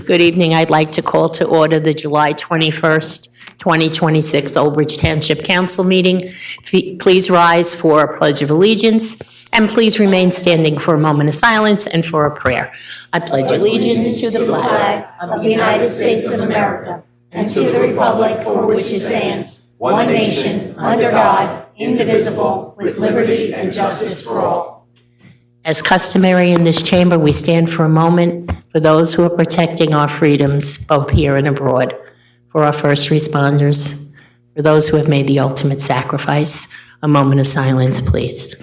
Good evening. I'd like to call to order the July 21st, 2026 Old Bridge Township Council meeting. Please rise for a pledge of allegiance, and please remain standing for a moment of silence and for a prayer. I pledge allegiance to the flag of the United States of America and to the republic for which it stands, one nation, under God, indivisible, with liberty and justice for all. As customary in this chamber, we stand for a moment for those who are protecting our freedoms, both here and abroad, for our first responders, for those who have made the ultimate sacrifice. A moment of silence, please.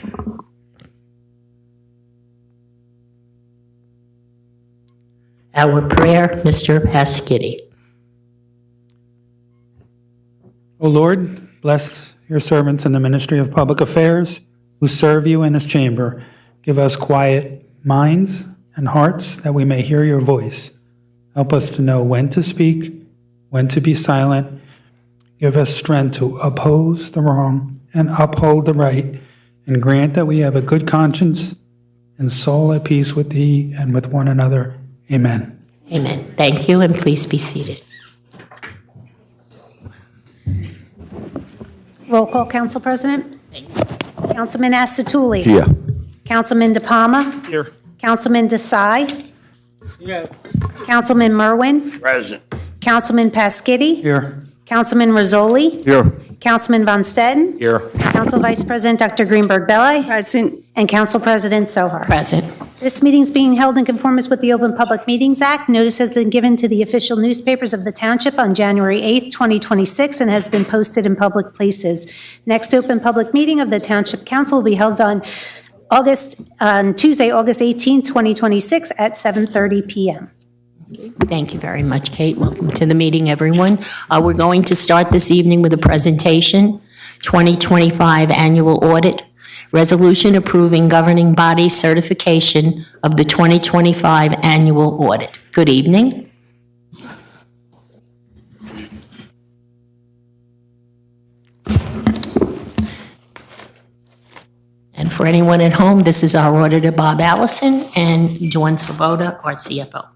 Our prayer, Mr. Pasquini. O Lord, bless your servants in the ministry of public affairs who serve you in this chamber. Give us quiet minds and hearts that we may hear your voice. Help us to know when to speak, when to be silent. Give us strength to oppose the wrong and uphold the right, and grant that we have a good conscience and soul at peace with thee and with one another. Amen. Amen. Thank you, and please be seated. Roll call, Council President. Councilman Asatuli. Here. Councilman DePalma. Here. Councilman Desai. Here. Councilman Merwin. Present. Councilman Pasquini. Here. Councilman Rizzoli. Here. Councilman Von Stetten. Here. Council Vice President Dr. Greenberg-Belli. Present. And Council President Sohar. Present. This meeting is being held in conformance with the Open Public Meetings Act. Notice has been given to the official newspapers of the Township on January 8th, 2026, and has been posted in public places. Next open public meeting of the Township Council will be held on Tuesday, August 18th, 2026 at 7:30 p.m. Thank you very much, Kate. Welcome to the meeting, everyone. We're going to start this evening with a presentation, 2025 Annual Audit, Resolution approving governing body certification of the 2025 Annual Audit. Good evening. And for anyone at home, this is our auditor, Bob Allison, and Dawn Svoboda, our CFO.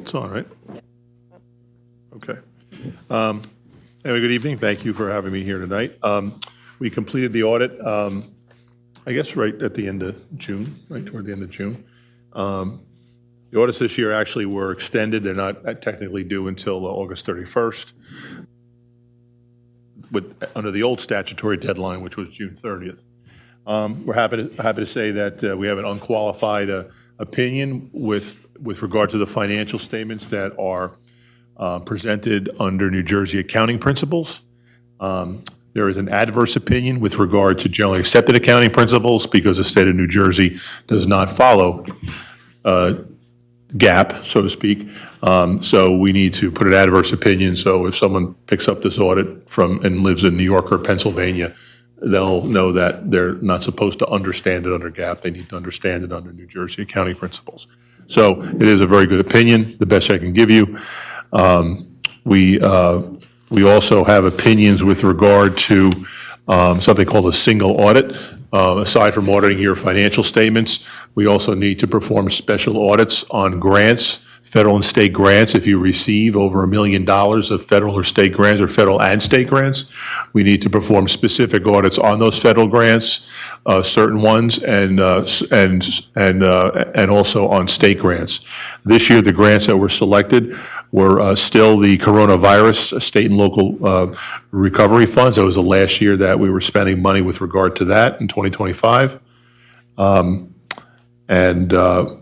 It's all right. Okay. Anyway, good evening. Thank you for having me here tonight. We completed the audit, I guess, right at the end of June, right toward the end of June. The audits this year actually were extended. They're not technically due until August 31st, under the old statutory deadline, which was June 30th. We're happy to say that we have an unqualified opinion with regard to the financial statements that are presented under New Jersey accounting principles. There is an adverse opinion with regard to generally accepted accounting principles because the state of New Jersey does not follow GAAP, so to speak. So we need to put an adverse opinion. So if someone picks up this audit and lives in New York or Pennsylvania, they'll know that they're not supposed to understand it under GAAP. They need to understand it under New Jersey accounting principles. So it is a very good opinion, the best I can give you. We also have opinions with regard to something called a single audit. Aside from auditing your financial statements, we also need to perform special audits on grants, federal and state grants. If you receive over $1 million of federal or state grants, or federal and state grants, we need to perform specific audits on those federal grants, certain ones, and also on state grants. This year, the grants that were selected were still the coronavirus state and local recovery funds. That was the last year that we were spending money with regard to that in 2025. And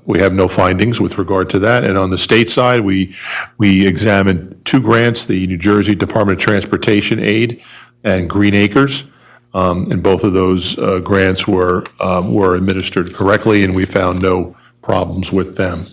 we have no findings with regard to that. And on the state side, we examined two grants, the New Jersey Department of Transportation Aid and Green Acres. And both of those grants were administered correctly, and we found no problems with them.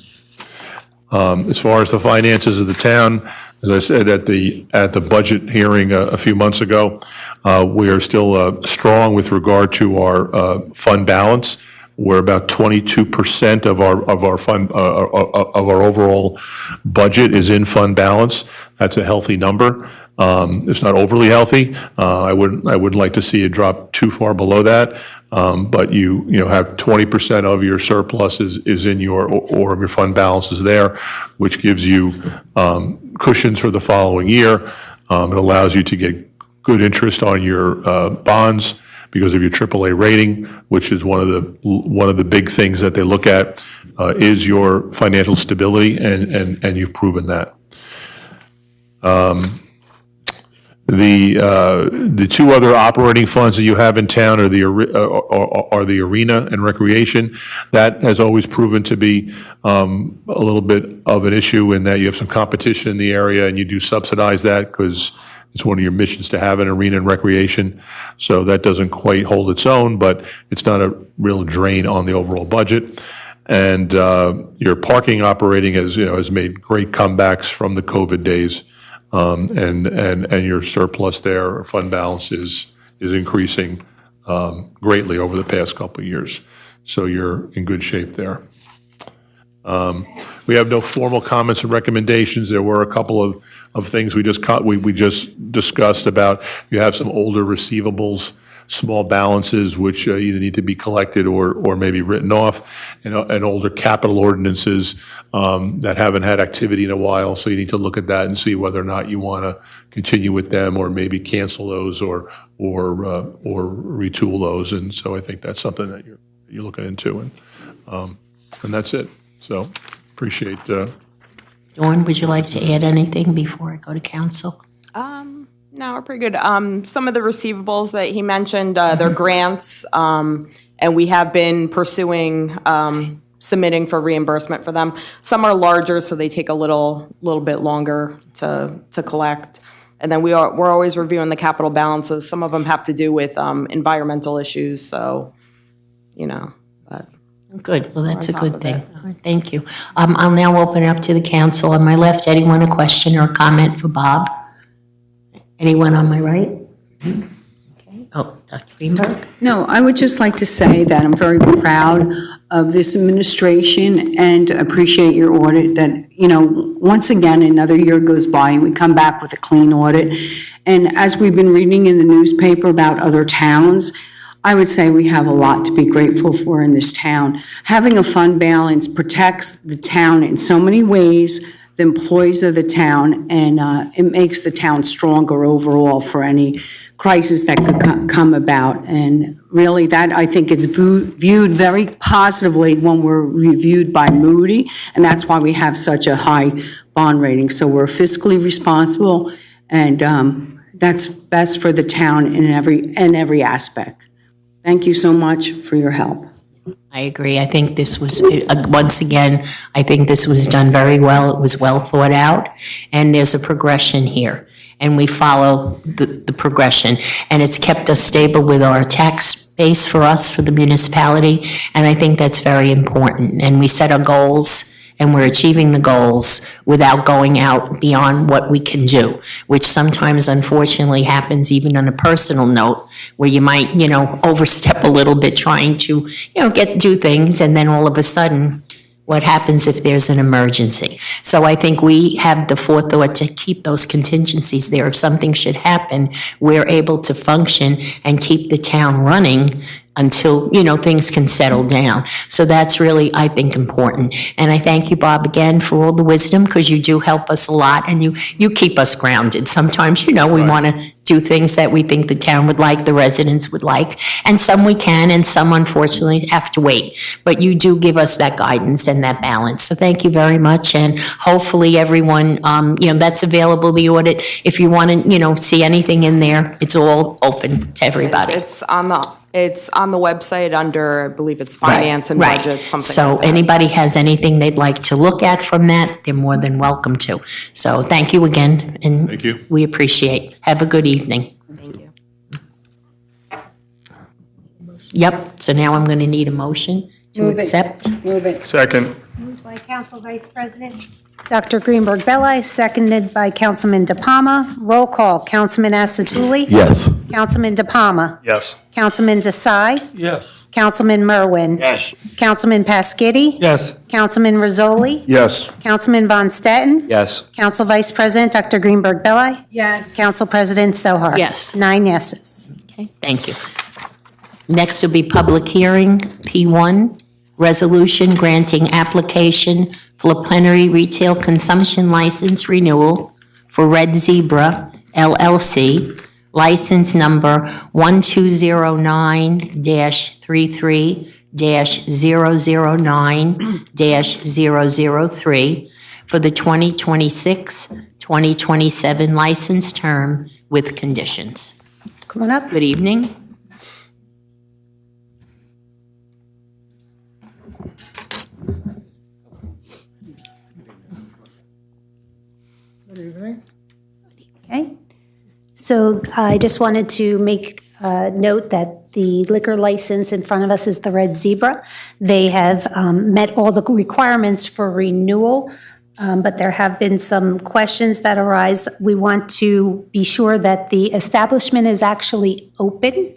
As far as the finances of the town, as I said at the budget hearing a few months ago, we are still strong with regard to our fund balance. We're about 22% of our fund of our overall budget is in fund balance. That's a healthy number. It's not overly healthy. I wouldn't like to see it drop too far below that, But you have 20% of your surplus is in or of your fund balance is there, which gives you cushions for the following year. It allows you to get good interest on your bonds because of your AAA rating, which is one of the big things that they look at is your financial stability, and you've proven that. The two other operating funds that you have in town are the arena and recreation. That has always proven to be a little bit of an issue in that you have some competition in the area, and you do subsidize that because it's one of your missions to have an arena and recreation. So that doesn't quite hold its own, but it's not a real drain on the overall budget. And your parking operating has made great comebacks from the COVID days. And your surplus there, or fund balance, is increasing greatly over the past couple of years. So you're in good shape there. We have no formal comments and recommendations. There were a couple of things we just discussed about. You have some older receivables, small balances, which either need to be collected or maybe written off, and older capital ordinances that haven't had activity in a while. So you need to look at that and see whether or not you want to continue with them, or maybe cancel those, or retool those. And so I think that's something that you're looking into, and that's it. So appreciate. Dawn, would you like to add anything before I go to council? No, we're pretty good. Some of the receivables that he mentioned, they're grants, and we have been pursuing submitting for reimbursement for them. Some are larger, so they take a little bit longer to collect. And then we're always reviewing the capital balances. Some of them have to do with environmental issues, so but. Good, well, that's a good thing. All right, thank you. I'll now open it up to the council. On my left, anyone a question or a comment for Bob? Anyone on my right? Okay. Oh, Dr. Greenberg? No, I would just like to say that I'm very proud of this administration and appreciate your audit, that, once again, another year goes by and we come back with a clean audit. And as we've been reading in the newspaper about other towns, I would say we have a lot to be grateful for in this town. Having a fund balance protects the town in so many ways, the employees of the town, and it makes the town stronger overall for any crisis that could come about. And really, that, I think, it's viewed very positively when we're reviewed by Moody, and that's why we have such a high bond rating. So we're fiscally responsible, and that's best for the town in every aspect. Thank you so much for your help. I agree. I think this was, once again, I think this was done very well. It was well thought out, and there's a progression here, and we follow the progression, and it's kept us stable with our tax base for us, for the municipality, and I think that's very important. And we set our goals, and we're achieving the goals without going out beyond what we can do, which sometimes unfortunately happens even on a personal note, where you might, overstep a little bit trying to, do things, and then all of a sudden, what happens if there's an emergency? So I think we have the forethought to keep those contingencies there. If something should happen, we're able to function and keep the town running until, things can settle down. So that's really, I think, important. And I thank you, Bob, again, for all the wisdom, because you do help us a lot, and you keep us grounded. Sometimes, we want to do things that we think the town would like, the residents would like, and some we can, and some unfortunately have to wait. But you do give us that guidance and that balance. So thank you very much, and hopefully everyone, that's available, the audit. If you want to, see anything in there, it's all open to everybody. It's on the website under, I believe it's finance and Right. budget, something So like that. anybody has anything they'd like to look at from that, they're more than welcome to. So thank you again, and Thank you. we appreciate. Have a good evening. Thank you. Yep, so now I'm going to need a motion to Move it. accept. Move it. Second. Moved by Council Vice President Dr. Greenberg Belli, seconded by Councilman DePalma. Roll call, Councilman Asatuli? Yes. Councilman DePalma? Yes. Councilman Desai? Yes. Councilman Merwin? Yes. Councilman Pasquitti? Yes. Councilman Rizzoli? Yes. Councilman Von Stetten? Yes. Council Vice President Dr. Greenberg Belli? Yes. Council President Sohar? Yes. 9 yeses. Okay, thank you. Next will be public hearing, P1, resolution granting application for plenary retail consumption license renewal for Red Zebra LLC, license number 1209-33-009-003 for the 2026-2027 license term with conditions. Come on up. Good evening. Okay. So I just wanted to make note that the liquor license in front of us is the Red Zebra. They have met all the requirements for renewal, but there have been some questions that arise. We want to be sure that the establishment is actually open.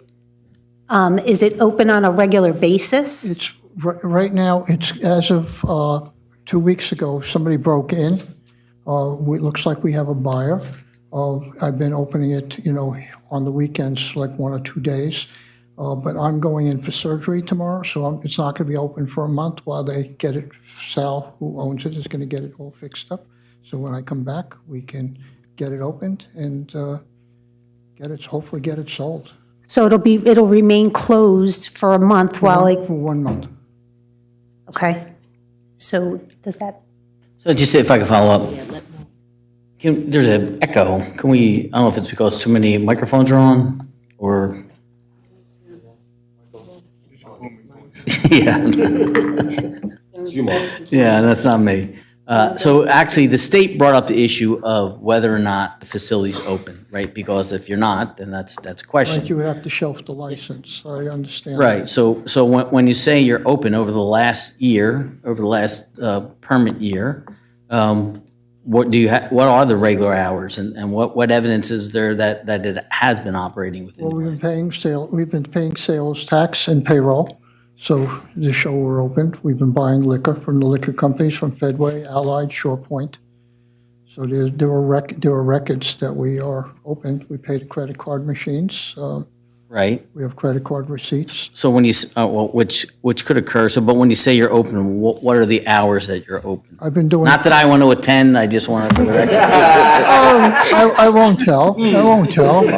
Is it open on a regular basis? It's, right now, it's, as of 2 weeks ago, somebody broke in. It looks like we have a buyer. I've been opening it, on the weekends, like 1 or 2 days. But I'm going in for surgery tomorrow, so it's not going to be open for a month while they get it. Sal, who owns it, is going to get it all fixed up. So when I come back, we can get it opened and hopefully get it sold. So it'll remain closed for a month while it, For 1 month. okay. So does that, So just if I could follow up. There's an echo. Can we, I don't know if it's because too many microphones are on or? Yeah. Yeah, that's not me. So actually, the state brought up the issue of whether or not the facility's open, right? Because if you're not, then that's a Like question. you would have to shelf the license, I understand. Right, so when you say you're open over the last year, over the last permit year, what are the regular hours and what evidence is there that it has been operating within? Well, we've been paying sales tax and payroll, so to show we're open. We've been buying liquor from the liquor companies, from Fedway, Allied, Shore Point. So there are records that we are open. We pay the credit card machines. Right, We have credit card receipts. so when you, which could occur, but when you say you're open, what are the hours that you're open? I've been doing. Not that I want to attend, I just want to, for the record. I won't tell. I won't tell.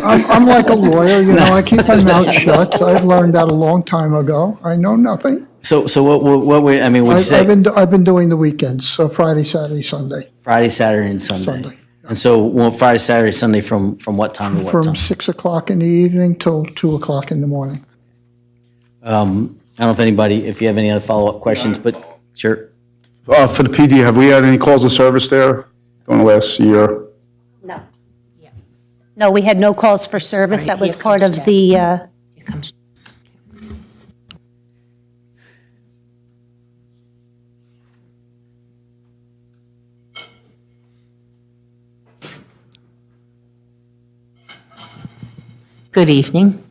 I'm like a lawyer, I keep my mouth shut. I've learned that a long time ago. I know nothing. So what would you say? I've been doing the weekends, so Friday, Saturday, Sunday. Friday, Saturday, and Sunday? Sunday. And so, Friday, Saturday, Sunday, from what time to what From time? 6 o'clock in the evening till 2 o'clock in the morning. I don't know if you have any other follow-up questions, but sure. For the PD, have we had any calls of service there during the last year? no, we had no calls for service. That was Here part comes of the, Here comes- Good evening.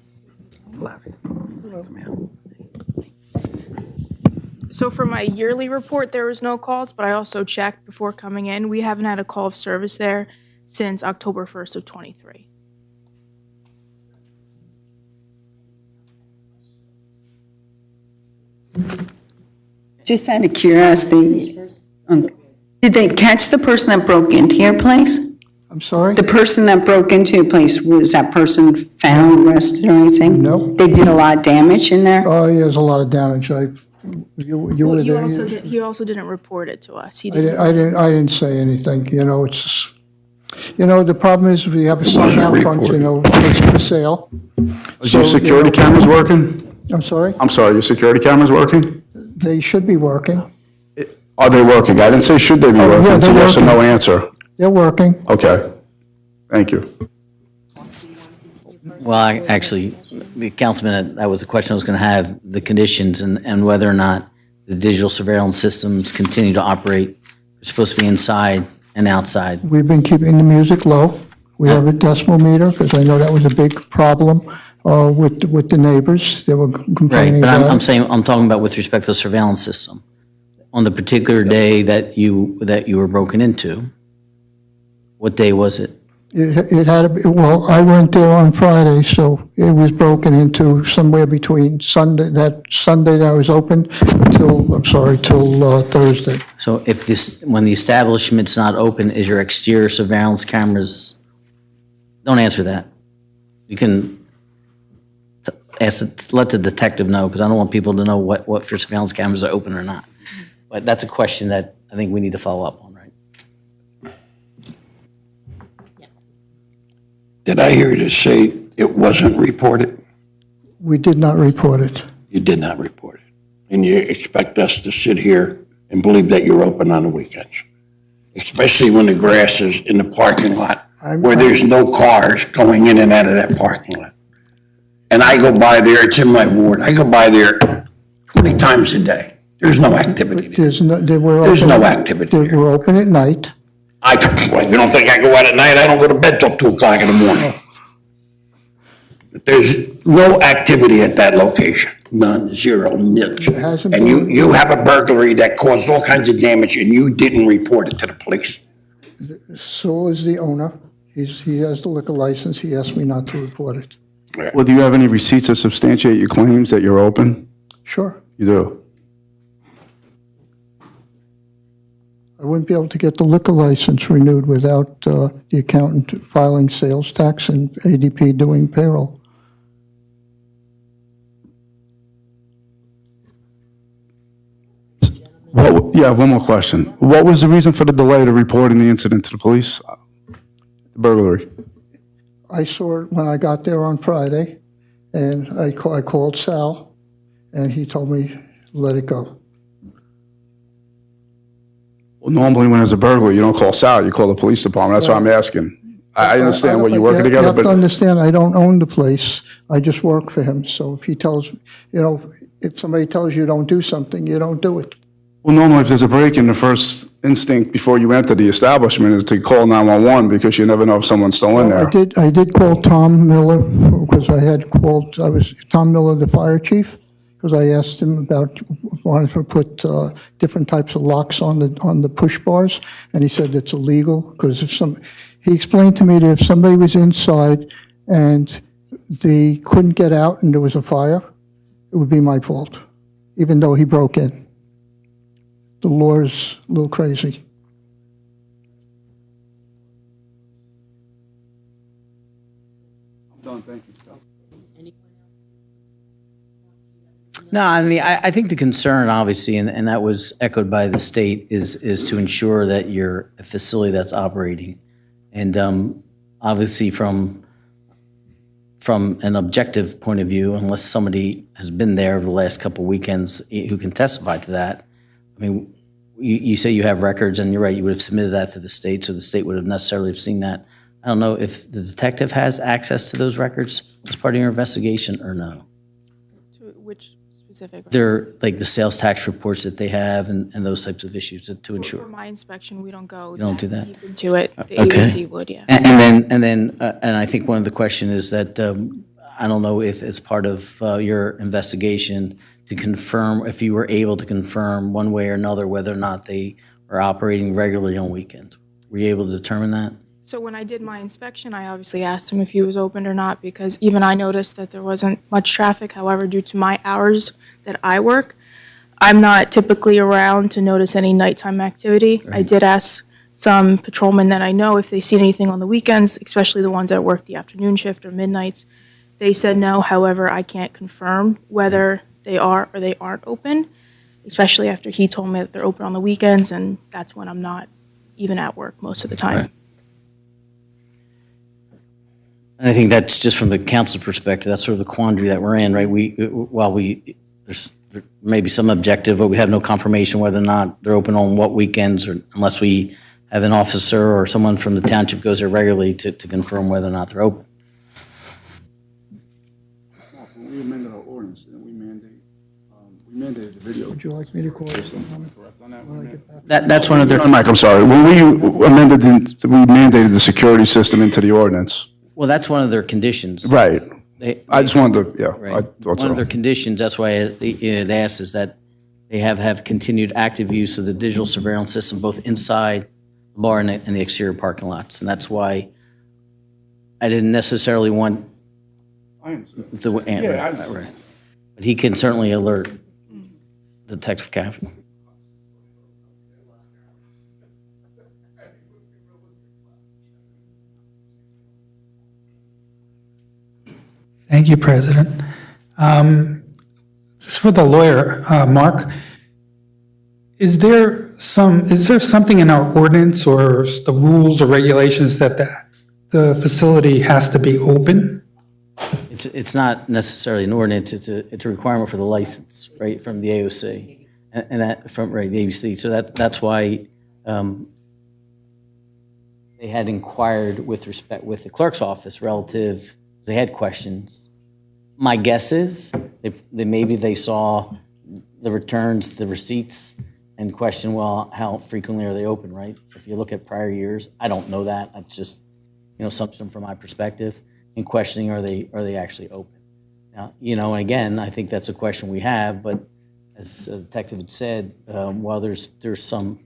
So for my yearly report, there was no calls, but I also checked before coming in. We haven't had a call of service there since October 1st of '23. Just out of curiosity, did they catch the person that broke into your place? I'm sorry? The person that broke into your place, was that person found, arrested, or anything? No. They did a lot of damage in there? Oh, yeah, there's a lot of damage. You were there. He also didn't report it to us. He I didn't. didn't say anything, it's, the problem is we have a sign out front, it's for sale. Is your So, security cameras working? I'm sorry? I'm sorry, your security cameras working? They should be working. Are they working? I didn't say should they be working, yeah, it's a they're yes or no working. answer. They're working. Okay, thank you. Well, actually, the councilman, that was the question I was going to have, the conditions and whether or not the digital surveillance systems continue to operate. They're supposed to be inside and outside. We've been keeping the music low. We have a decimal meter, because I know that was a big problem with the neighbors. They were Right, complaining but about I'm it. saying, I'm talking about with respect to the surveillance system. On the particular day that you were broken into, what day was it? It had, well, I went there on Friday, so it was broken into somewhere between Sunday that I was open till Thursday. So if this, when the establishment's not open, is your exterior surveillance cameras, don't answer that. You can let the detective know, because I don't want people to know what if your surveillance cameras are open or not. But that's a question that I think we need to follow up on, right? Did I hear you say it wasn't reported? We did not report it. You did not report it. And you expect us to sit here and believe that you're open on the weekends? Especially when the grass is in the parking lot, where there's no cars going in and out of that parking lot. And I go by there, it's in my ward, I go by there 20 times a day. There's no activity there. There's no activity They there. were open at night. You don't think I go out at night? I don't go to bed till 2 o'clock in the morning. There's no activity at that location. None, zero, nilch. hasn't And been- you have a burglary that caused all kinds of damage and you didn't report it to the police. So is the owner. He has the liquor license. He asked me not to report it. Well, do you have any receipts to substantiate your claims that you're open? Sure. You do? I wouldn't be able to get the liquor license renewed without the accountant filing sales tax and ADP doing payroll. Yeah, one more question. What was the reason for the delay to reporting the incident to the police? The burglary? I saw it when I got there on Friday, and I called Sal, and he told me, let it go. Well, normally when there's a burglary, you don't call Sal, you call the police department. That's why I'm asking. I understand what you're working together, You have to but understand, I don't own the place. I just work for him. So if he tells, if somebody tells you don't do something, you don't do it. well, normally if there's a break-in, the first instinct before you enter the establishment is to call 911 because you never know if someone's still in there. I did call Tom Miller, because Tom Miller, the fire chief, because I asked him wanted to put different types of locks on the push bars, and he said it's illegal, because he explained to me that if somebody was inside and they couldn't get out and there was a fire, it would be my fault, even though he broke in. The law is a little crazy. No, I mean, I think the concern, obviously, and that was echoed by the state, is to ensure that you're a facility that's operating. And obviously, from an objective point of view, unless somebody has been there over the last couple of weekends who can testify to that, I mean, you say you have records, and you're right, you would have submitted that to the state, so the state would have necessarily have seen that. I don't know if the detective has access to those records as part of your investigation or no. To which specific? They're like the sales tax reports that they have and those types of issues to For ensure. my inspection, we don't go don't do that? deep into it. The Okay. AUC would, yeah. And I think one of the question is that, I don't know if as part of your investigation to confirm, if you were able to confirm one way or another whether or not they are operating regularly on weekends. Were you able to determine that? So when I did my inspection, I obviously asked him if he was open or not, because even I noticed that there wasn't much traffic. However, due to my hours that I work, I'm not typically around to notice any nighttime activity. I did ask some patrolmen that I know if they see anything on the weekends, especially the ones that work the afternoon shift or midnights. They said no. However, I can't confirm whether they are or they aren't open, especially after he told me that they're open on the weekends, and that's when I'm not even at work most of the time. Right. And I think that's just from the council's perspective, that's sort of the quandary that we're in, right? There's maybe some objective, but we have no confirmation whether or not they're open on what weekends, or unless we have an officer or someone from the township goes there regularly to confirm whether or not they're open. When we amended our ordinance, didn't we mandated the video. Would you like me to call this? That's one of their, Mike, I'm sorry. When we amended, we mandated the security system into the ordinance. well, that's one of their conditions. Right. They- I just wanted to, yeah, I Right. thought One of their so. conditions, that's why it asks, is that they have continued active use of the digital surveillance system, both inside the bar and the exterior parking lots. And that's why I didn't necessarily want the, right. But he can certainly alert Detective Caffey. Thank you, President. Just for the lawyer, Mark, is there something in our ordinance or the rules or regulations that the facility has to be open? It's not necessarily an ordinance, it's a requirement for the license, right, from the AOC, and that, from, right, the ABC. So that's why they had inquired with respect, with the clerk's office relative, they had questions. My guess is, maybe they saw the returns, the receipts, and question, well, how frequently are they open, right? If you look at prior years, I don't know that, that's just, assumption from my perspective. In questioning, are they actually open? Now, and again, I think that's a question we have, but as the detective had said, while there's some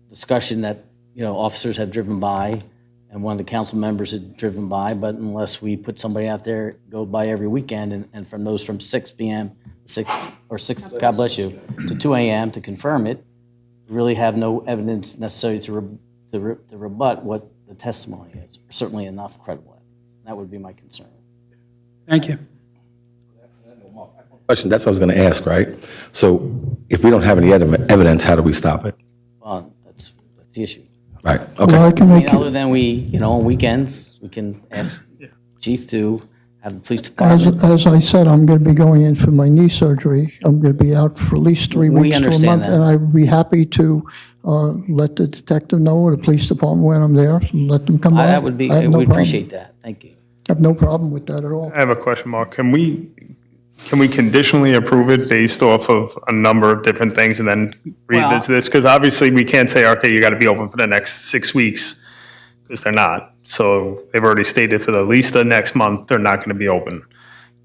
discussion that, officers have driven by, and one of the council members had driven by, but unless we put somebody out there, go by every weekend, and from those from 6 p.m., 6, God bless you, to 2 a.m. to confirm it, we really have no evidence necessary to rebut what the testimony is, or certainly enough credible evidence. That would be my concern. Thank you. Question, that's what I was going to ask, right? So if we don't have any evidence, how do we stop it? Well, that's the issue. Right, okay. Well, I can make Other than on weekends, we can ask Chief to have the police department. As I said, I'm going to be going in for my knee surgery. I'm going to be out for at least 3 We weeks to a understand month. that. And I'd be happy to let the detective know, or the police department when I'm there, and let them come by. That would be, I have no we problem. appreciate that. Thank you. I have no problem with that at all. I have a question, Mark. Can we conditionally approve it based off of a number of different things and then revisit this? Because obviously we can't say, okay, you got to be open for the next 6 weeks, because they're not. So they've already stated for at least the next month, they're not going to be open.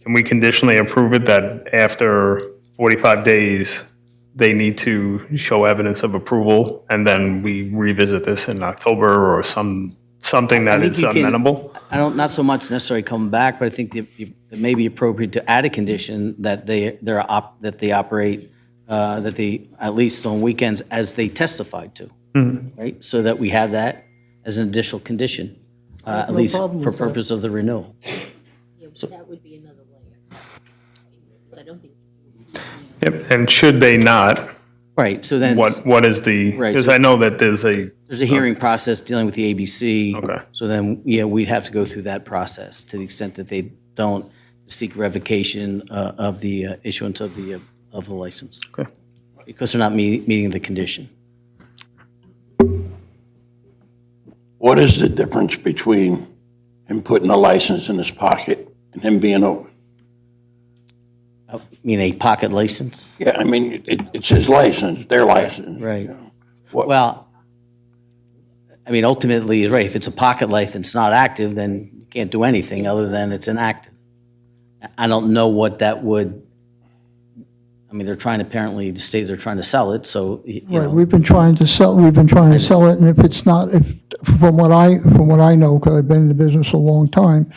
Can we conditionally approve it that after 45 days, they need to show evidence of approval, and then we revisit this in October or something that is amenable? I don't, not so much necessarily coming back, but I think it may be appropriate to add a condition that they operate, that they, at least on weekends, as they testified to, right? So that we have that as an additional condition, at least for purpose of the renewal. That would be another layer. Because I don't think. Yep, and should they not, Right, so then. what is the, Right, because so- I know that there's a, There's a hearing process dealing with the ABC. Okay. So then, we'd have to go through that process to the extent that they don't seek revocation of the issuance of the license. Okay. Because they're not meeting the condition. What is the difference between him putting a license in his pocket and him being open? You mean a pocket license? Yeah, I mean, it's his license, their license. Right. you know. What- Well, I mean, ultimately, right, if it's a pocket license and it's not active, then you can't do anything other than it's inactive. I don't know what that would, I mean, they're trying, apparently, the state, they're trying to sell it, so, Right, we've been trying to sell it, and if it's not, from what I know, because I've been in the business a long time,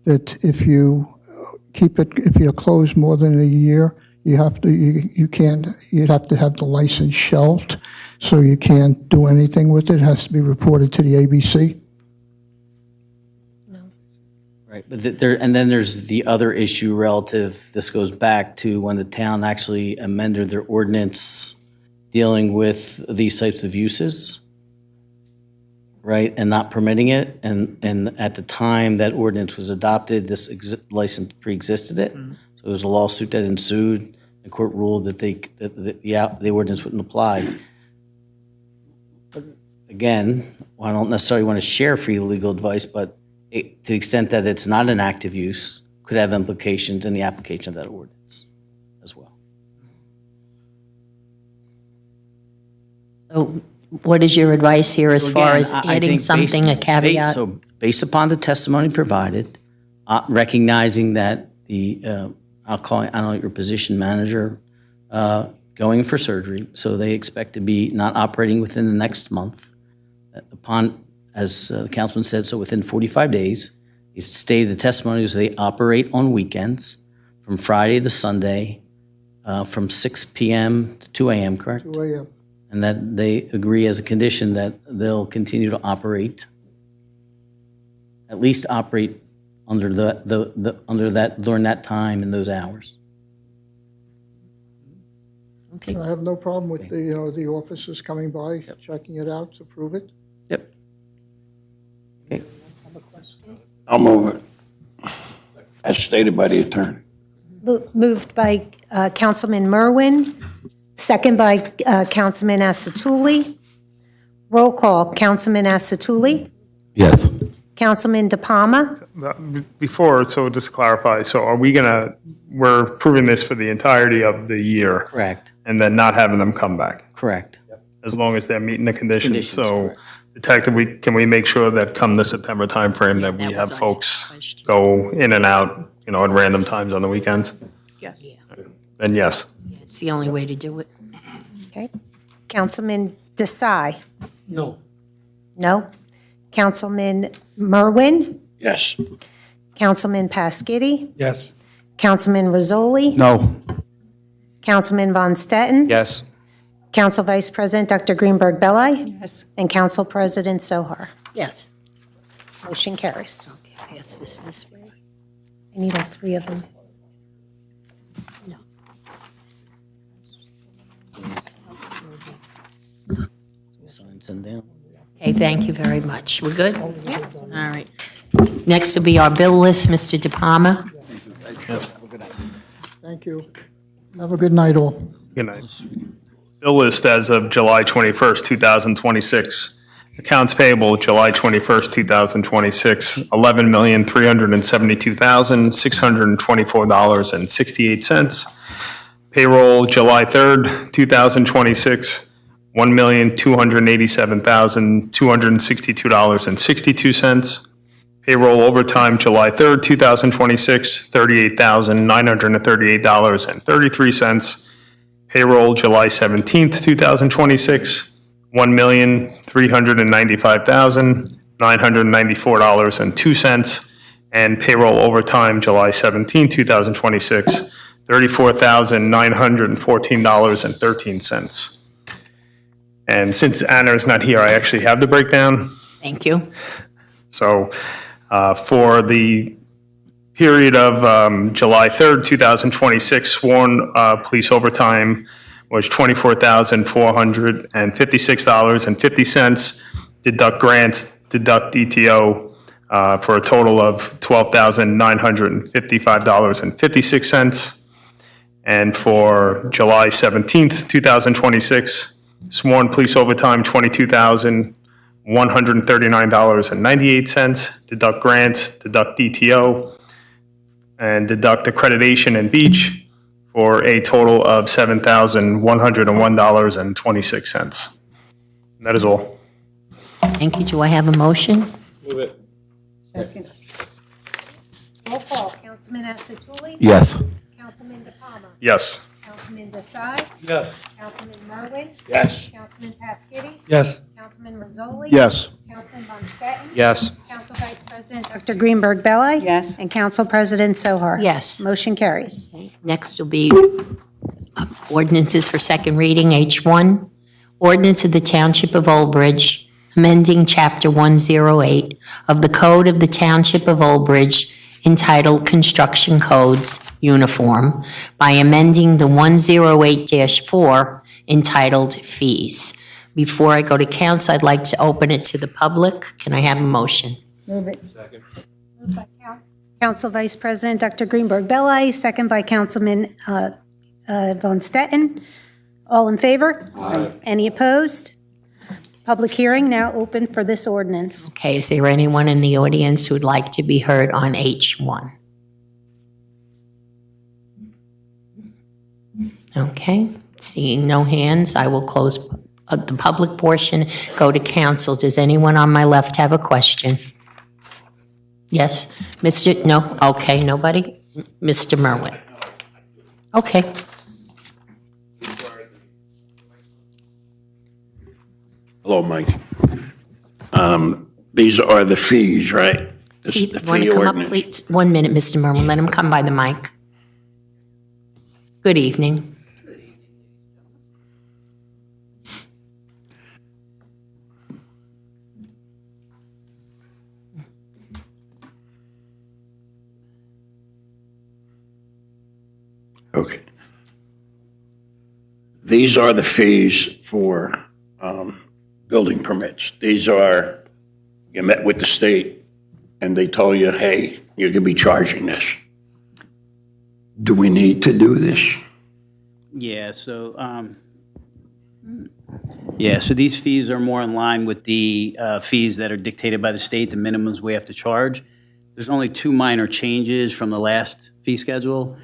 that if you keep it, if you're closed more than a year, you'd have to have the license shelved, so you can't do anything with it. It has to be reported to the ABC. Right, but and then there's the other issue relative, this goes back to when the town actually amended their ordinance dealing with these types of uses, right, and not permitting it, and at the time that ordinance was adopted, this license pre-existed it, so there was a lawsuit that ensued, the court ruled that the ordinance wouldn't apply. But again, I don't necessarily want to share free legal advice, but to the extent that it's not an active use, could have implications in the application of that ordinance as well. So what is your advice here as So far again, as I adding think something, a caveat? So based upon the testimony provided, recognizing that the, I don't know, your position manager, going for surgery, so they expect to be not operating within the next month. Upon as the councilman said, so within 45 days. He stated the testimony was they operate on weekends from Friday to Sunday, from 6 p.m. to 2 a.m., correct? 2 a.m. And that they agree as a condition that they'll continue to operate, at least operate under under that, during that time and those hours. I have no problem with the officers coming by, checking it out to prove it. Yep. Okay. I'll move it, as stated by the attorney. Moved by Councilman Merwin, second by Councilman Asatuli. Roll call, Councilman Asatuli, Yes. Councilman De Palma, Before, so just to clarify, so are we we're approving this for the entirety of the year Correct, and then not having them come back? correct. As long as they're meeting the conditions. Conditions, So correct. Detective, can we make sure that come the September timeframe that we have folks go in and out, at random times on the weekends? Yes. Then yes. It's the only way to do it. okay. Councilman Desai, No. no. Councilman Merwin, Yes. Councilman Pasquini, Yes. Councilman Rizzoli, No. Councilman Von Stetten, Yes. Council Vice President Dr. Greenberg Belli, and Council President Sohar. Yes. Motion carries. Okay, pass this way. I need all three of them. Sign, send down. Okay, thank you very much. We're good? All right. Next will be our bill list, Mr. De Palma. Thank you. Have a good night, all. Good night. Bill list as of July 21st, 2026. Accounts payable, July 21st, 2026, $11,372,624.68. Payroll, July 3rd, 2026, $1,287,262.62. Payroll overtime, July 3rd, 2026, $38,938.33. Payroll, July 17th, 2026, $1,395,994.02. And payroll overtime, July 17th, 2026, $34,914.13. And since Anna is not here, I actually have the breakdown. Thank you. So for the period of July 3rd, 2026, sworn police overtime was $24,456.50. Deduct grants, deduct DTO for a total of $12,955.56. And for July 17th, 2026, sworn police overtime, $22,139.98. Deduct grants, deduct DTO, and deduct accreditation and beach for a total of $7,101.26. That is all. Thank you. Do I have a motion? Roll call, Councilman Asatuli, Yes. Councilman De Palma, Yes. Councilman Desai, Yes. Councilman Merwin, Yes. Councilman Pasquini, Yes. Councilman Rizzoli. Yes. Councilman Von Stetten. Yes. Council Vice President Dr. Greenberg Belli. Yes. And Council President Sohar. Yes. Motion carries. Next will be ordinances for second reading, H1. Ordinance of the Township of Old Bridge, amending Chapter 108 of the Code of the Township of Old Bridge entitled Construction Codes Uniform by amending the 108-4 entitled Fees. Before I go to council, I'd like to open it to the public. Can I have a motion? Move it. Second. Moved by Council Vice President Dr. Greenberg Belli, second by Councilman Von Stetten. All in favor? Aye. Any opposed? Public hearing now open for this ordinance. Okay, is there anyone in the audience who would like to be heard on H1? Okay, seeing no hands, I will close the public portion, go to council. Does anyone on my left have a question? Yes, no, okay, nobody? Mr. Merwin? Okay. Hello, Mike. These are the fees, right? This is the Want fee to come up, ordinance. please? 1 minute, Mr. Merwin. Let him come by the mic. Good evening. Okay. These are the fees for building permits. These are, you met with the state and they told you, hey, you're gonna be charging this. Do we need to do this? Yeah, so, so these fees are more in line with the fees that are dictated by the state, the minimums we have to charge. There's only two minor changes from the last fee schedule.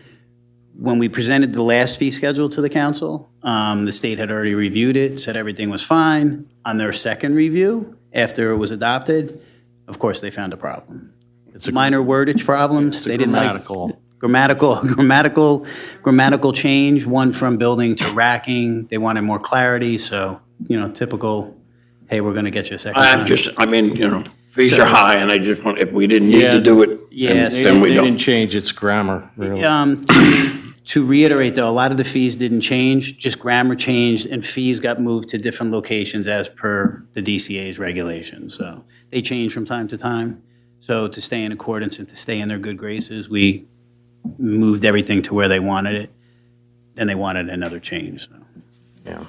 When we presented the last fee schedule to the council, the state had already reviewed it, said everything was fine. On their second review, after it was adopted, of course, they found a problem. It's minor wordage problems. They didn't like grammatical change, one from building to racking. They wanted more clarity, so, typical, hey, we're going to get you a second time. Fees are high and I just want, if we didn't need to do it, Yes. then we They don't. didn't change its grammar, really. To reiterate, though, a lot of the fees didn't change, just grammar changed, and fees got moved to different locations as per the DCA's regulations. So they change from time to time. So to stay in accordance and to stay in their good graces, we moved everything to where they wanted it. Then they wanted another change, so. Yeah.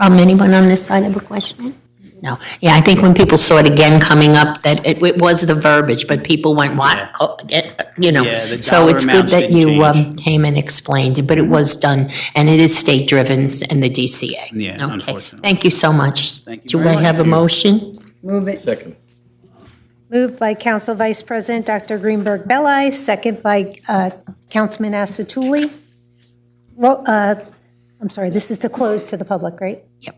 Anyone on this side have a question? No. Yeah, I think when people saw it again coming up, that it was the verbiage, but people went, what? Yeah, the So dollar it's good amounts that didn't you change. came and explained it, but it was done, and it is state-driven and the DCA. Yeah, Okay. unfortunately. Thank you so much. Thank you Do very I much. have a motion? Move it. Second. Moved by Council Vice President Dr. Greenberg Belli, second by Councilman Asatuli. I'm sorry, this is to close to the public, right? Yep.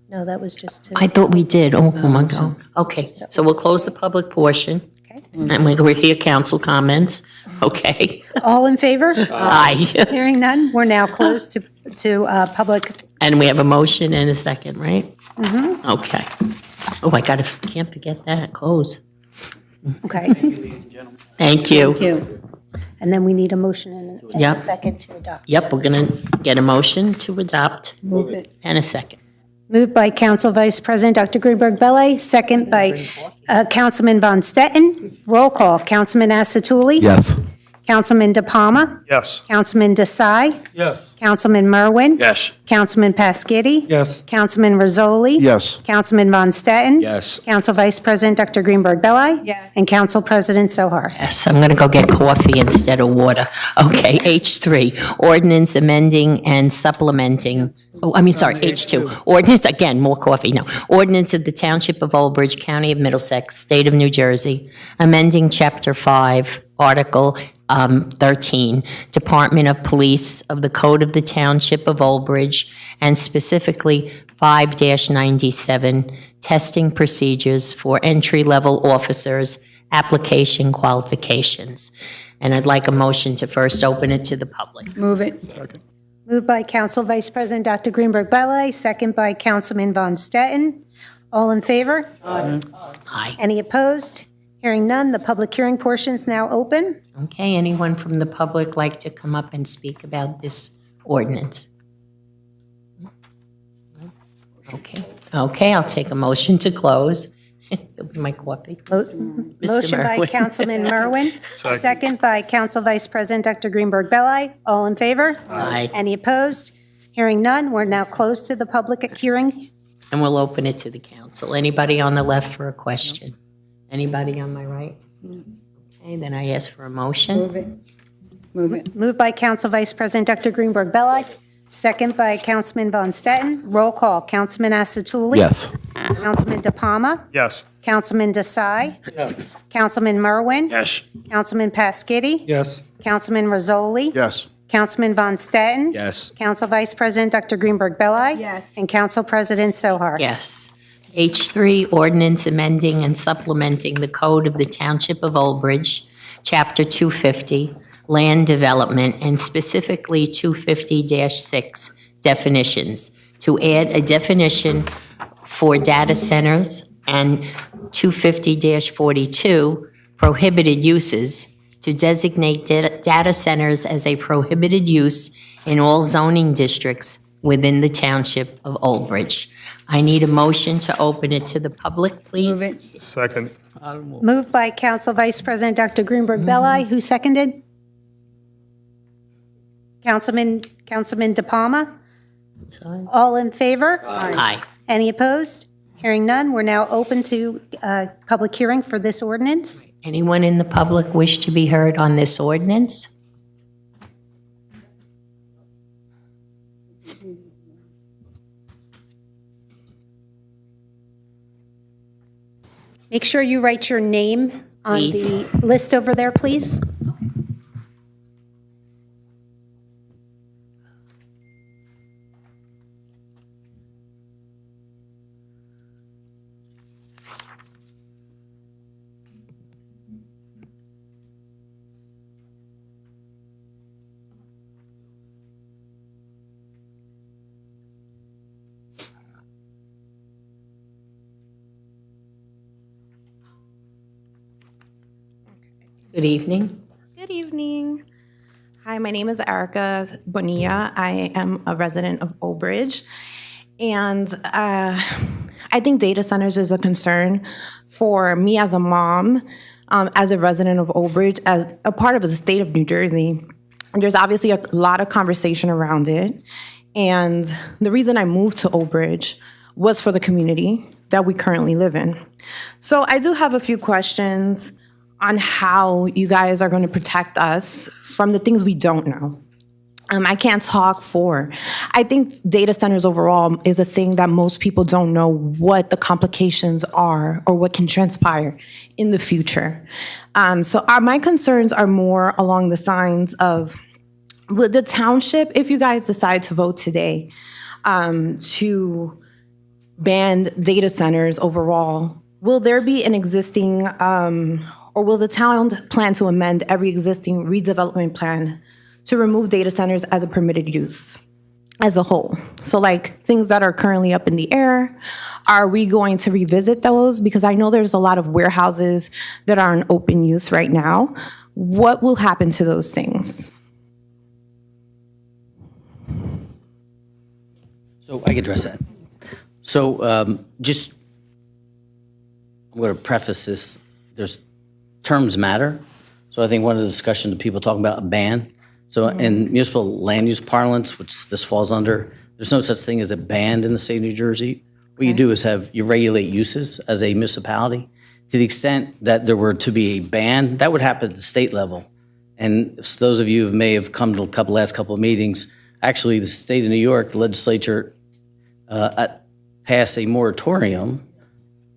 No, that was just to. I thought we did. Oh my God. Okay, so we'll close the public portion. Okay. And we'll hear council comments. Okay. All in favor? Aye. Hearing none, we're now closed to public. And we have a motion and a second, right? Mm-hmm. Okay. Oh, can't forget that, close. Okay. Thank you. Thank you. And then we need a motion and a Yep. second to adopt. Yep, we're going to get a motion to adopt. Move it. And a second. Moved by Council Vice President Dr. Greenberg Belli, second by Councilman Von Stetten. Roll call, Councilman Asatuli. Yes. Councilman De Palma. Yes. Councilman Desai. Yes. Councilman Merwin. Yes. Councilman Pasquini. Yes. Councilman Rizzoli. Yes. Councilman Von Stetten. Yes. Council Vice President Dr. Greenberg Belli. Yes. And Council President Sohar. Yes, I'm going to go get coffee instead of water. Okay, H3, ordinance amending and supplementing, H2, ordinance, again, more coffee, no. Ordinance of the Township of Old Bridge, County of Middlesex, State of New Jersey, amending Chapter 5, Article 13, Department of Police of the Code of the Township of Old Bridge, and specifically 5-97, testing procedures for entry-level officers, application qualifications. And I'd like a motion to first open it to the public. Move it. Moved by Council Vice President Dr. Greenberg Belli, second by Councilman Von Stetten. All in favor? Aye. Any opposed? Hearing none, the public hearing portion is now open. Okay, anyone from the public like to come up and speak about this ordinance? Okay, I'll take a motion to close. It'll be my coffee. Motion by Merwin. Councilman Merwin, second by Council Vice President Dr. Greenberg Belli. All in favor? Aye. Any opposed? Hearing none, we're now closed to the public hearing. And we'll open it to the council. Anybody on the left for a question? Anybody on my right? Okay, then I ask for a motion. Move it. Move it. Moved by Council Vice President Dr. Greenberg Belli, second by Councilman Von Stetten. Roll call, Councilman Asatuli. Yes. Councilman De Palma. Yes. Councilman Desai. Councilman Merwin. Yes. Councilman Pasquini. Yes. Councilman Rizzoli. Yes. Councilman Von Stetten. Yes. Council Vice President Dr. Greenberg Belli. Yes. And Council President Sohar. Yes. H3, ordinance amending and supplementing the Code of the Township of Old Bridge, Chapter 250, Land Development, and specifically 250-6, definitions, to add a definition for data centers and 250-42 prohibited uses to designate data centers as a prohibited use in all zoning districts within the Township of Old Bridge. I need a motion to open it to the public, please. Move it. Second. Moved by Council Vice President Dr. Greenberg Belli. Who seconded? Councilman De Palma? All in favor? Aye. Any opposed? Hearing none, we're now open to public hearing for this ordinance. Anyone in the public wish to be heard on this ordinance? Make sure you write your name on the list over there, please. Good evening. Good evening. Hi, my name is Erica Bonilla. I am a resident of Old Bridge. And I think data centers is a concern for me as a mom, as a resident of Old Bridge, as a part of the state of New Jersey. There's obviously a lot of conversation around it. And the reason I moved to Old Bridge was for the community that we currently live in. So I do have a few questions on how you guys are going to protect us from the things we don't know. I can't talk for. I think data centers overall is a thing that most people don't know what the complications are or what can transpire in the future. So my concerns are more along the lines of the township, if you guys decide to vote today to ban data centers overall, will there be an existing or will the town plan to amend every existing redevelopment plan to remove data centers as a permitted use as a whole? So like things that are currently up in the air, are we going to revisit those? Because I know there's a lot of warehouses that are in open use right now. What will happen to those things? So I can address that. So I'm going to preface this. There's terms matter. So I think one of the discussions of people talking about a ban. So in municipal land use parlance, which this falls under, there's no such thing as a ban in the state of New Jersey. What you do is you regulate uses as a municipality. To the extent that there were to be a ban, that would happen at the state level. And those of you who may have come to last couple of meetings, actually the state of New York, the legislature passed a moratorium,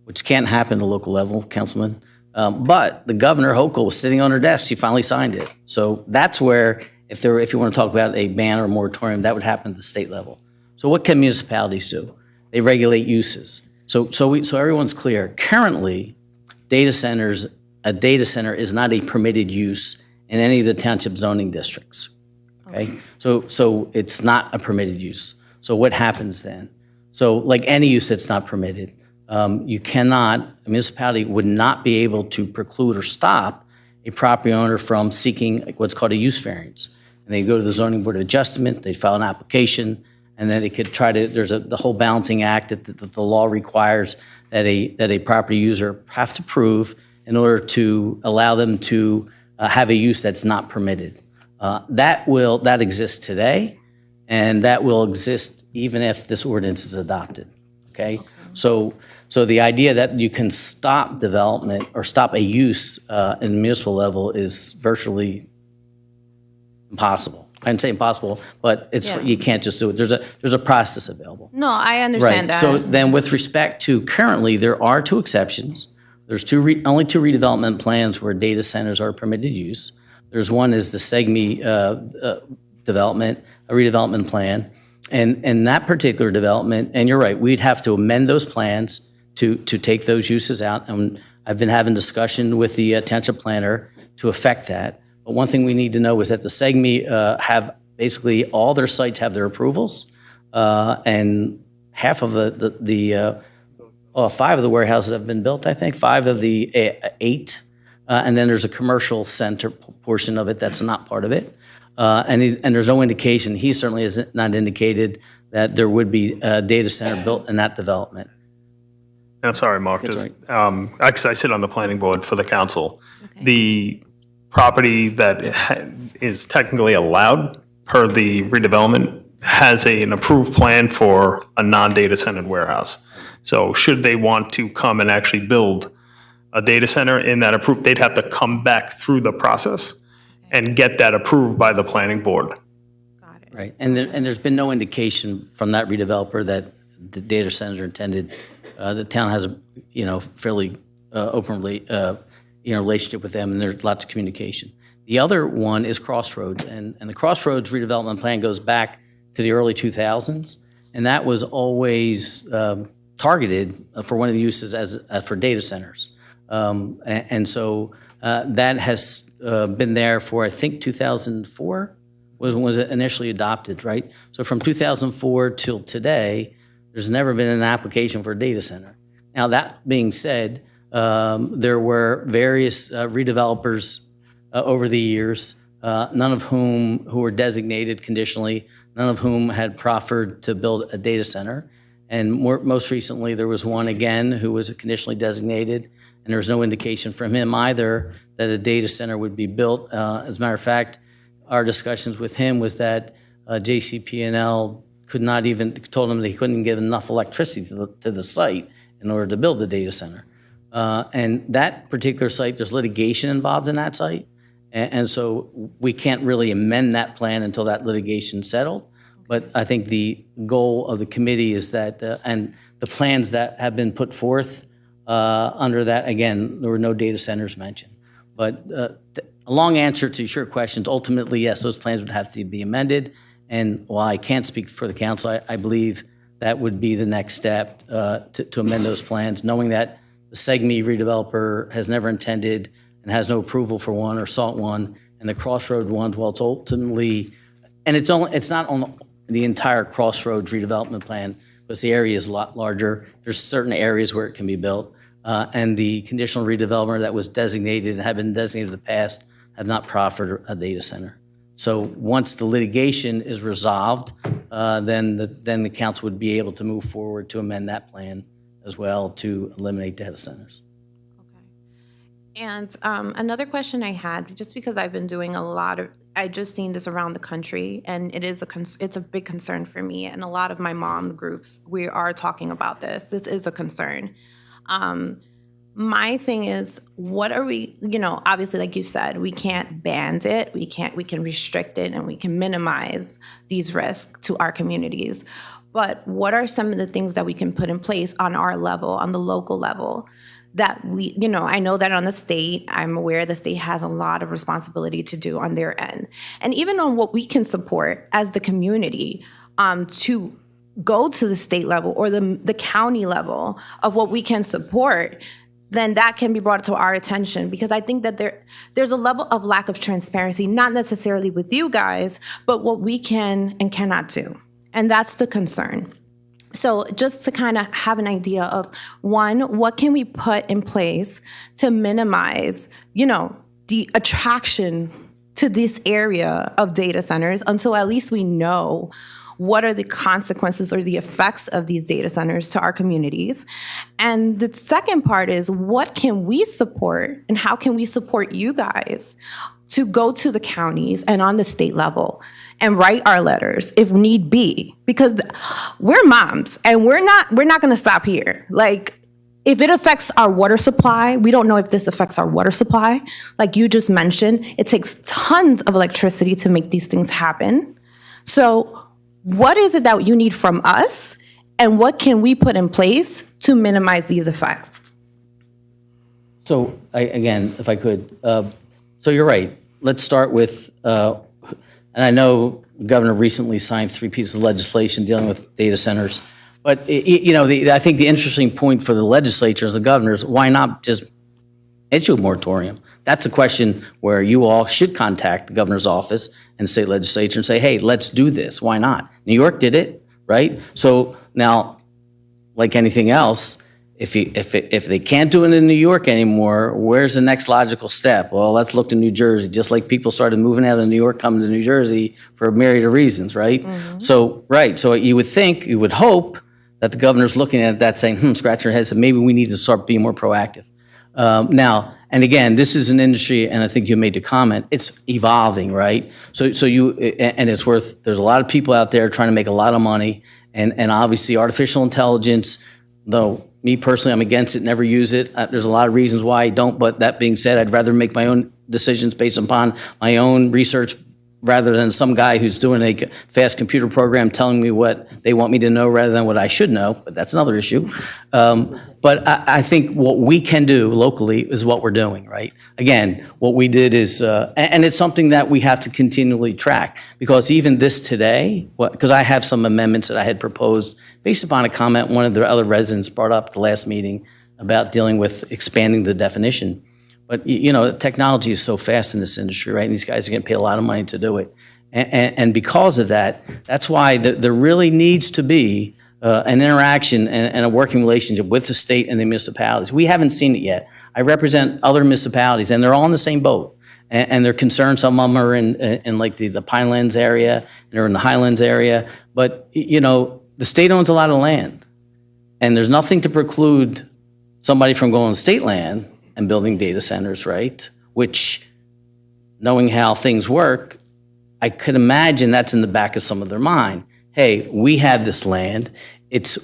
which can't happen at the local level, Councilman. But the governor, Hochul, was sitting on her desk. She finally signed it. So that's where, if you want to talk about a ban or a moratorium, that would happen at the state level. So what can municipalities do? They regulate uses. So everyone's clear. Currently, a data center is not a permitted use in any of the township zoning districts. Okay? So it's not a permitted use. So what happens then? So like any use that's not permitted, a municipality would not be able to preclude or stop a property owner from seeking what's called a use variance. And they go to the zoning board of adjustment, they file an application, and then they could there's the whole balancing act that the law requires that a property user have to prove in order to allow them to have a use that's not permitted. That exists today, and that will exist even if this ordinance is adopted, okay? So the idea that you can stop development or stop a use in the municipal level is virtually impossible. I didn't say impossible, but you can't just do it. There's a process available. No, I understand that. So then with respect to currently, there are two exceptions. There's only two redevelopment plans where data centers are permitted use. There's one is the SEGME redevelopment plan. And that particular development, and you're right, we'd have to amend those plans to take those uses out. And I've been having discussion with the township planner to affect that. But one thing we need to know is that the SEGME have basically all their sites have their approvals, and half of the 5 of the warehouses have been built, I think, 5 of the 8. And then there's a commercial center portion of it that's not part of it. And there's no indication, he certainly has not indicated that there would be a data center built in that development. I'm sorry, Mark, just, because I sit on the planning board for the council. The property that is technically allowed per the redevelopment has an approved plan for a non-data centered warehouse. So should they want to come and actually build a data center in that approved, they'd have to come back through the process and get that approved by the planning board. Right, and there's been no indication from that redeveloper that the data centers are intended. The town has a, fairly open, relationship with them, and there's lots of communication. The other one is Crossroads, and the Crossroads redevelopment plan goes back to the early 2000s, and that was always targeted for one of the uses as for data centers. And so that has been there for, I think, 2004 was it initially adopted, right? So from 2004 till today, there's never been an application for a data center. Now, that being said, there were various redevelopers over the years, none of whom who were designated conditionally, none of whom had proffered to build a data center. And most recently, there was one again who was conditionally designated, and there was no indication from him either that a data center would be built. As a matter of fact, our discussions with him was that JCP&L could not even, told him that he couldn't get enough electricity to the site in order to build the data center. And that particular site, there's litigation involved in that site. And so we can't really amend that plan until that litigation settled. But I think the goal of the committee is that, and the plans that have been put forth under that, again, there were no data centers mentioned. But a long answer to your questions, ultimately, yes, those plans would have to be amended. And while I can't speak for the council, I believe that would be the next step to amend those plans, knowing that the SEGME redeveloper has never intended and has no approval for one or sought one, and the Crossroad ones, well, it's ultimately, and it's not on the entire Crossroads redevelopment plan, because the area is a lot larger. There's certain areas where it can be built, and the conditional redeveloper that was designated and had been designated in the past have not proffered a data center. So once the litigation is resolved, then the council would be able to move forward to amend that plan as well to eliminate data centers. And another question I had, just because I've been doing I just seen this around the country, and it's a big concern for me. And a lot of my mom groups, we are talking about this. This is a concern. My thing is, what are we, obviously, like you said, we can't ban it. We can restrict it, and we can minimize these risks to our communities. But what are some of the things that we can put in place on our level, on the local level, that we, I know that on the state, I'm aware the state has a lot of responsibility to do on their end. And even on what we can support as the community to go to the state level or the county level of what we can support, then that can be brought to our attention, because I think that there's a level of lack of transparency, not necessarily with you guys, but what we can and cannot do. And that's the concern. So just to kind of have an idea of, one, what can we put in place to minimize, the attraction to this area of data centers until at least we know what are the consequences or the effects of these data centers to our communities. And the second part is, what can we support and how can we support you guys to go to the counties and on the state level and write our letters if need be, because we're moms and we're not going to stop here. Like, if it affects our water supply, we don't know if this affects our water supply. Like you just mentioned, it takes tons of electricity to make these things happen. So what is it that you need from us, and what can we put in place to minimize these effects? So again, if I could, so you're right. Let's start with, and I know the governor recently signed 3 pieces of legislation dealing with data centers. But I think the interesting point for the legislature as the governor is, why not just issue a moratorium? That's a question where you all should contact the governor's office and state legislature and say, hey, let's do this. Why not? New York did it, right? So now, like anything else, If they can't do it in New York anymore, where's the next logical step? Well, let's look to New Jersey, just like people started moving out of New York, coming to New Jersey for a myriad of reasons, right? So you would think, you would hope that the governor's looking at that saying, scratching her head, said maybe we need to start being more proactive. Now, and again, this is an industry, and I think you made the comment, it's evolving, right? And there's a lot of people out there trying to make a lot of money, and obviously artificial intelligence, though me personally, I'm against it, never use it. There's a lot of reasons why I don't, but that being said, I'd rather make my own decisions based upon my own research rather than some guy who's doing a fast computer program telling me what they want me to know rather than what I should know, but that's another issue. But I think what we can do locally is what we're doing, right? Again, what we did is, and it's something that we have to continually track, because even this today, because I have some amendments that I had proposed based upon a comment one of the other residents brought up at the last meeting about dealing with expanding the definition. But, technology is so fast in this industry, right? And these guys are getting paid a lot of money to do it. And because of that, that's why there really needs to be an interaction and a working relationship with the state and the municipalities. We haven't seen it yet. I represent other municipalities, and they're all in the same boat. And they're concerned. Some of them are in like the Pinelands area, and they're in the Highlands area. But, the state owns a lot of land. And there's nothing to preclude somebody from going on state land and building data centers, right? Which, knowing how things work, I could imagine that's in the back of some of their mind. Hey, we have this land.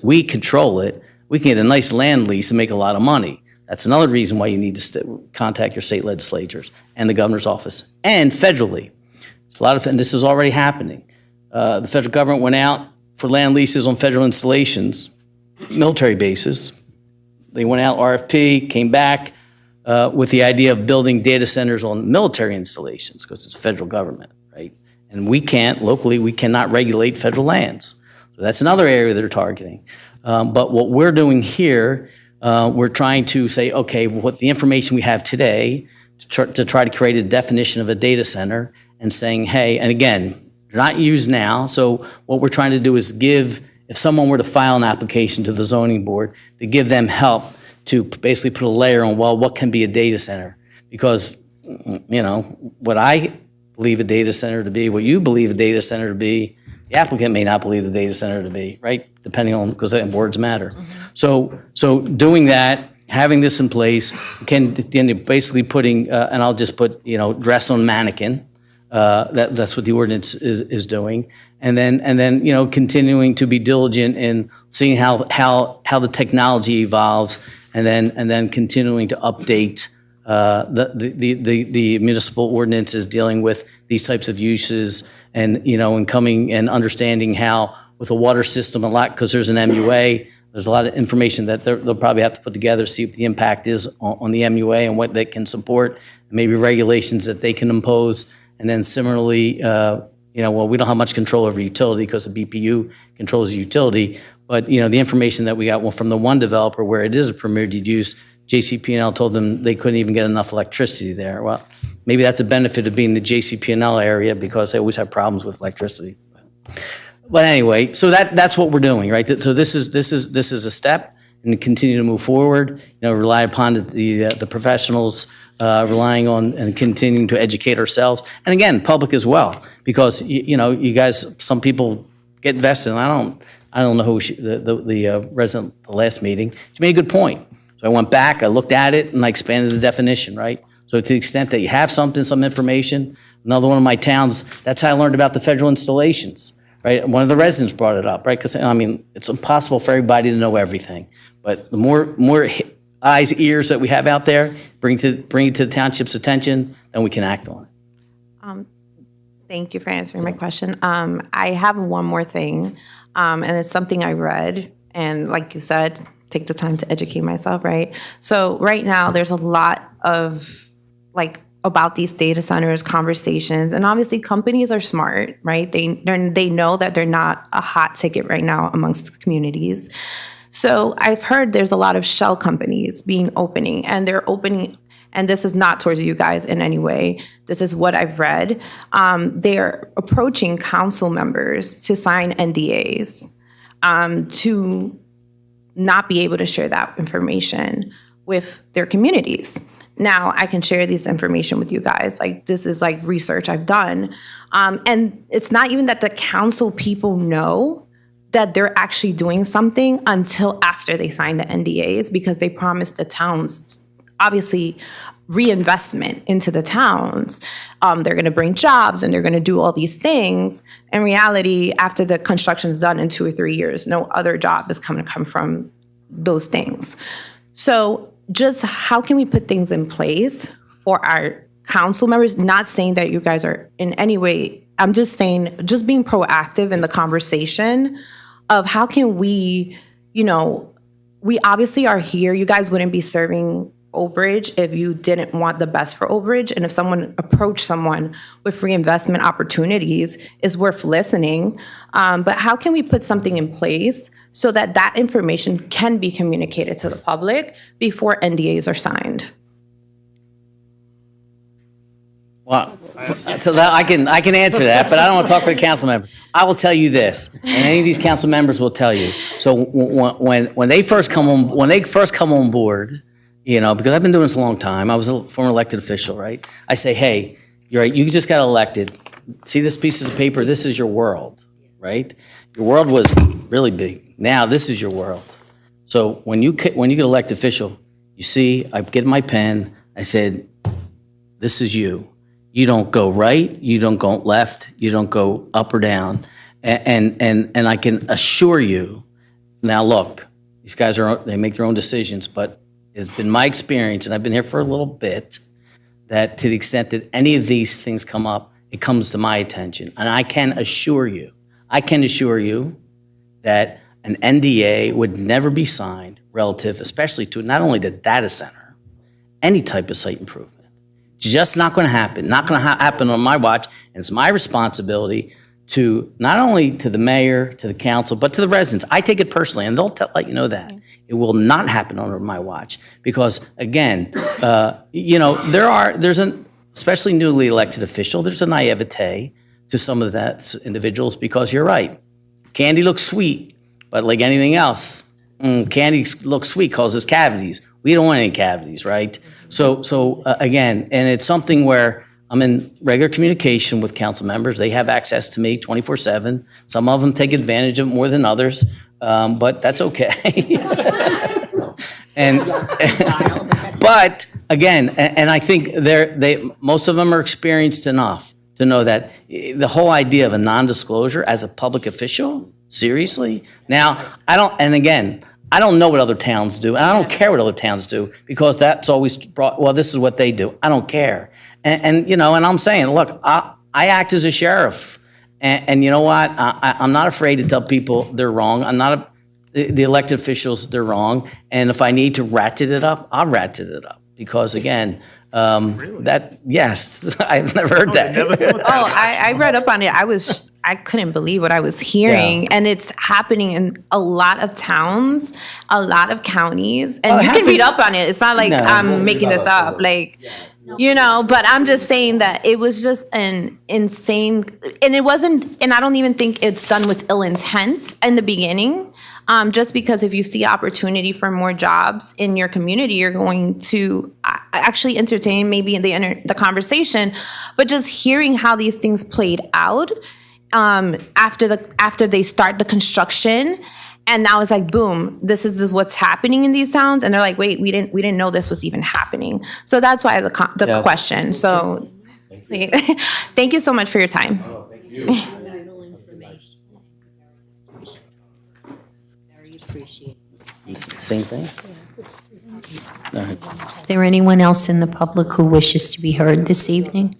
We control it. We can get a nice land lease and make a lot of money. That's another reason why you need to contact your state legislatures and the governor's office, and federally. It's a lot of, and this is already happening. The federal government went out for land leases on federal installations, military bases. They went out RFP, came back with the idea of building data centers on military installations, because it's federal government, right? And we cannot regulate federal lands. So that's another area they're targeting. But what we're doing here, we're trying to say, okay, what the information we have today to try to create a definition of a data center, and saying, hey, and again, they're not used now. So what we're trying to do is if someone were to file an application to the zoning board, to give them help to basically put a layer on, well, what can be a data center? Because, what I believe a data center to be, what you believe a data center to be, the applicant may not believe the data center to be, right? Depending on, because words matter. So doing that, having this in place, basically putting, and I'll just put, dress on mannequin. That's what the ordinance is doing. And then continuing to be diligent in seeing how the technology evolves, and then continuing to update the municipal ordinances dealing with these types of uses, and coming and understanding how with a water system because there's an MUA, there's a lot of information that they'll probably have to put together, see what the impact is on the MUA and what they can support, and maybe regulations that they can impose. And then similarly, we don't have much control over utility because the BPU controls the utility. But, the information that we got from the one developer where it is a permitted use, JCP&L told them they couldn't even get enough electricity there. Well, maybe that's a benefit of being the JCP&L area, because they always have problems with electricity. But anyway, so that's what we're doing, right? So this is a step, and continue to move forward. Rely upon the professionals, relying on and continuing to educate ourselves, and again, public as well, because you guys, some people get vested. And I don't know who the resident the last meeting. She made a good point. So I went back, I looked at it, and I expanded the definition, right? So to the extent that you have some information, another one of my towns, that's how I learned about the federal installations, right? One of the residents brought it up, right? Because, it's impossible for everybody to know everything. But the more eyes, ears that we have out there, bring it to the township's attention, then we can act on it. Thank you for answering my question. I have one more thing, and it's something I read, and like you said, take the time to educate myself, right? So right now, there's a lot of about these data centers conversations, and obviously companies are smart, right? They know that they're not a hot ticket right now amongst communities. So I've heard there's a lot of shell companies opening, and they're opening, and this is not towards you guys in any way. This is what I've read. They're approaching council members to sign NDAs to not be able to share that information with their communities. Now I can share this information with you guys. Like, this is like research I've done. And it's not even that the council people know that they're actually doing something until after they sign the NDAs, because they promised the towns, obviously, reinvestment into the towns. They're going to bring jobs and they're going to do all these things. In reality, after the construction is done in 2 or 3 years, no other job is going to come from those things. So just how can we put things in place for our council members? Not saying that you guys are in any way, I'm just saying, just being proactive in the conversation of how can we, we obviously are here. You guys wouldn't be serving Old Bridge if you didn't want the best for Old Bridge. And if someone approached someone with reinvestment opportunities, it's worth listening. But how can we put something in place so that that information can be communicated to the public before NDAs are signed? Well, so that I can answer that, but I don't want to talk for the council member. I will tell you this, and any of these council members will tell you. So when they first come on board, because I've been doing this a long time. I was a former elected official, right? I say, hey, you're right. You just got elected. See this pieces of paper? This is your world, right? Your world was really big. Now this is your world. So when you get elected official, you see, I get my pen. I said, this is you. You don't go right, you don't go left, you don't go up or down. And I can assure you, now look, these guys they make their own decisions, but it's been my experience, and I've been here for a little bit, that to the extent that any of these things come up, it comes to my attention. And I can assure you that an NDA would never be signed relative, especially to not only the data center, any type of site improvement. Just not going to happen. Not going to happen on my watch. And it's my responsibility to not only to the mayor, to the council, but to the residents. I take it personally, and they'll let you know that. It will not happen under my watch because, again, there's an, especially newly elected official, there's a naivete to some of that individuals because you're right. Candy looks sweet, but like anything else, candy looks sweet, causes cavities. We don't want any cavities, right? So again, and it's something where I'm in regular communication with council members. They have access to me 24/7. Some of them take advantage of it more than others, but that's okay. But again, and I think most of them are experienced enough to know that the whole idea of a non-disclosure as a public official, seriously. Now, I don't know what other towns do, and I don't care what other towns do, because that's always brought, well, this is what they do. I don't care. And I'm saying, look, I act as a sheriff, and you know what? I'm not afraid to tell people they're wrong. I'm not the elected officials, they're wrong. And if I need to ratchet it up, I'll ratchet it up. Because again, yes, I've never heard that. I read up on it. I couldn't believe what I was hearing. Yeah. And it's happening in a lot of towns, a lot of counties. And you can read up on it. It's not like I'm making this up. But I'm just saying that it was just an insane, and it wasn't, and I don't even think it's done with ill intent in the beginning. Just because if you see opportunity for more jobs in your community, you're going to actually entertain maybe the conversation, but just hearing how these things played out after they start the construction, and now it's like, boom, this is what's happening in these towns, and they're like, wait, we didn't know this was even happening. So that's why the question. So thank you so much for your time. Oh, thank you. Same thing? Is there anyone else in the public who wishes to be heard this evening?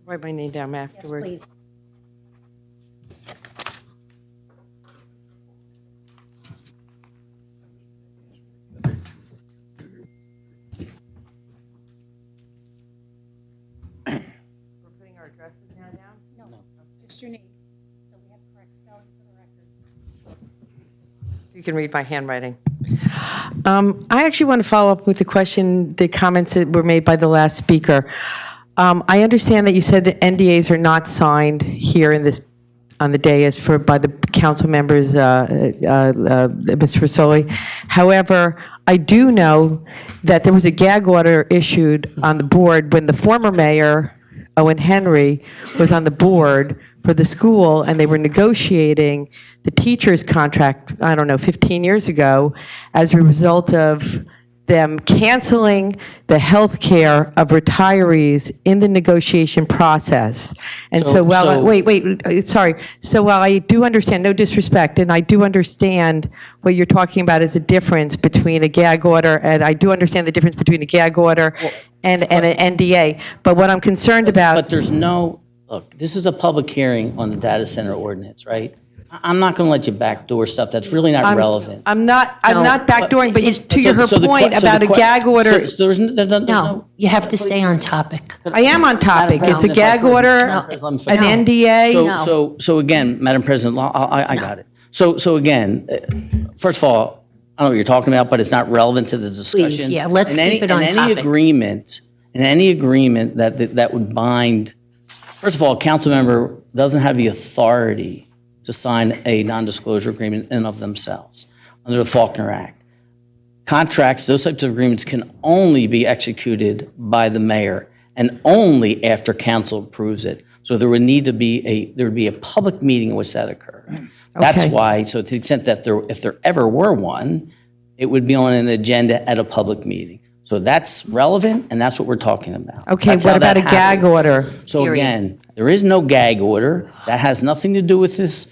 Write my name down afterwards. Yes, please. We're putting our addresses now down? No, just your name. So we have correct spelling for the record. You can read my handwriting. I actually want to follow up with the comments that were made by the last speaker. I understand that you said that NDAs are not signed here in this on the dais by the council members, Ms. Rosoli. However, I do know that there was a gag order issued on the board when the former mayor, Owen Henry, was on the board for the school, and they were negotiating the teacher's contract, I don't know, 15 years ago, as a result of them canceling the health care of retirees in the negotiation process. And so sorry. So while I do understand, no disrespect, and I do understand what you're talking about is a difference between a gag order, and I do understand the difference between a gag order and an NDA. But what I'm concerned about. But there's no, look, this is a public hearing on the data center ordinance, right? I'm not going to let you backdoor stuff that's really not relevant. I'm not backdooring, but to her point about a gag order. No, you have to stay on topic. I am on topic. It's a gag order, an NDA. So again, Madam President, I got it. So again, first of all, I don't know what you're talking about, but it's not relevant to the discussion. Please, yeah, let's keep it on topic. In any agreement that would bind, first of all, a council member doesn't have the authority to sign a non-disclosure agreement in and of themselves under the Faulkner Act. Contracts, those types of agreements can only be executed by the mayor and only after council approves it. So there would need to be a public meeting in which that occurred. That's why, so to the extent that if there ever were one, it would be on an agenda at a public meeting. So that's relevant, and that's what we're talking about. Okay, That's what how about that a gag happens. order? So again, there is no gag order. That has nothing to do with this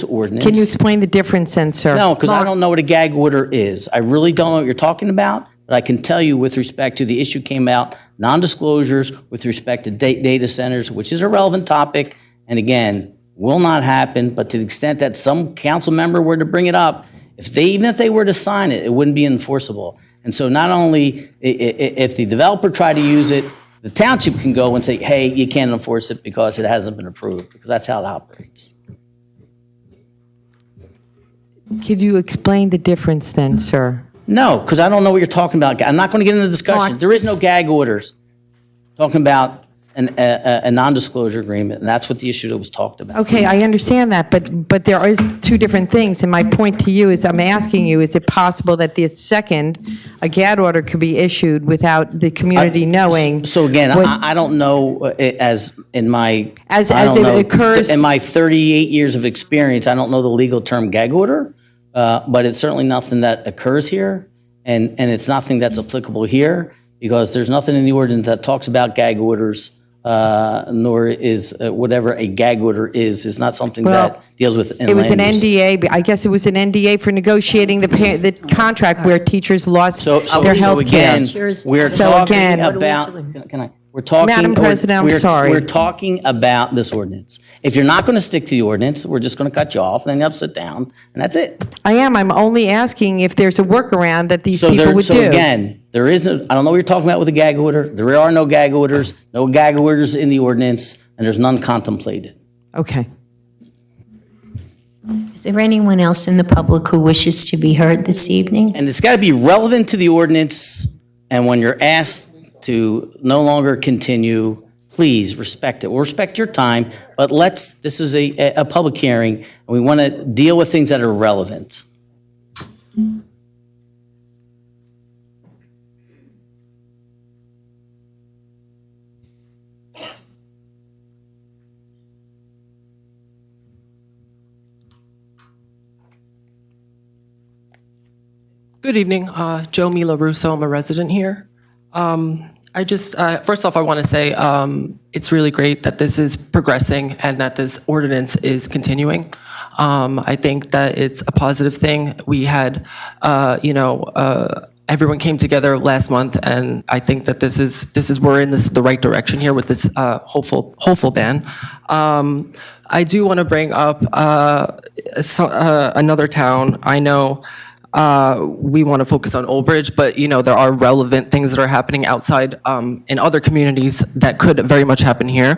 ordinance. Can you explain the difference then, sir? No, because I don't know what a gag order is. I really don't know what you're talking about, but I can tell you with respect to the issue came out, non-disclosures with respect to data centers, which is a relevant topic, and again, will not happen, but to the extent that some council member were to bring it up, even if they were to sign it, it wouldn't be enforceable. And so not only if the developer tried to use it, the township can go and say, hey, you can't enforce it because it hasn't been approved, because that's how it operates. Could you explain the difference then, sir? No, because I don't know what you're talking about. I'm not going to get into the discussion. There is no gag orders. Talking about a non-disclosure agreement, and that's what the issue that was talked about. Okay, I understand that, but there is two different things, and my point to you is, I'm asking you, is it possible that a gag order could be issued without the community knowing? So again, I don't know, as in my... As it occurs... In my 38 years of experience, I don't know the legal term gag order, but it's certainly nothing that occurs here, and it's nothing that's applicable here, because there's nothing in the ordinance that talks about gag orders, nor is whatever a gag order is not something that deals with in It was an land use. NDA, I guess it was an NDA for negotiating the contract where teachers lost their health care. Again, we're talking about, we're talking. Madam President, I'm sorry. We're talking about this ordinance. If you're not going to stick to the ordinance, we're just going to cut you off, and then you have to sit down, and that's it. I'm only asking if there's a workaround that these people would do. So again, there isn't, I don't know what you're talking about with a gag order. There are no gag orders in the ordinance, and there's none contemplated. Okay. Is there anyone else in the public who wishes to be heard this evening? And it's got to be relevant to the ordinance, and when you're asked to no longer continue, please respect it. We'll respect your time, but this is a public hearing, and we want to deal with things that are relevant. Good evening, Joe Mila Russo, I'm a resident here. First off, I want to say it's really great that this is progressing and that this ordinance is continuing. I think that it's a positive thing. We had, everyone came together last month, and I think that we're in the right direction here with this hopeful ban. I do want to bring up another town. I know we want to focus on Old Bridge, but there are relevant things that are happening outside in other communities that could very much happen here.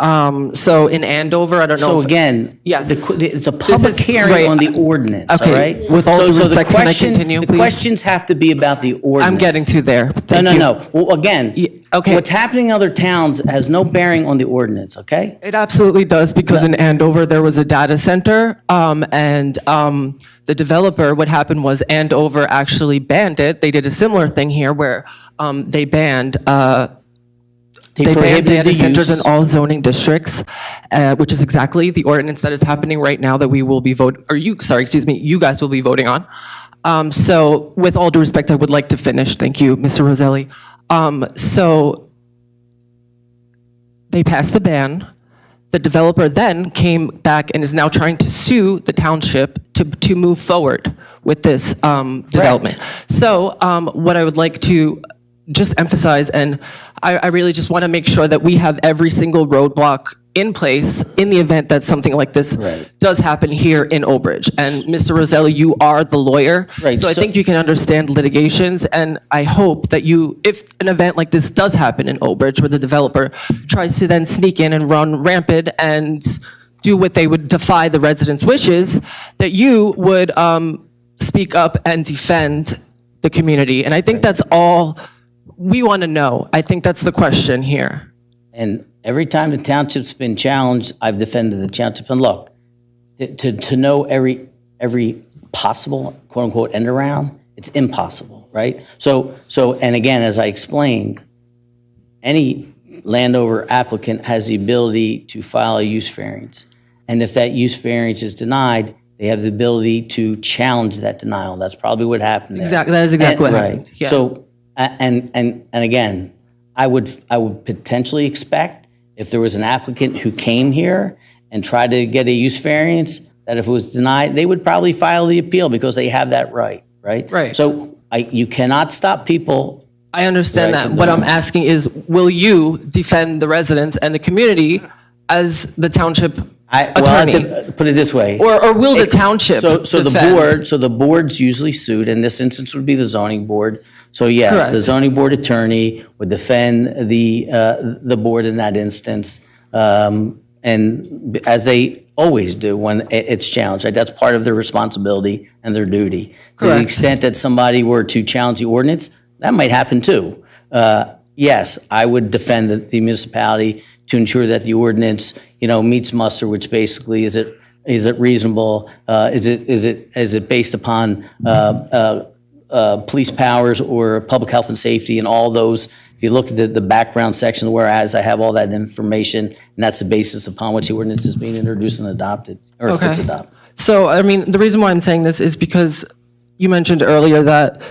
So in Andover, I don't know. So if- again, Yes. it's a public is- hearing right. on the ordinance, all Okay, right? with all So- due so the respect, can I question- continue, The please? questions have to be about the ordinance. I'm getting to there. No, Thank no, you. no. Well, again, okay. what's happening in other towns has no bearing on the ordinance, okay? It absolutely does, because in Andover, there was a data center, and the developer, what happened was Andover actually banned it. They did a similar thing here where they banned they banned prohibited data the centers in use. all zoning districts, which is exactly the ordinance that is happening right now that we will be you guys will be voting on. So with all due respect, I would like to finish. Thank you, Mr. Roselli. So they passed the ban. The developer then came back and is now trying to sue the township to move forward with this development. So what I would like to just emphasize, and I really just want to make sure that we have every single roadblock in place in the event that something like this does happen here in Old Bridge. And Mr. Roselli, you are the lawyer, so I think you can understand litigations, and I hope that if an event like this does happen in Old Bridge where the developer tries to then sneak in and run rampant and do what they would defy the residents' wishes, that you would speak up and defend the community. And I think that's all we want to know. I think that's the question here. And every time the township's been challenged, I've defended the township. And look, to know every possible quote unquote end around, it's impossible, right? So, and again, as I explained, any landowner applicant has the ability to file a use variance. And if that use variance is denied, they have the ability to challenge that denial. That's probably what happened there. Exactly, that is exactly what Right. happened. Yeah. So, and again, I would potentially expect if there was an applicant who came here and tried to get a use variance, that if it was denied, they would probably file the appeal because they have that right, right? Right. So you cannot stop people. I understand that. What I'm asking is, will you defend the residents and the community as the township attorney? Put it this way. Or will the township So defend? the board's usually sued. In this instance would be the zoning board. So yes, Correct. the zoning board attorney would defend the board in that instance. And as they always do when it's challenged, right? That's part of their responsibility and their duty. To the Correct. extent that somebody were to challenge the ordinance, that might happen too. Yes, I would defend the municipality to ensure that the ordinance, meets muster, which basically is it reasonable? Is it based upon police powers or public health and safety and all those? If you look at the background section, whereas I have all that information, and that's the basis upon which the ordinance is being introduced and adopted, or if it's adopted. So, I mean, the reason why I'm saying this is because you mentioned earlier that,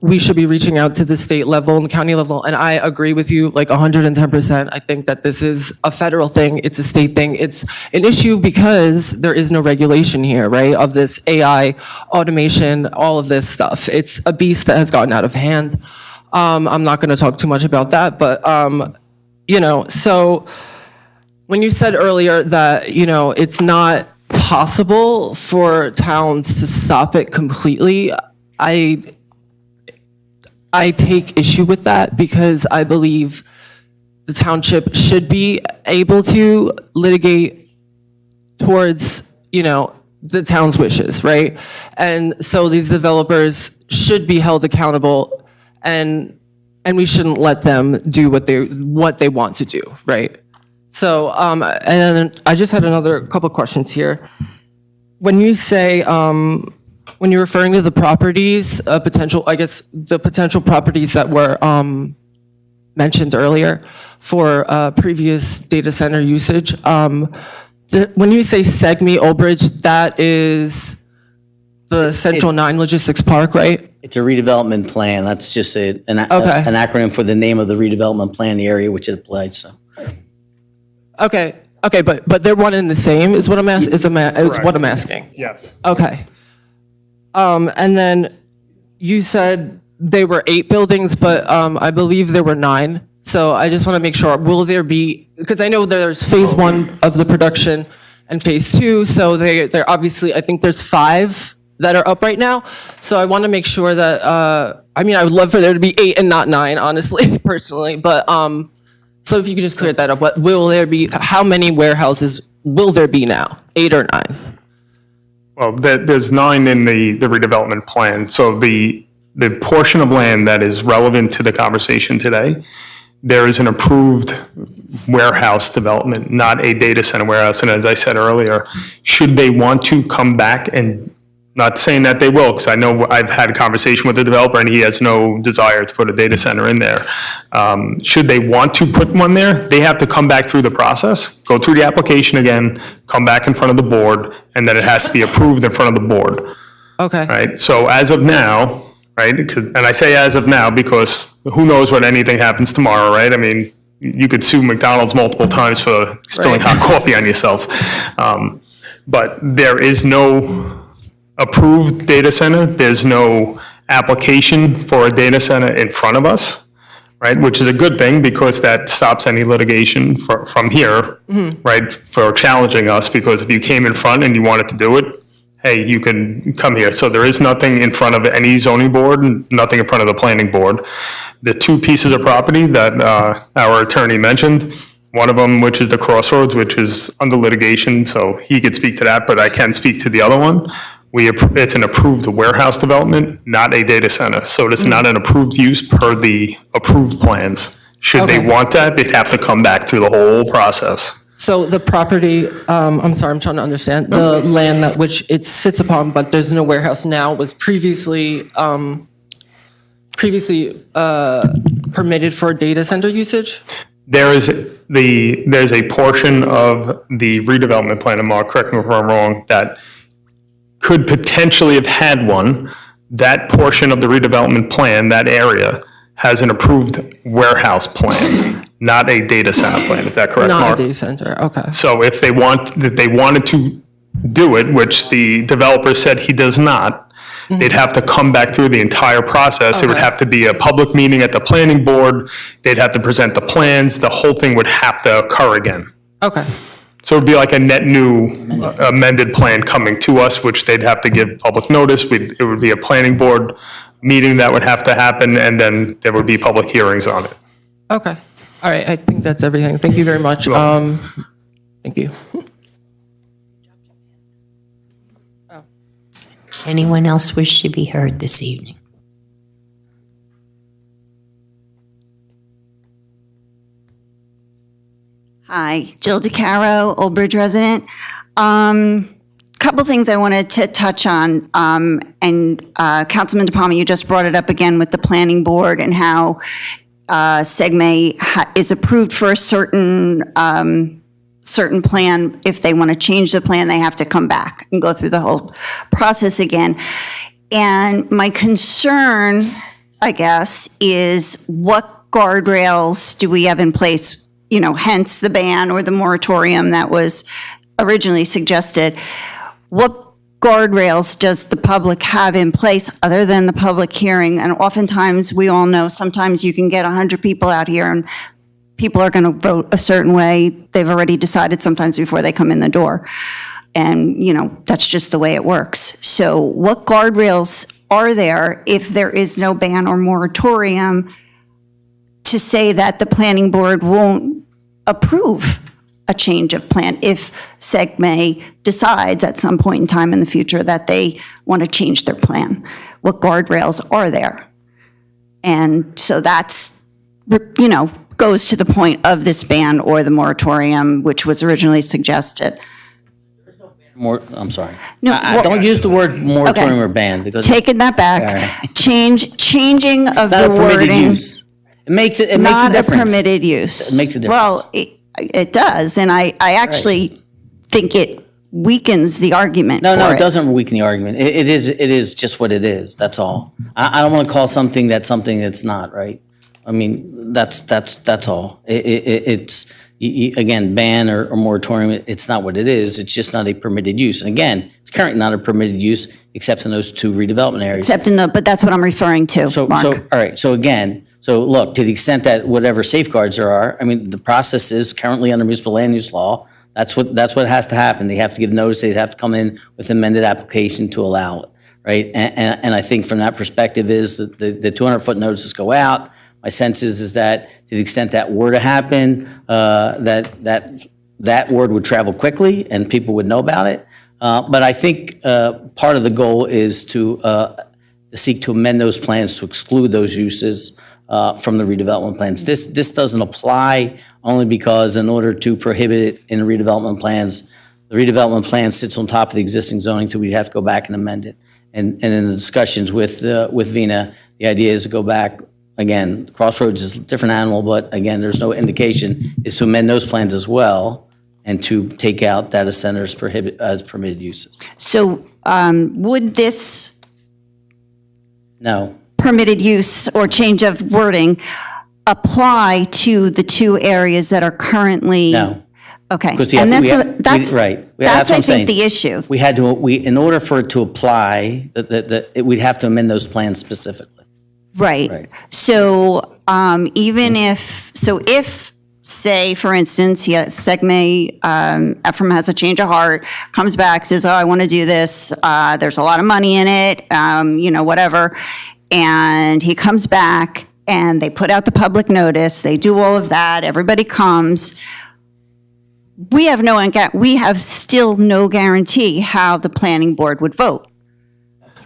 we should be reaching out to the state level and the county level, and I agree with you like 110%. I think that this is a federal thing, it's a state thing. It's an issue because there is no regulation here, right, of this AI, automation, all of this stuff. It's a beast that has gotten out of hand. I'm not going to talk too much about that, but, so when you said earlier that, it's not possible for towns to stop it completely, I take issue with that because I believe the township should be able to litigate towards, the town's wishes, right? And so these developers should be held accountable, and we shouldn't let them do what they want to do, right? So, and then I just had another couple questions here. When you say, when you're referring to the properties, the potential properties that were mentioned earlier for previous data center usage, when you say SEGME Old Bridge, that is the Central 9 Logistics Park, right? It's a redevelopment plan. That's just an acronym for the name of the redevelopment plan, the area which it applied, so. Okay, but they're one and the same is what I'm asking. Is what I'm asking. Yes. Okay. And then you said they were 8 buildings, but I believe there were 9. So I just want to make sure, will there be, because I know there's phase 1 of the production and phase 2, so they're obviously, I think there's 5 that are up right now. So I want to make sure that, I would love for there to be 8 and not 9, honestly, personally, but So if you could just clear that up, what will there be, how many warehouses will there be now? 8 or 9? Well, there's 9 in the redevelopment plan. So the portion of land that is relevant to the conversation today, there is an approved warehouse development, not a data center warehouse. And as I said earlier, should they want to come back, and not saying that they will, because I know I've had a conversation with the developer and he has no desire to put a data center in there. Should they want to put one there, they have to come back through the process, go through the application again, come back in front of the board, and then it has to be approved in front of the board. Okay. Right? So as of now, right, and I say as of now because who knows what anything happens tomorrow, right? I mean, you could sue McDonald's multiple times for spilling hot coffee on yourself. But there is no approved data center. There's no application for a data center in front of us, right? Which is a good thing because that stops any litigation from here, right? For challenging us, because if you came in front and you wanted to do it, hey, you can come here. So there is nothing in front of any zoning board, and nothing in front of the planning board. The 2 pieces of property that our attorney mentioned, one of them, which is the Crossroads, which is under litigation, so he could speak to that, but I can speak to the other one. It's an approved warehouse development, not a data center. So it's not an approved use per the approved plans. Should they want that, they'd have to come back through the whole process. So the property, I'm sorry, I'm trying to understand, the land that which it sits upon, but there's no warehouse now, was previously permitted for data center usage? There's a portion of the redevelopment plan, and Mark, correct me if I'm wrong, that could potentially have had one. That portion of the redevelopment plan, that area, has an approved warehouse plan, not a data center plan. Is that correct, Mark? Not a data center, okay. So if they wanted to do it, which the developer said he does not, they'd have to come back through the entire process. It would have to be a public meeting at the planning board. They'd have to present the plans. The whole thing would have to occur again. Okay. So it'd be like a net new amended plan coming to us, which they'd have to give public notice. It would be a planning board meeting that would have to happen, and then there would be public hearings on it. Okay. All right, I think that's everything. Thank you very much. Thank you. Anyone else wish to be heard this evening? Hi, Jill DeCaro, Old Bridge resident. Couple things I wanted to touch on, and Councilman DePalma, you just brought it up again with the planning board and how SEGMA is approved for a certain plan. If they want to change the plan, they have to come back and go through the whole process again. And my concern, I guess, is what guardrails do we have in place? You know, hence the ban or the moratorium that was originally suggested. What guardrails does the public have in place other than the public hearing? And oftentimes, we all know, sometimes you can get 100 people out here and people are going to vote a certain way. They've already decided sometimes before they come in the door. And, you know, that's just the way it works. So what guardrails are there if there is no ban or moratorium to say that the planning board won't approve a change of plan if SEGMA decides at some point in time in the future that they want to change their plan? What guardrails are there? And so that's, you know, goes to the point of this ban or the moratorium, which was originally suggested. I'm sorry. No, Don't use the word moratorium or ban, because Taking that back, changing of it's not the a permitted wording. use. It makes a difference. Not a permitted use. It makes a difference. Well, it does, and I actually think it weakens the argument No, for it doesn't weaken the argument. It is just what it is, that's all. I don't want to call something that's not, right? I mean, that's all. Again, ban or moratorium, it's not what it is. It's just not a permitted use. And again, it's currently not a permitted use except in those 2 redevelopment areas. But that's what I'm referring to, Mark. All right, so look, to the extent that whatever safeguards there are, I mean, the process is currently under municipal land use law. That's what has to happen. They have to give notice, they have to come in with amended application to allow it, right? And I think from that perspective is that the 200-foot notices go out. My sense is that to the extent that were to happen, that word would travel quickly and people would know about it. But I think part of the goal is to seek to amend those plans to exclude those uses from the redevelopment plans. This doesn't apply only because in order to prohibit it in the redevelopment plans, the redevelopment plan sits on top of the existing zoning, so we'd have to go back and amend it. And in the discussions with Vina, the idea is to go back, again, Crossroads is a different animal, but again, there's no indication, is to amend those plans as well and to take out data centers as permitted uses. So would this No. permitted use or change of wording apply to the two areas that are currently? No. Okay. Because And right. that's, That's I what I'm think, saying. the issue. In order for it to apply, we'd have to amend those plans specifically. Right. So if, say, for instance, Segme, Ephraim has a change of heart, comes back, says, oh, I want to do this, there's a lot of money in it, whatever, and he comes back and they put out the public notice, they do all of that, everybody comes, we have still no guarantee how the planning board would vote.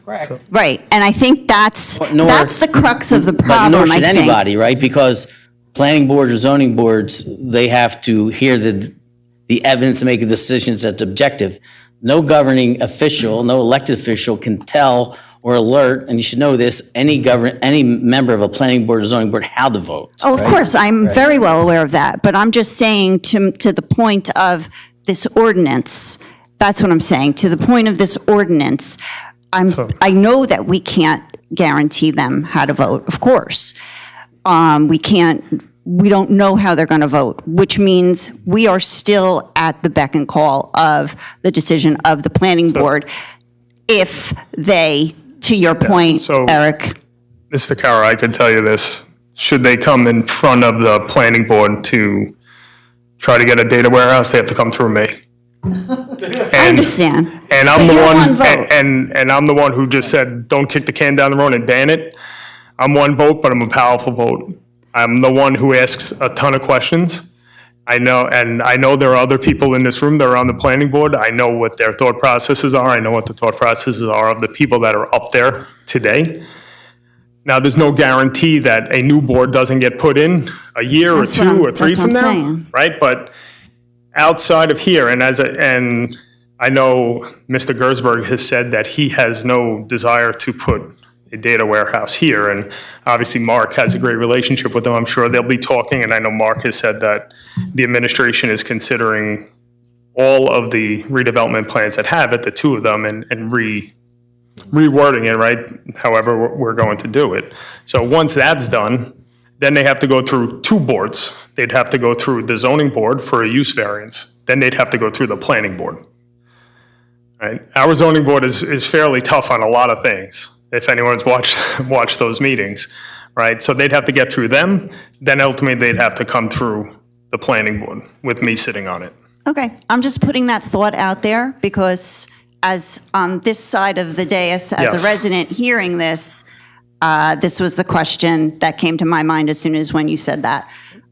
Correct. Right, and I think that's the crux of the problem, Nor I should think. anybody, right? Because planning boards or zoning boards, they have to hear the evidence and make decisions that's objective. No governing official, no elected official can tell or alert, and you should know this, any member of a planning board or zoning board how to vote. Oh, of right? course, I'm Right. very well aware of that, but I'm just saying to the point of this ordinance, that's what I'm saying, to the point of this ordinance, I know that we can't guarantee them how to vote, of course. We don't know how they're going to vote, which means we are still at the beck and call of the decision of the planning board if they, to your point, so- Eric. Mr. Carroll, I can tell you this. Should they come in front of the planning board to try to get a data warehouse, they have to come through me. I understand. And I'm But the you're one, one vote. and I'm the one who just said, don't kick the can down the road and ban it. I'm one vote, but I'm a powerful vote. I'm the one who asks a ton of questions. I know there are other people in this room that are on the planning board. I know what their thought processes are. I know what the thought processes are of the people that are up there today. Now, there's no guarantee that a new board doesn't get put in a year or That's what two I'm- or three that's from what I'm now, saying. right? But outside of here, and I know Mr. Gersberg has said that he has no desire to put a data warehouse here, and obviously Mark has a great relationship with them. I'm sure they'll be talking, and I know Mark has said that the administration is considering all of the redevelopment plans that have it, the two of them, and rewording it, right? However we're going to do it. So once that's done, then they have to go through two boards. They'd have to go through the zoning board for a use variance. Then they'd have to go through the planning board. Right? Our zoning board is fairly tough on a lot of things, if anyone's watched those meetings, right? So they'd have to get through them, then ultimately they'd have to come through the planning board with me sitting on it. Okay, I'm just putting that thought out there because as on this side of the dais, as Yes. a resident hearing this, this was the question that came to my mind as soon as when you said that.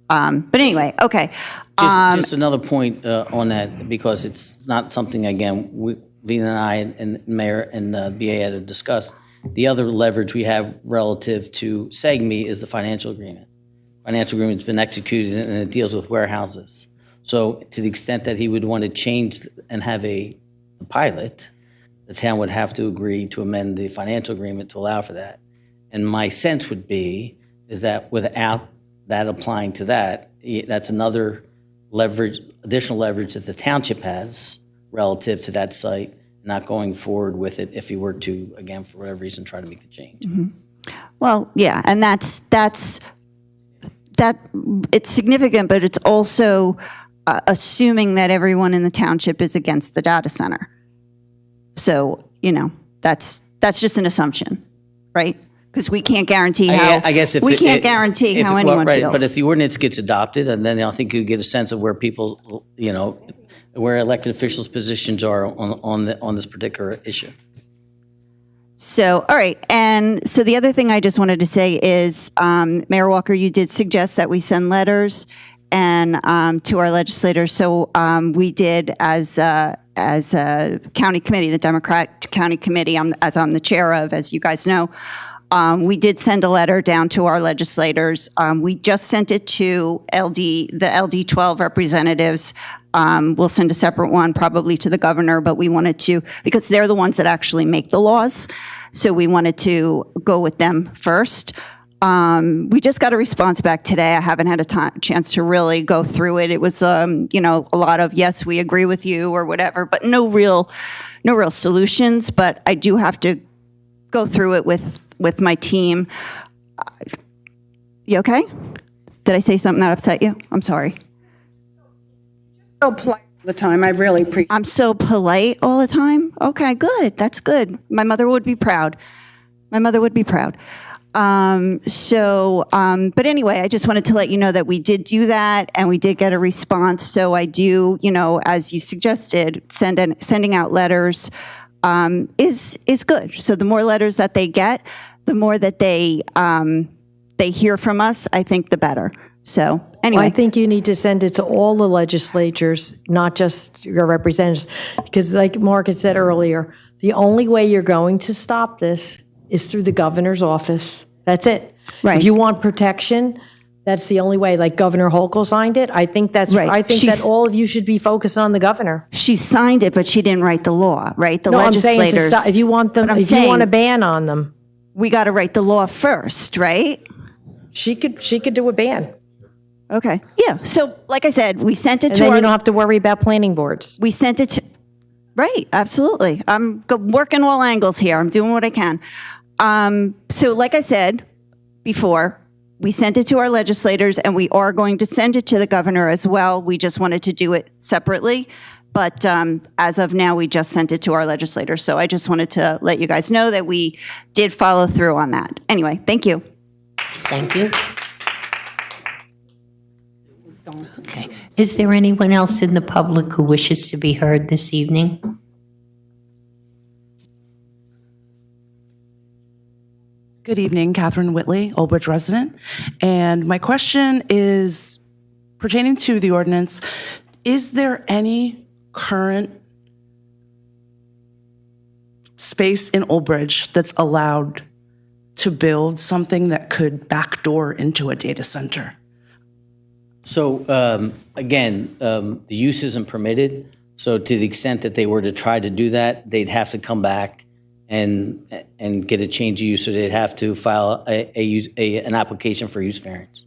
But anyway, okay. Just another point on that, because it's not something, again, Vina and I and Mayor and BA had to discuss. The other leverage we have relative to SEGME is the financial agreement. Financial agreement's been executed and it deals with warehouses. So to the extent that he would want to change and have a pilot, the town would have to agree to amend the financial agreement to allow for that. And my sense would be is that without that applying to that, that's another leverage, additional leverage that the township has relative to that site, not going forward with it if he were to, again, for whatever reason, try to make the change. Well, yeah, and that's it's significant, but it's also assuming that everyone in the township is against the data center. So, that's just an assumption, right? Because we can't guarantee how, I guess if we it- can't it- guarantee if- how well, anyone right, feels. But if the ordinance gets adopted, and then I think you get a sense of where people, where elected officials' positions are on this particular issue. So, all right, and so the other thing I just wanted to say is, Mayor Walker, you did suggest that we send letters and to our legislators. So we did as a county committee, the Democrat County Committee, as I'm the chair of, as you guys know. We did send a letter down to our legislators. We just sent it to the LD 12 representatives. We'll send a separate one probably to the governor, but we wanted to, because they're the ones that actually make the laws. So we wanted to go with them first. We just got a response back today. I haven't had a chance to really go through it. It was, a lot of, yes, we agree with you or whatever, but no real solutions. But I do have to go through it with my team. You okay? Did I say something that upset you? I'm sorry. So polite all the time. I really appreciate. I'm so polite all the time? Okay, good. That's good. My mother would be proud. My mother would be proud. But anyway, I just wanted to let you know that we did do that and we did get a response. So I do, as you suggested, sending out letters is good. So the more letters that they get, the more that they hear from us, I think the better. So anyway. Well, I think you need to send it to all the legislatures, not just your representatives, because like Mark had said earlier, the only way you're going to stop this is through the governor's office. That's it. Right. If you want protection, that's the only way. Like Governor Hochul signed it. I think that's Right. I think that all of you should be focused on the governor. She signed it, but she didn't write the law, right? The No, I'm saying to legislators. stop, if you want them, But I'm if you want a saying- ban on them, We got to write the law first, right? she could do a ban, Okay. Yeah. So like I said, we sent it and to then our. you don't have to worry about planning boards. We sent it to. Right. Absolutely. I'm working all angles here. I'm doing what I can. So like I said before, we sent it to our legislators and we are going to send it to the governor as well. We just wanted to do it separately. But as of now, we just sent it to our legislators. So I just wanted to let you guys know that we did follow through on that. Anyway, thank you. Thank you. Okay. Is there anyone else in the public who wishes to be heard this evening? Good evening, Catherine Whitley, Old Bridge resident. And my question is pertaining to the ordinance. Is there any current space in Old Bridge that's allowed to build something that could backdoor into a data center? So again, the use isn't permitted. So to the extent that they were to try to do that, they'd have to come back and get a change of use. So they'd have to file an application for use variance.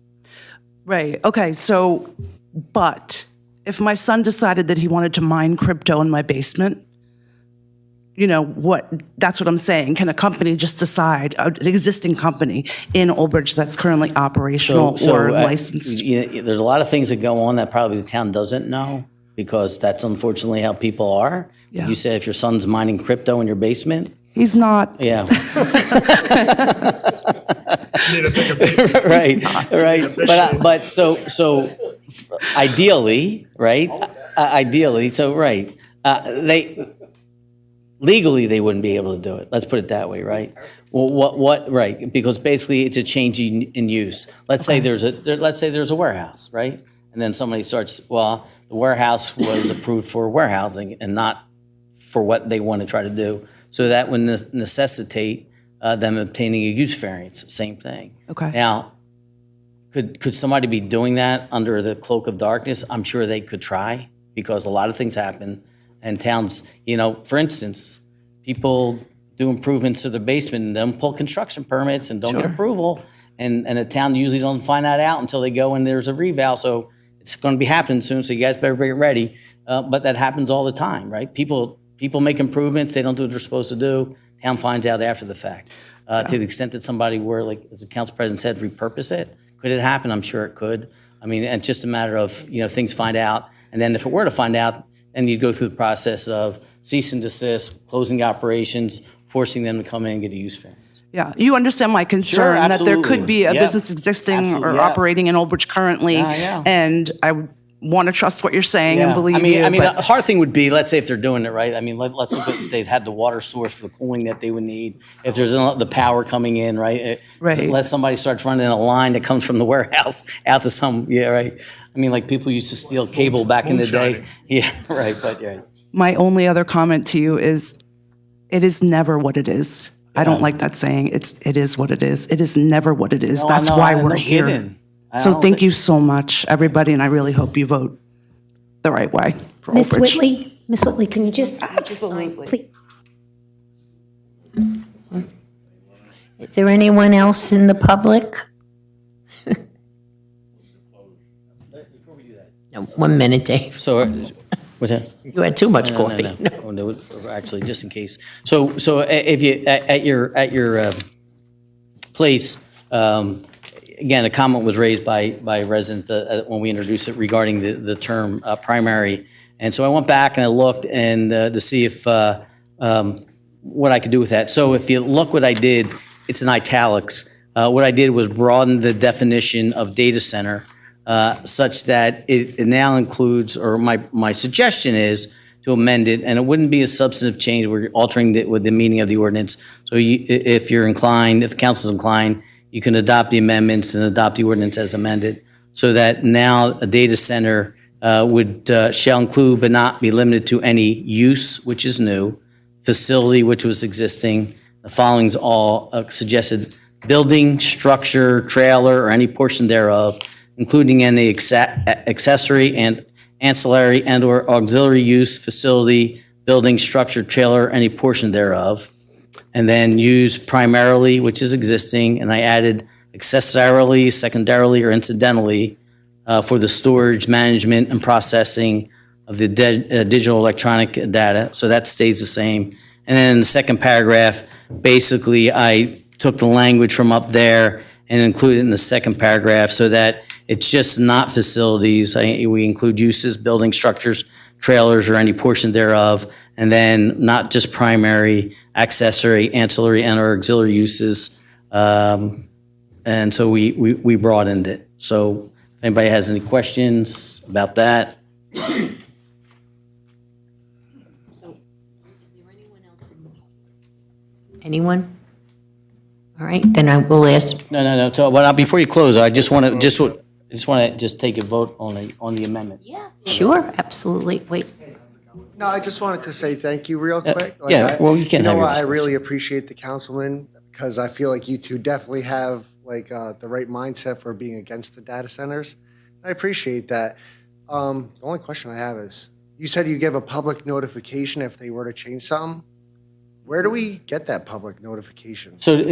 Right. Okay. So, but if my son decided that he wanted to mine crypto in my basement, that's what I'm saying. Can a company just decide, an existing company in Old Bridge that's currently operational or licensed? There's a lot of things that go on that probably the town doesn't know, because that's unfortunately how people are. Yeah. You said if your son's mining crypto in your basement. He's not. Yeah. Right. But so ideally, right? Legally, they wouldn't be able to do it. Let's put it that way, right? Well, right? Because basically, it's a change in use. Let's say there's a warehouse, right? And then somebody starts. Well, the warehouse was approved for warehousing and not for what they want to try to do. So that would necessitate them obtaining a use variance. Same thing. Okay. Now, could somebody be doing that under the cloak of darkness? I'm sure they could try, because a lot of things happen. And towns, for instance, people do improvements to their basement and don't pull construction permits and don't get approval. And a town usually don't find that out until they go and there's a reval. So it's going to be happening soon. So you guys better get ready. But that happens all the time, right? People make improvements. They don't do what they're supposed to do. Town finds out after the fact. To the extent that somebody were, like, as the council president said, repurpose it. Could it happen? I'm sure it could. I mean, it's just a matter of, things find out. And then if it were to find out, then you'd go through the process of cease and desist, closing operations, forcing them to come in and get a use variance. Yeah, you understand my concern that there could be a business existing or operating in Old Bridge currently, and want to trust what you're saying and Yeah, believe I mean, you. the but hard thing would be, let's say if they're doing it right, I mean, let's look at if they've had the water source for the cooling that they would need, if there's the power coming in, right? Right. Unless somebody starts running a line that comes from the warehouse out to some, yeah, right? I mean, like people used to steal cable back in the day. Yeah, right, but, yeah. my only other comment to you is, it is never what it is. I don't like that saying. It is what it is. It is never what it is. No, That's no, why no we're here. kidding. So thank you so much, everybody, and I really hope you vote the right way for Miss Old Bridge. Whitley, can you just? Absolutely. Please. Is there anyone else in the public? No, 1 minute, Dave. So, what's that? You had too much coffee. No, actually, just in case. So if you, at your place, again, a comment was raised by a resident when we introduced it regarding the term primary. And so I went back and I looked and to see if what I could do with that. So if you look what I did, it's in italics. What I did was broaden the definition of data center such that it now includes, or my suggestion is to amend it, and it wouldn't be a substantive change. We're altering it with the meaning of the ordinance. So if you're inclined, if the council's inclined, you can adopt the amendments and adopt the ordinance as amended, so that now a data center shall include but not be limited to any use, which is new, facility, which was existing. The following is all suggested: building, structure, trailer, or any portion thereof, including any accessory and ancillary and/or auxiliary use, facility, building, structure, trailer, any portion thereof. And then use primarily, which is existing, and I added accessorily, secondarily, or incidentally for the storage, management, and processing of the digital electronic data. So that stays the same. And then in the second paragraph, basically I took the language from up there and included it in the second paragraph so that it's just not facilities. We include uses, building, structures, trailers, or any portion thereof, and then not just primary, accessory, ancillary, and/or auxiliary uses. And so we broadened it. So if anybody has any questions about that. Anyone? All right, then I will ask. No. So before you close, I just want to take a vote on the amendment. Yeah. Sure, absolutely. Wait. No, I just wanted to say thank you real quick. You can have your I discussion. really appreciate the councilman because I feel like you two definitely have the right mindset for being against the data centers. I appreciate that. The only question I have is, you said you give a public notification if they were to change something. Where do we get that public notification? So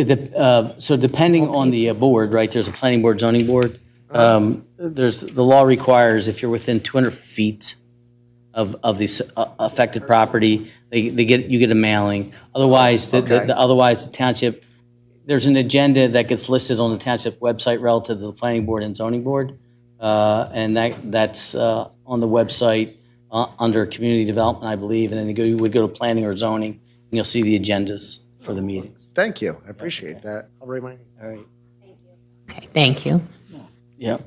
depending on the board, right, there's a planning board, zoning board. The law requires if you're within 200 feet of the affected property, you get a mailing. Otherwise, the township, there's an agenda that gets listed on the township website relative to the planning board and zoning board. And that's on the website under community development, I believe. And then you would go to planning or zoning, and you'll see the agendas for the meetings. Thank you. I appreciate that. I'll remind you. All right. Okay, thank you. Yeah.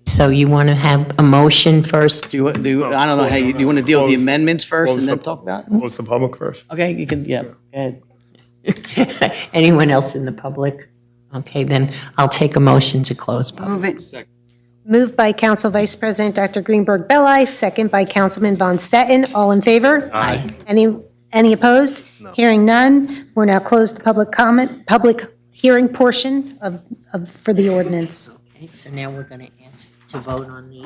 So you want to have a motion first? I don't know how you want to deal with the amendments first and then talk about it? Close the public first. Okay, you can, go ahead. Anyone else in the public? Okay, then I'll take a motion to close public. Move it. Moved by Council Vice President Dr. Greenberg Belli, second by Councilman Von Stetten. All in favor? Aye. Any opposed? Hearing none, we're now closed the public hearing portion for the ordinance. Okay, so now we're going to ask to vote on the,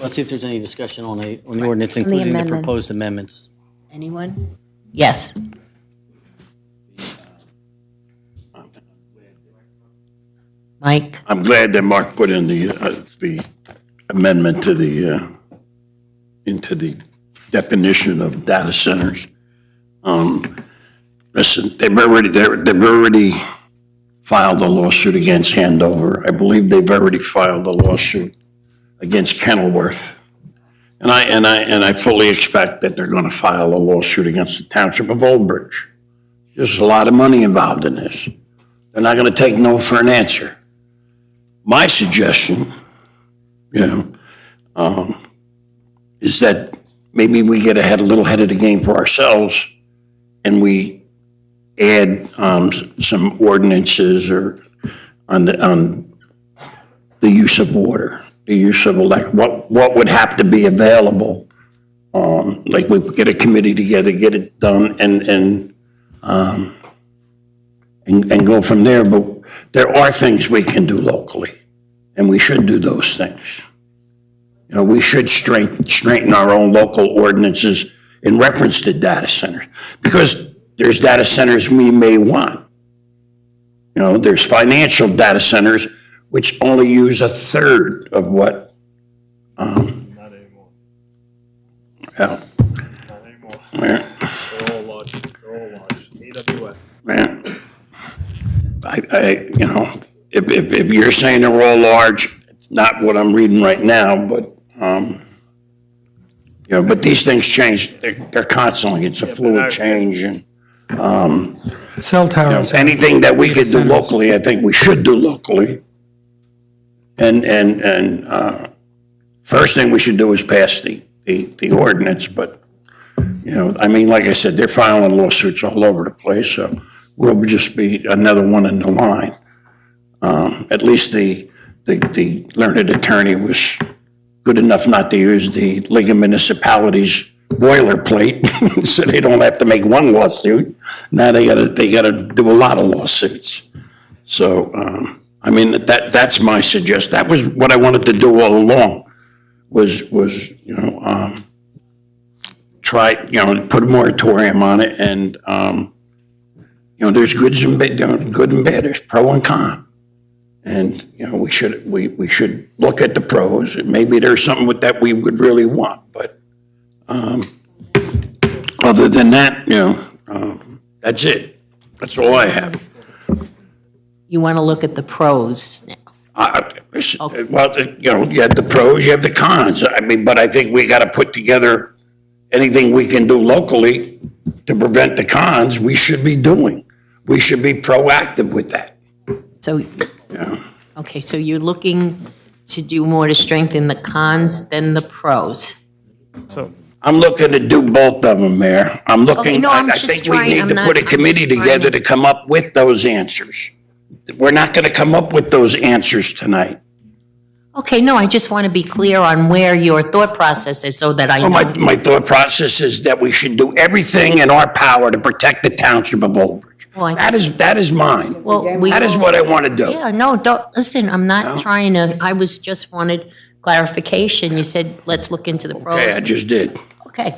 Let's see if there's any discussion on the ordinance, including the amendments. proposed amendments. anyone? Yes. Mike? I'm glad that Mark put in the amendment to into the definition of data centers. Listen, they've already filed a lawsuit against Handover. I believe they've already filed a lawsuit against Kenilworth. And I fully expect that they're going to file a lawsuit against the Township of Old Bridge. There's a lot of money involved in this. They're not going to take no for an answer. My suggestion you know, is that maybe we get a little ahead of the game for ourselves and we add some ordinances or on the use of water, the use of what would have to be available. Like we get a committee together, get it done, and go from there. But there are things we can do locally, and we should do those things. You know, we should straighten our own local ordinances in reference to data centers, because there's data centers we may want. You know, there's financial data centers which only use a third of what. Not anymore. Yeah. Not anymore. Yeah. They're all large. AWS. Man, you know, if you're saying they're all large, it's not what I'm reading right now, but, you know, but these things change. They're constantly, it's a fluid change, and, Cell you know, towers. have anything that we data could do centers. locally, I think we should do locally. And first thing we should do is pass the ordinance, but, you know, I mean, like I said, they're filing lawsuits all over the place, so we'll just be another one in the line. At least the learned attorney was good enough not to use the League of Municipalities boilerplate, so they don't have to make one lawsuit. Now they gotta do a lot of lawsuits. So, I mean, that's my suggestion. That was what I wanted to do all along, was, you know, try, you know, put a moratorium on it, and, you know, there's good and bad, there's pro and con. And, you know, we should look at the pros, and maybe there's something with that we would really want, but, other than that, you know, that's it. That's all I have. You want to look at the pros now. Well, you know, you have the pros, you have the cons. I mean, but I think we got to put together anything we can do locally to prevent the cons. We should be doing. We should be proactive with that. So, Yeah. okay, so you're looking to do more to strengthen the cons than the pros. So I'm looking to do both of them, Mayor. I'm Okay, looking, no, I'm I just think we trying- need I'm to not- put a I'm committee just trying together to- to come up with those answers. We're not going to come up with those answers tonight. Okay, no, I just want to be clear on where your thought process is so that I Well, know. my thought process is that we should do everything in our power to protect the township of Old Bridge. Well, That is mine. Well, That is what I want to do. Yeah, no, don't, listen, I'm not trying to, I was just wanted clarification. You said, let's look into the pros. Okay, I just did. Okay,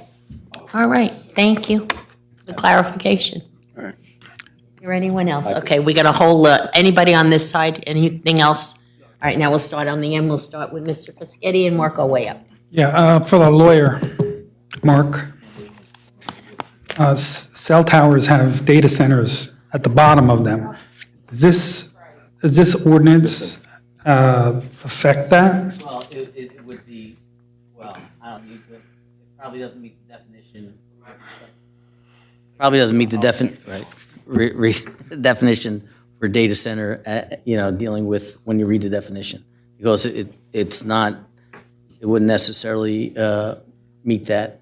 all right, thank you for the clarification. All right. Or anyone else? Okay, we got a whole, anybody on this side, anything else? All right, now we'll start on the end. We'll start with Mr. Fischetti and work our way up. Yeah, for the lawyer, Mark, cell towers have data centers at the bottom of them. Does this ordinance affect that? Well, it would be, well, I don't know, it probably doesn't meet the definition. Probably doesn't meet the definition for data center, you know, dealing with when you read the definition. Because it's not, it wouldn't necessarily meet that.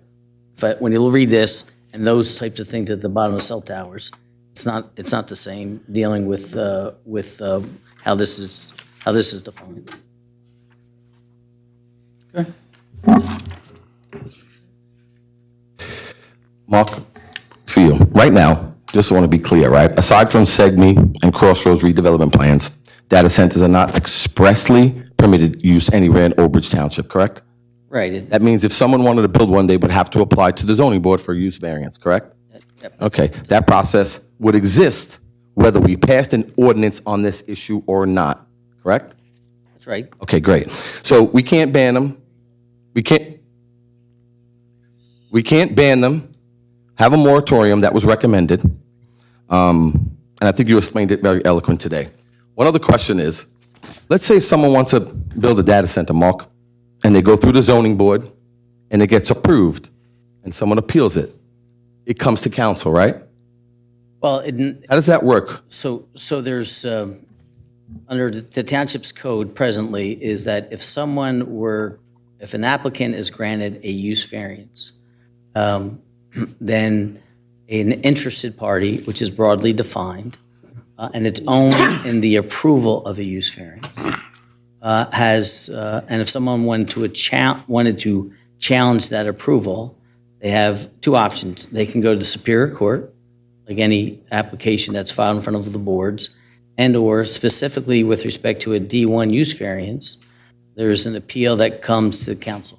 But when you read this and those types of things at the bottom of cell towers, it's not the same dealing with how this is defined. Okay. Mark, for you, right now, just want to be clear, right? Aside from SEGME and Crossroads redevelopment plans, data centers are not expressly permitted use anywhere in Old Bridge Township, correct? Right. That means if someone wanted to build one, they would have to apply to the zoning board for a use variance, correct? Okay, that process would exist whether we passed an ordinance on this issue or not, correct? That's right. Okay, great. So we can't ban them. We can't ban them. Have a moratorium that was recommended. And I think you explained it very eloquent today. One other question is, let's say someone wants to build a data center, Mark, and they go through the zoning board and it gets approved and someone appeals it. It comes to council, right? Well, How does that work? So there's under the township's code presently is that if an applicant is granted a use variance, then an interested party, which is broadly defined, and it's only in the approval of a use variance, and if someone wanted to challenge that approval, they have two options. They can go to the Superior Court, like any application that's filed in front of the boards, and/or specifically with respect to a D1 use variance, there's an appeal that comes to council.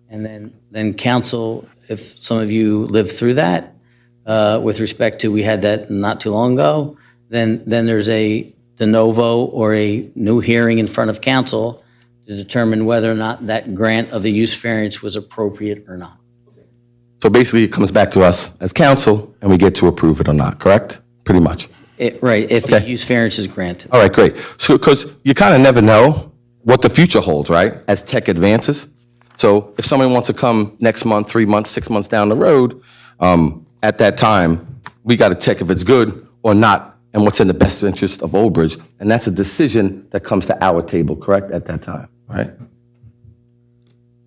And then council, if some of you lived through that, with respect to, we had that not too long ago, then there's a de novo or a new hearing in front of council to determine whether or not that grant of the use variance was appropriate or not. So basically, it comes back to us as council, and we get to approve it or not, correct? Pretty much. Right, if a use variance is granted. All right, great. So, because you kind of never know what the future holds, right, as tech advances. So if someone wants to come next month, 3 months, 6 months down the road, at that time, we got to check if it's good or not and what's in the best interest of Old Bridge. And that's a decision that comes to our table, correct, at that time, right?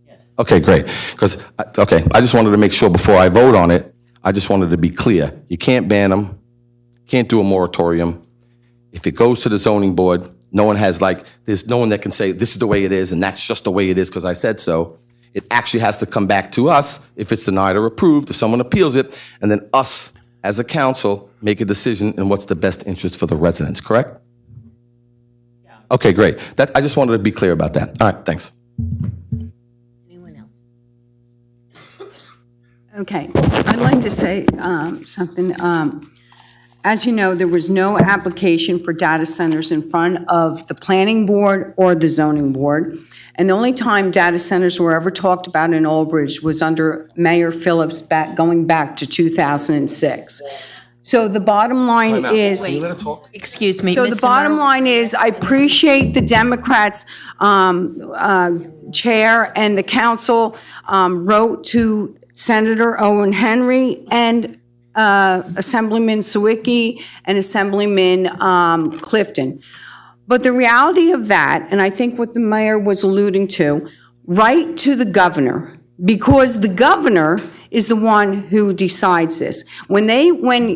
Yes. Okay, great. Because, I just wanted to make sure before I vote on it, I just wanted to be clear. You can't ban them, can't do a moratorium. If it goes to the zoning board, there's no one that can say, this is the way it is, and that's just the way it is because I said so. It actually has to come back to us if it's denied or approved, if someone appeals it, and then us, as a council, make a decision in what's the best interest for the residents, correct? Yeah. Okay, great. I just wanted to be clear about that. All right, thanks. Anyone else? Okay, I'd like to say something. As you know, there was no application for data centers in front of the planning board or the zoning board. And the only time data centers were ever talked about in Old Bridge was under Mayor Phillips going back to 2006. So the bottom line is. Wait, excuse me, So the Mr. bottom Murrow. line is, I appreciate the Democrats' chair and the council wrote to Senator Owen Henry and Assemblyman Sawicki and Assemblyman Clifton. But the reality of that, and I think what the mayor was alluding to, write to the governor, because the governor is the one who decides this. When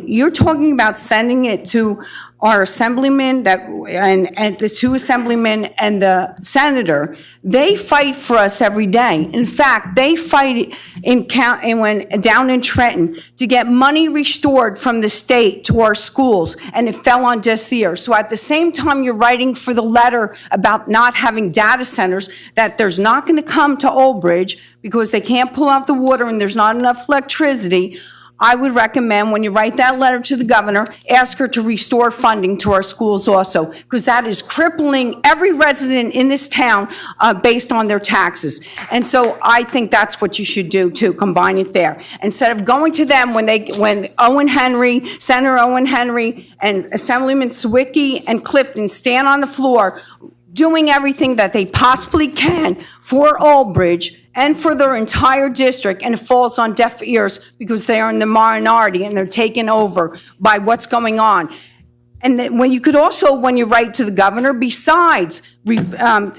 you're talking about sending it to our assemblyman and the two assemblymen and the senator, they fight for us every day. In fact, they fight down in Trenton to get money restored from the state to our schools, and it fell on deaf ears. So at the same time you're writing for the letter about not having data centers, that there's not going to come to Old Bridge because they can't pull out the water and there's not enough electricity, I would recommend when you write that letter to the governor, ask her to restore funding to our schools also, because that is crippling every resident in this town based on their taxes. And so I think that's what you should do too, combine it there. Instead of going to them when Owen Henry, Senator Owen Henry, and Assemblyman Sawicki and Clifton stand on the floor doing everything that they possibly can for Old Bridge and for their entire district, and it falls on deaf ears because they are in the minority and they're taken over by what's going on. And then when you write to the governor, besides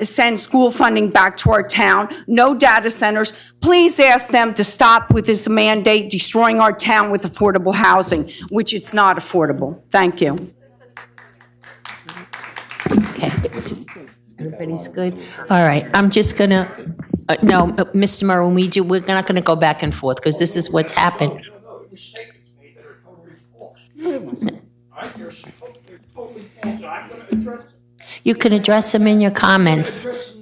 send school funding back to our town, no data centers, please ask them to stop with this mandate destroying our town with affordable housing, which it's not affordable. Thank you. Okay. Everybody's good? All right, I'm just gonna, no, Mr. Murrow, we're not gonna go back and forth, because this is what's happened. You can address them in your comments.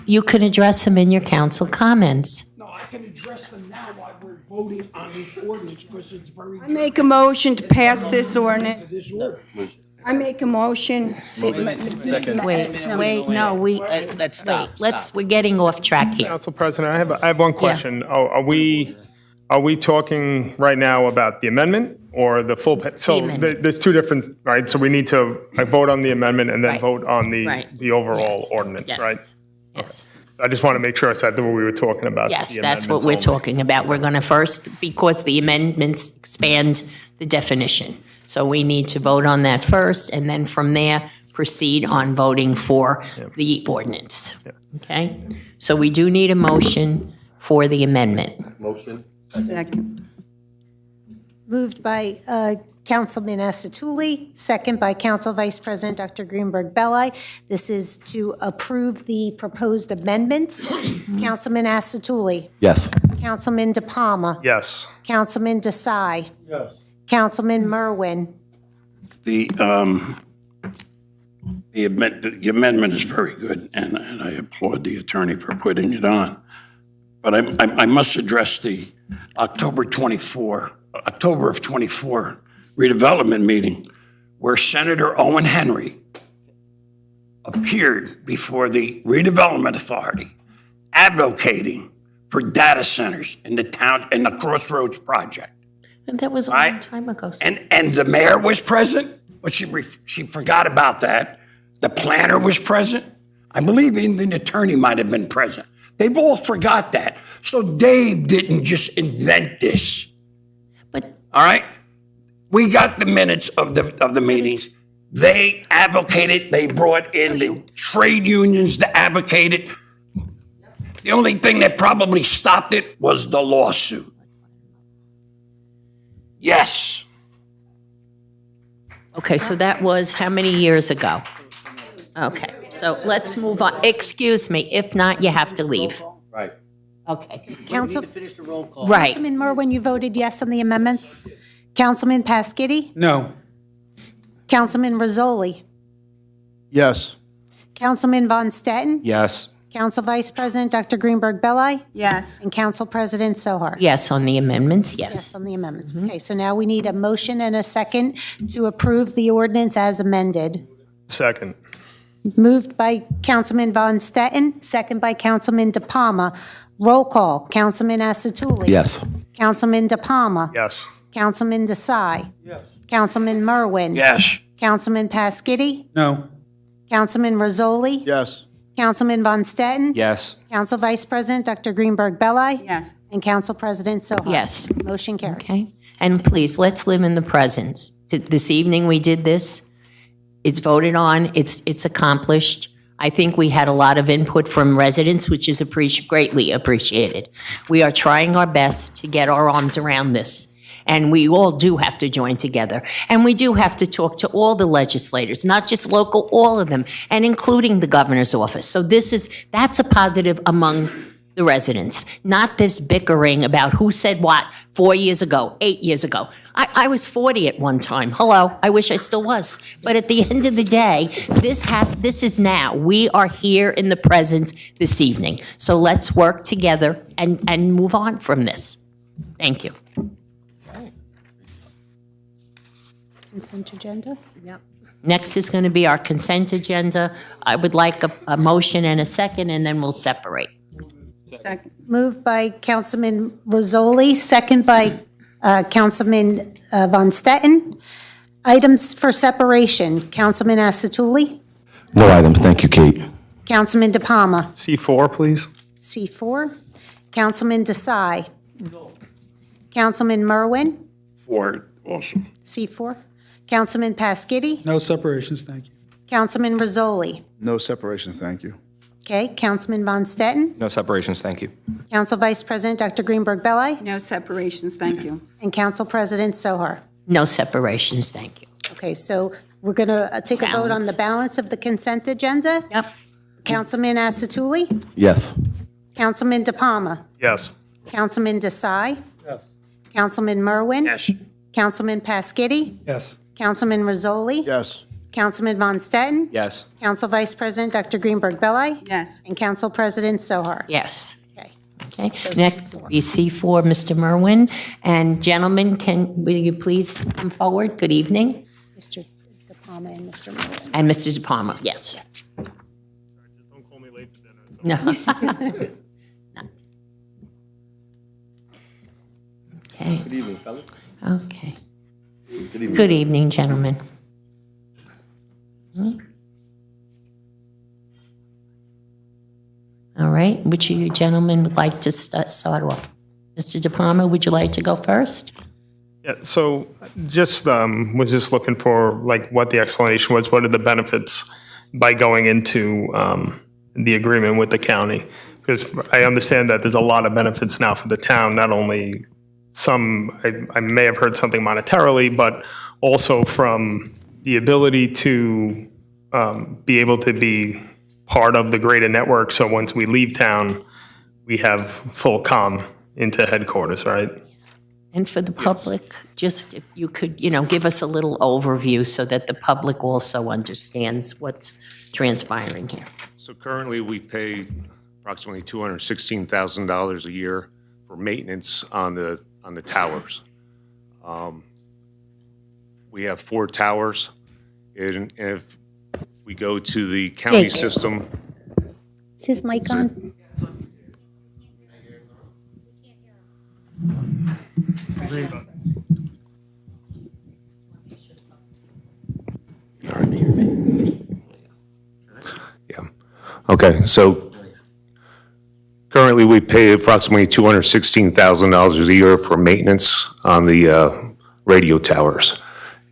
You can address them in your council comments. No, I can address them now while we're voting on this ordinance, because it's very. I make a motion to pass this ordinance. I make a motion. Wait, no, Let's stop. we're getting off track here. Council President, I have one question. Are we talking right now about the amendment or the full? So amendment. there's two different, right? So we need to vote on the amendment and then Right. vote on Right. the overall Yes. ordinance, Yes. right? Yes. I just want to make sure I said that what we were talking about. Yes, the that's what amendments we're only. talking about. We're going to first, because the amendments expand the definition. So we need to vote on that first, and then from there, proceed on voting for the ordinance. Okay? So we do need a motion for the amendment. Motion. Second. Moved by Councilman Asatuli, second by Council Vice President Dr. Greenberg Belli. This is to approve the proposed amendments. Councilman Asatuli. Yes. Councilman DePalma. Yes. Councilman Desai. Yes. Councilman Merwin. The amendment is very good, and I applaud the attorney for putting it on. But I must address the October of 24 redevelopment meeting where Senator Owen Henry appeared before the redevelopment authority advocating for data centers in the town, in the Crossroads project. And that was a long time ago. And the mayor was present, but she forgot about that. The planner was present. I believe even the attorney might have been present. They both forgot that. So Dave didn't just invent this. But all right, we got the minutes of the meetings. They advocated. They brought in the trade unions to advocate it. The only thing that probably stopped it was the lawsuit. Yes. Okay, so that was how many years ago? Okay, so let's move on. Excuse me, if not, you have to leave. Right. Okay. Council, Finish the roll call. Right. Councilman Merwin, you voted yes on the amendments. Councilman Pasquini. No. Councilman Rizzoli. Yes. Councilman Von Stetten. Yes. Council Vice President Dr. Greenberg Belli. Yes. And Council President Sohar. Yes, on the amendments, Yes, yes. on the amendments. Okay, so now we need a motion and a second to approve the ordinance as amended. Second. Moved by Councilman Von Stetten, second by Councilman DePalma. Roll call, Councilman Asatuli. Yes. Councilman DePalma. Yes. Councilman Desai. Yes. Councilman Merwin. Yes. Councilman Pasquini. No. Councilman Rizzoli. Yes. Councilman Von Stetten. Yes. Council Vice President Dr. Greenberg Belli. Yes. And Council President Sohar. Yes. Motion carries. Okay, and please, let's live in the present. This evening, we did this. It's voted on, it's accomplished. I think we had a lot of input from residents, which is greatly appreciated. We are trying our best to get our arms around this, and we all do have to join together. And we do have to talk to all the legislators, not just local, all of them, and including the governor's office. So that's a positive among the residents, not this bickering about who said what 4 years ago, 8 years ago. I was 40 at one time. Hello, I wish I still was. But at the end of the day, this is now. We are here in the present this evening. So let's work together and move on from this. Thank you. Consent agenda? Yep. Next is going to be our consent agenda. I would like a motion and a second, and then we'll separate. Second. Moved by Councilman Rizzoli, second by Councilman Von Stetten. Items for separation, Councilman Asatuli, No items, thank you, Kate. Councilman DePalma, C4, please. C4. Councilman Desai. Councilman Merwin, For also. C4. Councilman Pasquini, No separations, thank you. Councilman Rizzoli. No separation, thank you. Okay, Councilman Von Stetten, No separations, thank you. Council Vice President Dr. Greenberg Belli, No separations, thank you. and Council President Sohar. No separations, thank you. Okay, so we're going to take a vote on the balance of the consent agenda. Yep. Councilman Asatuli, Yes. Councilman DePalma, Yes. Councilman Desai. Yes. Councilman Merwin. Yes. Councilman Pasquini, Yes. Councilman Rizzoli. Yes. Councilman Von Stetten, Yes. Council Vice President Dr. Greenberg Belli, Yes. and Council President Sohar. Yes. Okay. Okay, next will be C4, Mr. Merwin. And gentlemen, will you please come forward? Good evening. Mr. DePalma and Mr. Merwin. And Mr. DePalma, yes. Don't call me late for dinner. No. Okay, Good evening, fellas. okay. Good evening. Good evening, gentlemen. All right, which of you gentlemen would like to start off? Mr. DePalma, would you like to go first? Yeah, so just, was just looking for like what the explanation was, what are the benefits by going into the agreement with the county? Because I understand that there's a lot of benefits now for the town, not only some, I may have heard something monetarily, but also from the ability to be able to be part of the greater network. So once we leave town, we have full comm into headquarters, right? And for the public, just if you could, give us a little overview so that the public also understands what's transpiring here. So currently, we pay approximately $216,000 a year for maintenance on the towers. We have 4 towers, and if we go to the county system, Is his mic on? yeah. Okay, so currently we pay approximately $216,000 a year for maintenance on the radio towers.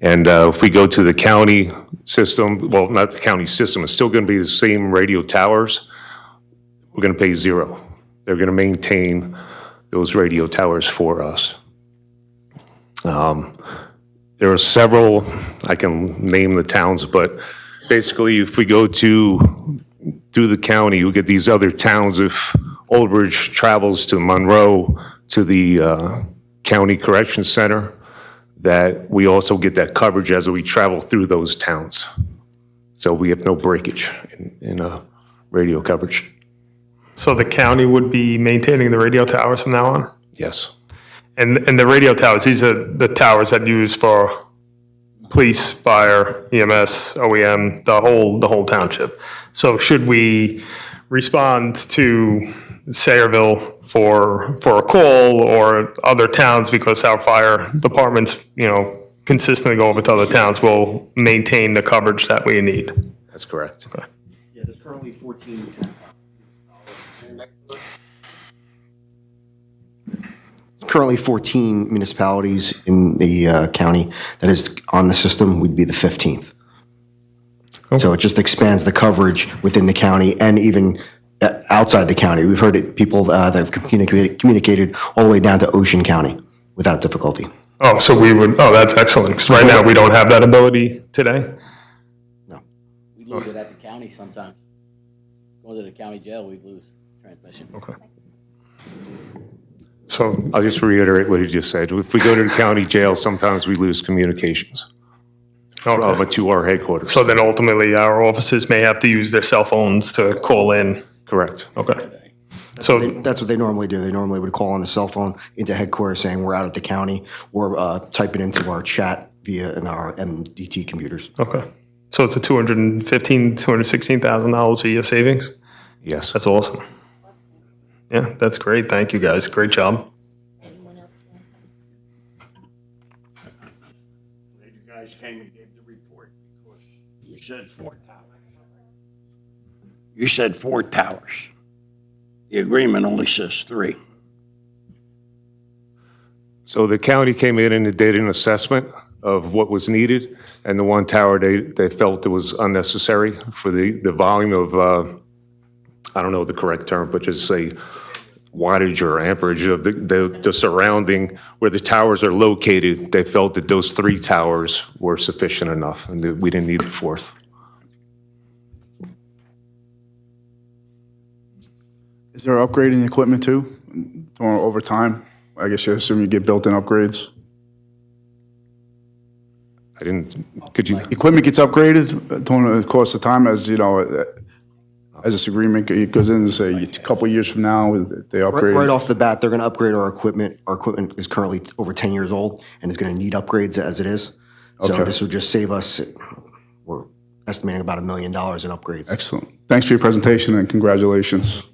And if we go to the county system, well, not the county system, it's still going to be the same radio towers. We're going to pay $0. They're going to maintain those radio towers for us. There are several, I can name the towns, but basically if we go to the county, we get these other towns. If Old Bridge travels to Monroe, to the county correction center, that we also get that coverage as we travel through those towns. So we have no breakage in radio coverage. So the county would be maintaining the radio towers from now on? Yes. And the radio towers, these are the towers that you use for police, fire, EMS, OEM, the whole township. So should we respond to Sayreville for a call or other towns because our fire departments, consistently go over to other towns, will maintain the coverage that we need? That's correct. Okay. Yeah, there's currently 14 municipalities in the county that is on the system. We'd be the 15th. So it just expands the coverage within the county and even outside the county. We've heard it, people that have communicated all the way down to Ocean County without difficulty. Oh, so that's excellent. Because right now we don't have that ability today? We lose it at the county sometimes. Going to the county jail, we lose transmission. Okay. So I'll just reiterate what you just said. If we go to the county jail, sometimes we lose communications to our headquarters. So then ultimately, our officers may have to use their cell phones to call in? Correct. Okay. That's what they normally do. They normally would call on the cell phone into headquarters saying we're out at the county, or type it into our chat via our MDT computers. Okay. So it's a $216,000 a year savings? Yes. That's awesome. Yeah, that's great. Thank you, guys. Great job. You guys came and gave the report because you said 4 towers. You said 4 towers. The agreement only says 3. So the county came in and did an assessment of what was needed, and the one tower they felt it was unnecessary for the volume of, I don't know the correct term, but just say wattage or amperage of the surrounding where the towers are located. They felt that those 3 towers were sufficient enough, and that we didn't need the 4th. Is there upgrading equipment too, over time? I guess you assume you get built-in upgrades. I didn't, could you? Equipment gets upgraded during the course of time as this agreement goes in, say, a couple of years from now, they upgrade? Right off the bat, they're going to upgrade our equipment. Our equipment is currently over 10 years old and is going to need upgrades as it is. So Okay. this would just save us, we're estimating about $1 million in upgrades. Excellent. Thanks for your presentation and congratulations.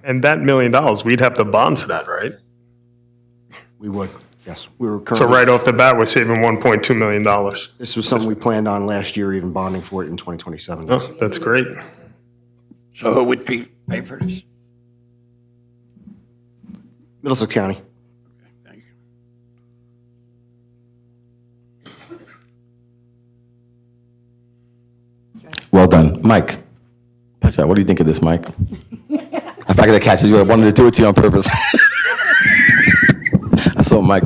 And that $1 million, we'd have to bond for that, right? We would, yes. We were So currently, right off the bat, we're saving $1.2 million. this was something we planned on last year, even bonding for it in 2027. Oh, that's great. So who would pay for this? Middlesex County. Thank you. Well done. Mike, what do you think of this, Mike? If I could catch it, I wanted to do it to you on purpose. I saw Mike,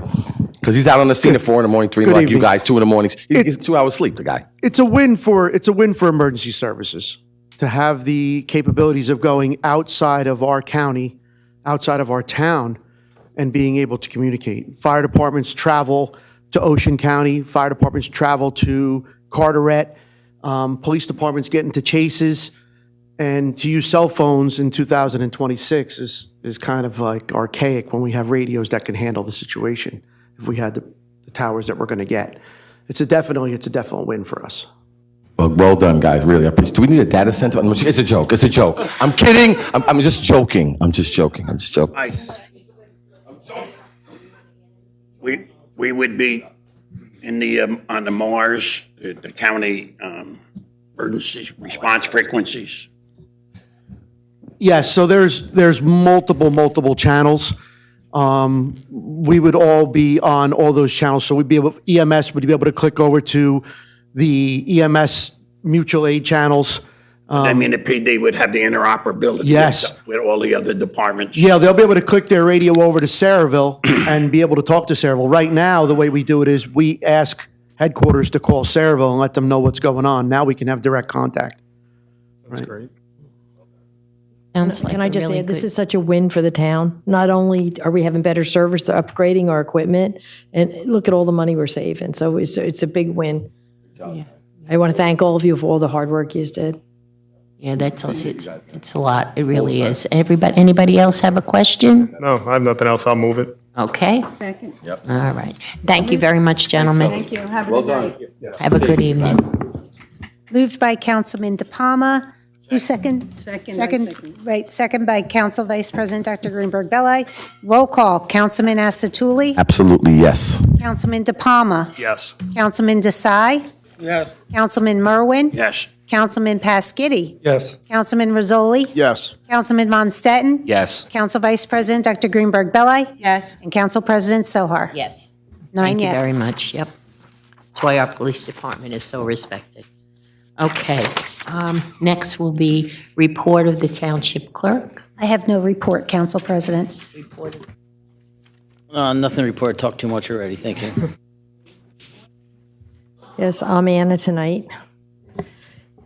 because he's out on the scene at 4 in the morning, 3 Good like you evening. guys, 2 in the mornings. He's 2 hours sleep, the guy. It's a win for emergency services to have the capabilities of going outside of our county, outside of our town, and being able to communicate. Fire departments travel to Ocean County. Fire departments travel to Carteret. Police departments get into chases. And to use cell phones in 2026 is kind of like archaic when we have radios that can handle the situation. If we had the towers that we're going to get, it's a definite win for us. Well done, guys. Really, I appreciate it. Do we need a data center? It's a joke. It's a joke. I'm kidding. I'm just joking. I'm just joking. We would be in the, on the Mars, the county emergency response frequencies. Yes, so there's multiple channels. We would all be on all those channels. So EMS would be able to click over to the EMS mutual aid channels. I mean, the PD would have the interoperability Yes. with all the other departments. Yeah, they'll be able to click their radio over to Saraville and be able to talk to Saraville. Right now, the way we do it is we ask headquarters to call Saraville and let them know what's going on. Now we can have direct contact. That's great. Sounds like Can I a just really add, this good- is such a win for the town. Not only are we having better service, they're upgrading our equipment, and look at all the money we're saving. So it's a big win. I want to thank all of you for all the hard work you did. Yeah, it's a lot. It really is. Anybody else have a question? No, I have nothing else. I'll move it. Okay. Second. Yep. All right. Thank you very much, gentlemen. Thank you. Have a good night. Have a good evening. Moved by Councilman DePalma. Who second? Second by Council Vice President Dr. Greenberg Belli. Roll call. Councilman Asatuli. Absolutely, yes. Councilman DePalma. Yes. Councilman Desai. Yes. Councilman Merwin. Yes. Councilman Pasquini. Yes. Councilman Rizzoli. Yes. Councilman Von Stetten. Yes. Council Vice President Dr. Greenberg Belli. Yes. And Council President Sohar. Yes. 9 Thank you yeses. very much. Yep. That's why our police department is so respected. Okay. Next will be report of the township clerk. I have no report, Council President. Nothing to report. Talked too much already. Thank you. Yes, I'm Anna tonight.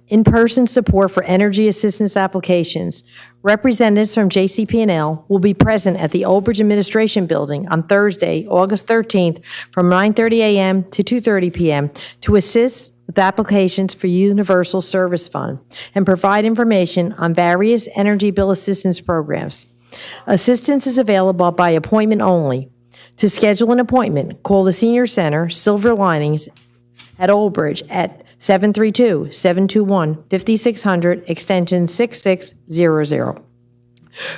In-person support for energy assistance applications. Representatives from JCP&L will be present at the Old Bridge Administration Building on Thursday, August 13th, from 9:30 a.m. to 2:30 p.m. to assist with applications for Universal Service Fund and provide information on various energy bill assistance programs. Assistance is available by appointment only. To schedule an appointment, call the Senior Center, Silver Linings, at Old Bridge at 732-721-5600, extension 6600.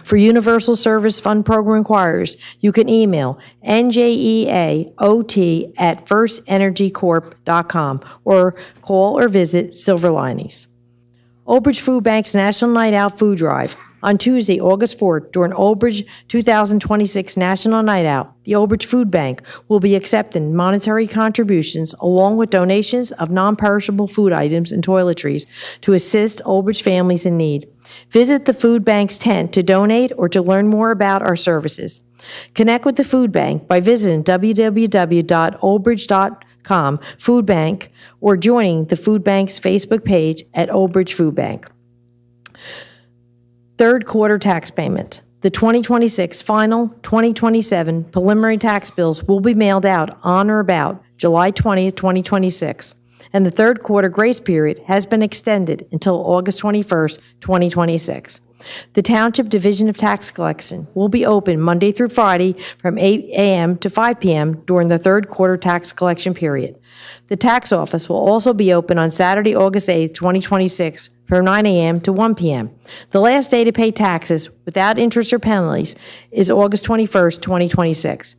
For Universal Service Fund Program inquiries, you can email njeaot@firstenergycorp.com or call or visit Silver Linings. Old Bridge Food Bank's National Night Out Food Drive. On Tuesday, August 4th, during Old Bridge 2026 National Night Out, the Old Bridge Food Bank will be accepting monetary contributions along with donations of non-perishable food items and toiletries to assist Old Bridge families in need. Visit the food bank's tent to donate or to learn more about our services. Connect with the food bank by visiting www.oldbridge.com food bank or joining the food bank's Facebook page at Old Bridge Food Bank. Third quarter tax payment. The 2026 final 2027 preliminary tax bills will be mailed out on or about July 20th, 2026, and the third quarter grace period has been extended until August 21st, 2026. The Township Division of Tax Collection will be open Monday through Friday from 8 a.m. to 5 p.m. during the third quarter tax collection period. The tax office will also be open on Saturday, August 8th, 2026, from 9 a.m. to 1 p.m. The last day to pay taxes without interest or penalties is August 21st, 2026.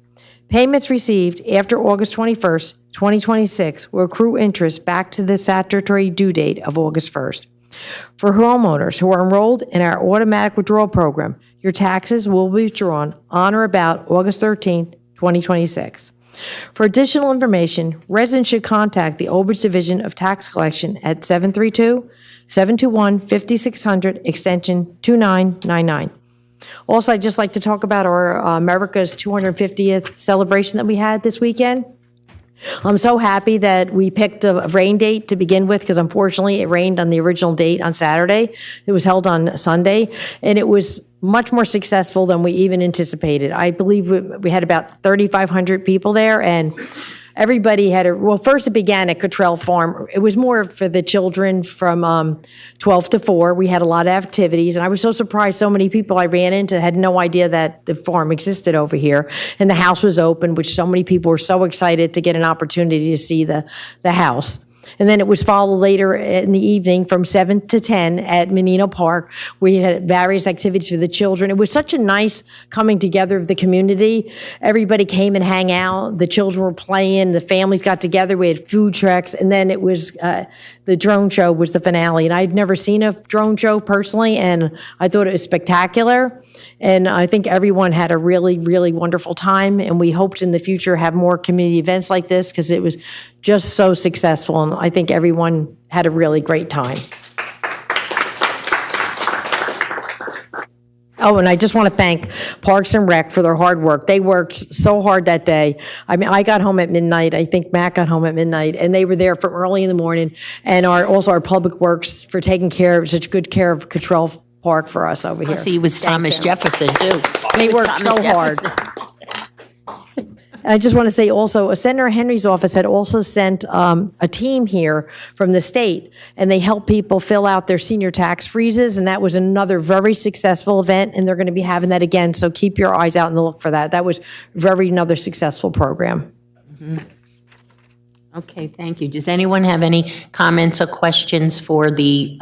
Payments received after August 21st, 2026 will accrue interest back to the statutory due date of August 1st. For homeowners who are enrolled in our automatic withdrawal program, your taxes will be withdrawn on or about August 13th, 2026. For additional information, residents should contact the Old Bridge Division of Tax Collection at 732-721-5600, extension 2999. Also, I'd just like to talk about our America's 250th celebration that we had this weekend. I'm so happy that we picked a rain date to begin with, because unfortunately it rained on the original date on Saturday. It was held on Sunday, and it was much more successful than we even anticipated. I believe we had about 3,500 people there, and everybody had well, first it began at Cottrell Farm. It was more for the children from 12 to 4. We had a lot of activities, and I was so surprised so many people I ran into had no idea that the farm existed over here. And the house was open, which so many people were so excited to get an opportunity to see the house. And then it was followed later in the evening from 7 to 10 at Menino Park. We had various activities for the children. It was such a nice coming together of the community. Everybody came and hang out. The children were playing. The families got together. We had food trucks. And then it was the drone show was the finale. And I'd never seen a drone show personally, and I thought it was spectacular. And I think everyone had a really, really wonderful time. And we hoped in the future have more community events like this, because it was just so successful. And I think everyone had a really great time. Oh, and I just want to thank Parks and Rec for their hard work. They worked so hard that day. I mean, I got home at midnight. I think Matt got home at midnight, and they were there from early in the morning. And also our Public Works for taking such good care of Cottrell Park for us over here. See, it was Thomas Jefferson, too. They It was worked Thomas so hard. Jefferson. I just want to say also, Senator Henry's office had also sent a team here from the state, and they helped people fill out their senior tax freezes, and that was another very successful event, and they're going to be having that again, so keep your eyes out and look for that. That was another successful program. Okay, thank you. Does anyone have any comments or questions for the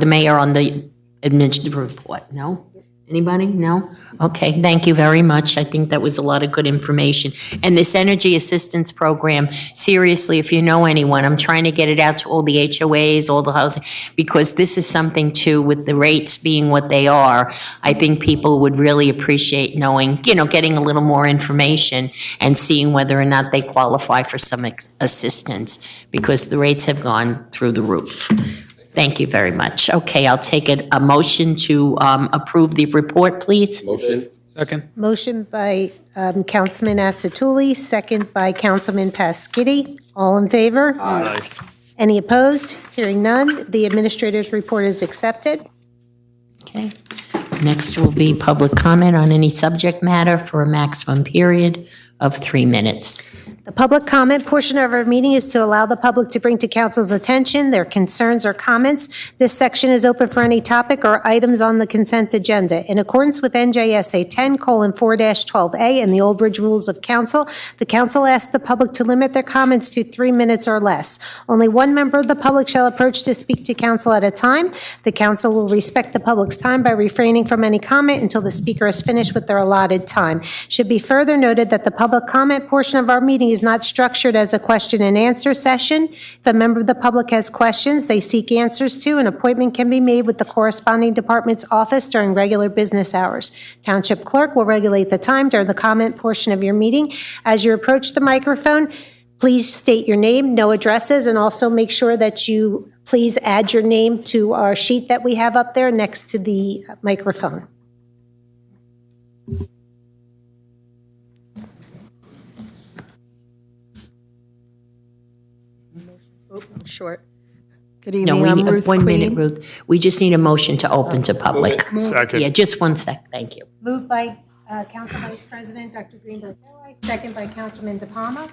mayor on the administrative report? No? Anybody? No? Okay, thank you very much. I think that was a lot of good information. And this energy assistance program, seriously, if you know anyone, I'm trying to get it out to all the HOAs, all the housing, because this is something too, with the rates being what they are, I think people would really appreciate knowing, getting a little more information and seeing whether or not they qualify for some assistance, because the rates have gone through the roof. Thank you very much. Okay, I'll take a motion to approve the report, please. Motion. Second. Motion by Councilman Asatuli, second by Councilman Pasquini. All in favor? Aye. Any opposed? Hearing none, the administrator's report is accepted. Okay. Next will be public comment on any subject matter for a maximum period of 3 minutes. The public comment portion of our meeting is to allow the public to bring to council's attention their concerns or comments. This section is open for any topic or items on the consent agenda. In accordance with NJSA 10:4-12A and the Old Bridge Rules of Council, the council asks the public to limit their comments to 3 minutes or less. Only one member of the public shall approach to speak to council at a time. The council will respect the public's time by refraining from any comment until the speaker is finished with their allotted time. Should be further noted that the public comment portion of our meeting is not structured as a question and answer session. If a member of the public has questions they seek answers to, an appointment can be made with the corresponding department's office during regular business hours. Township clerk will regulate the time during the comment portion of your meeting. As you approach the microphone, please state your name, no addresses, and also make sure that you please add your name to our sheet that we have up there next to the microphone. Short. Good evening, no, we need Ruth 1 minute, Ruth. We just need a motion to open to public. Second. Yeah, just 1 sec, thank you. Moved by Council Vice President Dr. Greenberg, second by Councilman DePalma.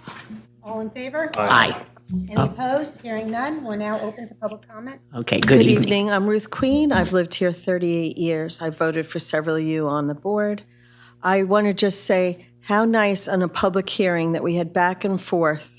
All in favor? Aye. Any opposed? Hearing none, we're now open to public comment. Okay, good evening. Good evening, I'm Ruth Queen. I've lived here 38 years. I voted for several of you on the board. I want to just say how nice on a public hearing that we had back and forth,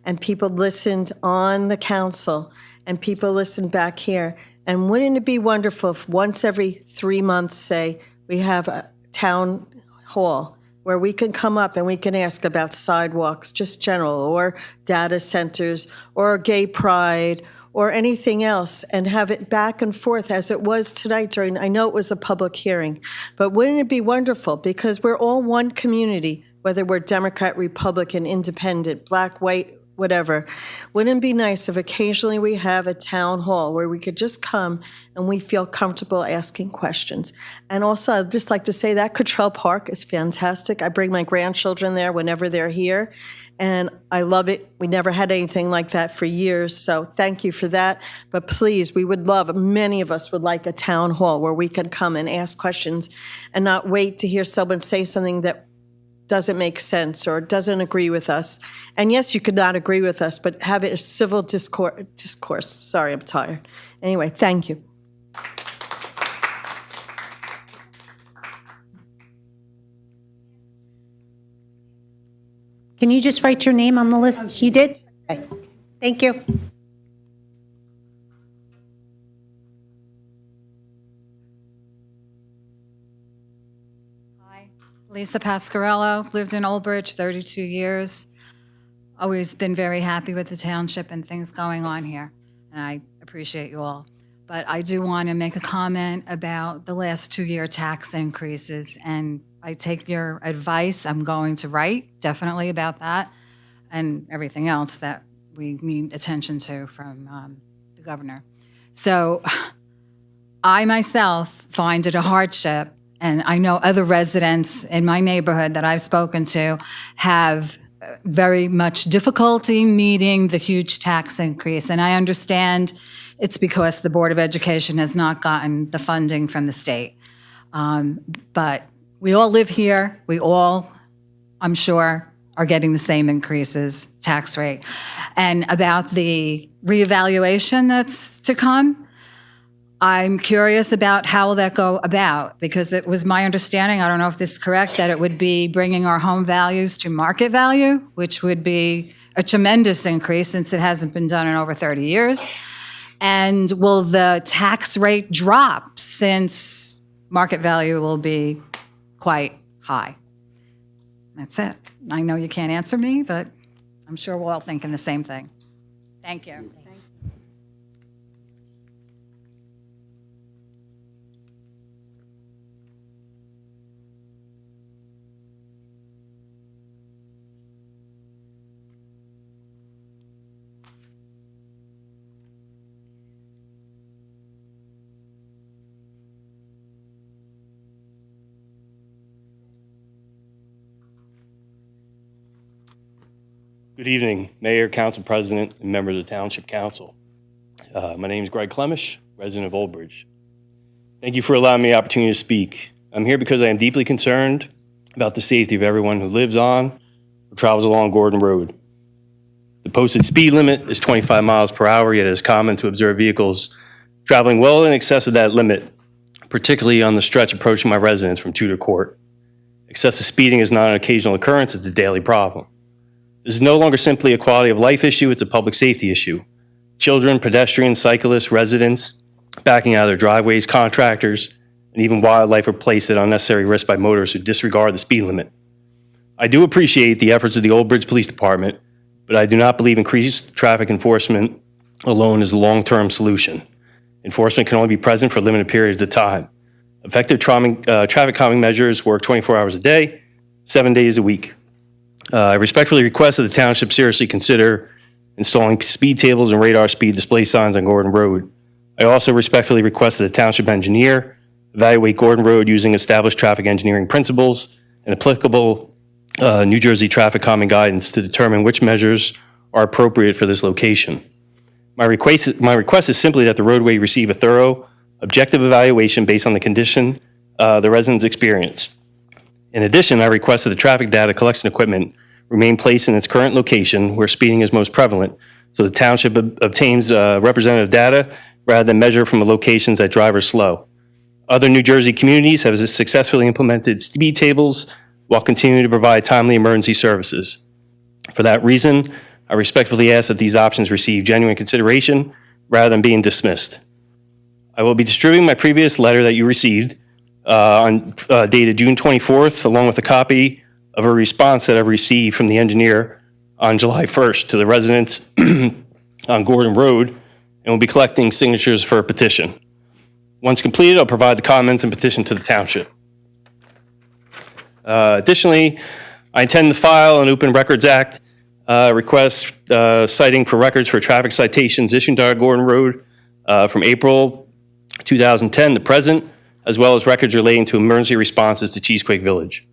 and people listened on the council, and people listened back here. And wouldn't it be wonderful if once every 3 months, say, we have a town hall where we can come up and we can ask about sidewalks, just general, or data centers, or gay pride, or anything else, and have it back and forth as it was tonight during, I know it was a public hearing, but wouldn't it be wonderful? Because we're all one community. whether we're Democrat, Republican, Independent, black, white, whatever. Wouldn't it be nice if occasionally we have a town hall where we could just come and we feel comfortable asking questions? And also, I'd just like to say that Cottrell Park is fantastic. I bring my grandchildren there whenever they're here, and I love it. We never had anything like that for years, so thank you for that. But please, we would love, many of us would like a town hall where we can come and ask questions and not wait to hear someone say something that doesn't make sense or doesn't agree with us. And yes, you could not agree with us, but have it a civil discourse. Sorry, I'm tired. Anyway, thank you. Can you just write your name on the list? You did? Okay. Thank you. Lisa Pasquarello, lived in Old Bridge 32 years. Always been very happy with the township and things going on here, and I appreciate you all. But I do want to make a comment about the last 2-year tax increases, and I take your advice. I'm going to write definitely about that and everything else that we need attention to from the governor. So I myself find it a hardship, and I know other residents in my neighborhood that I've spoken to have very much difficulty meeting the huge tax increase. And I understand it's because the Board of Education has not gotten the funding from the state. But we all live here. We all, I'm sure, are getting the same increases, tax rate. And about the reevaluation that's to come, I'm curious about how will that go about, because it was my understanding, I don't know if this is correct, that it would be bringing our home values to market value, which would be a tremendous increase since it hasn't been done in over 30 years. And will the tax rate drop since market value will be quite high? That's it. I know you can't answer me, but I'm sure we're all thinking the same thing. Thank you. Good evening, Mayor, Council President, and members of the Township Council. My name is Greg Clemish, resident of Old Bridge. Thank you for allowing me the opportunity to speak. I'm here because I am deeply concerned about the safety of everyone who lives on or travels along Gordon Road. The posted speed limit is 25 miles per hour, yet it is common to observe vehicles traveling well in excess of that limit, particularly on the stretch approaching my residence from Tudor Court. Excessive speeding is not an occasional occurrence, it's a daily problem. This is no longer simply a quality of life issue, it's a public safety issue. Children, pedestrians, cyclists, residents backing out of their driveways, contractors, and even wildlife are placed at unnecessary risk by motorists who disregard the speed limit. I do appreciate the efforts of the Old Bridge Police Department, but I do not believe increased traffic enforcement alone is a long-term solution. Enforcement can only be present for limited periods of time. Effective traffic calming measures work 24 hours a day, 7 days a week. I respectfully request that the township seriously consider installing speed tables and radar speed display signs on Gordon Road. I also respectfully request that the township engineer evaluate Gordon Road using established traffic engineering principles and applicable New Jersey traffic calming guidance to determine which measures are appropriate for this location. My request is simply that the roadway receive a thorough, objective evaluation based on the condition the residents experience. In addition, I request that the traffic data collection equipment remain placed in its current location where speeding is most prevalent, so the township obtains representative data rather than measure from the locations that drivers slow. Other New Jersey communities have successfully implemented speed tables while continuing to provide timely emergency services. For that reason, I respectfully ask that these options receive genuine consideration rather than being dismissed. I will be distributing my previous letter that you received dated June 24th, along with a copy of a response that I received from the engineer on July 1st to the residents on Gordon Road, and will be collecting signatures for a petition. Once completed, I'll provide the comments and petition to the township. Additionally, I intend to file an Open Records Act request citing for records for traffic citations issued on Gordon Road from April 2010 to present, as well as records relating to emergency responses to Cheesequake Village.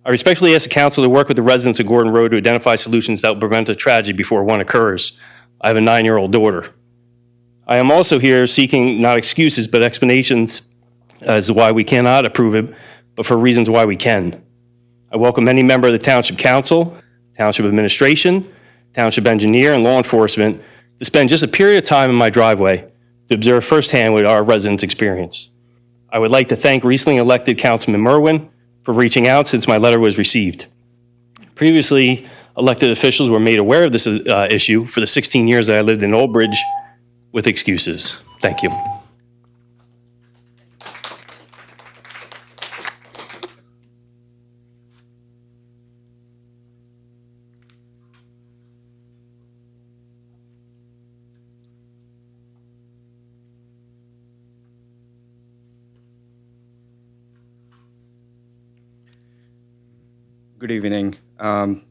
I respectfully ask the council to work with the residents of Gordon Road to identify solutions that will prevent a tragedy before one occurs. I have a 9-year-old daughter. I am also here seeking not excuses, but explanations as to why we cannot approve it, but for reasons why we can. I welcome any member of the Township Council, Township Administration, Township Engineer, and law enforcement to spend just a period of time in my driveway to observe firsthand what our residents experience. I would like to thank recently elected Councilman Merwin for reaching out since my letter was received. Previously, elected officials were made aware of this issue for the 16 years that I lived in Old Bridge with excuses. Thank you. Good evening. Akshay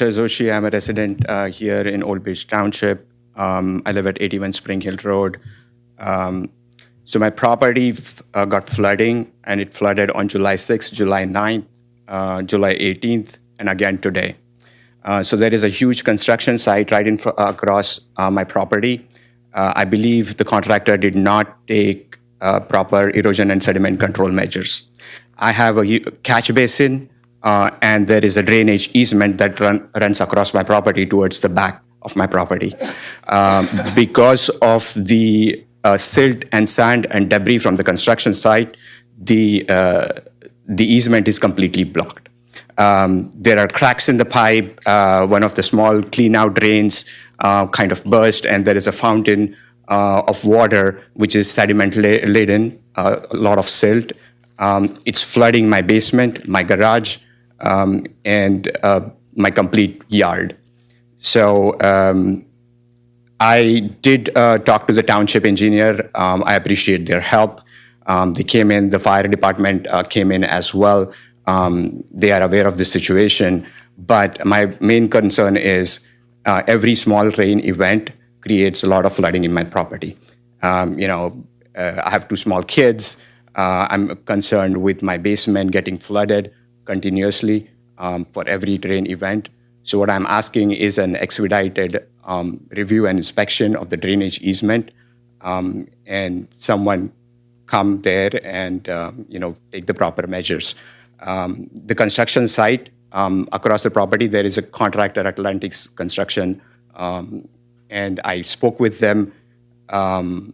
Joshi, I'm a resident here in Old Bridge Township. I live at 81 Spring Hill Road. So my property got flooding, and it flooded on July 6th, July 9th, July 18th, and again today. So there is a huge construction site right across my property. I believe the contractor did not take proper erosion and sediment control measures. I have a catch basin, and there is a drainage easement that runs across my property towards the back of my property. Because of the silt and sand and debris from the construction site, the easement is completely blocked. There are cracks in the pipe. One of the small clean-out drains kind of burst, and there is a fountain of water which is sediment-laden, a lot of silt. It's flooding my basement, my garage, and my complete yard. So I did talk to the township engineer. I appreciate their help. They came in, the fire department came in as well. They are aware of the situation. But my main concern is every small rain event creates a lot of flooding in my property. I have 2 small kids. I'm concerned with my basement getting flooded continuously for every rain event. So what I'm asking is an expedited review and inspection of the drainage easement, and someone come there and take the proper measures. The construction site across the property, there is a contractor, Atlantic's Construction, and I spoke with them, and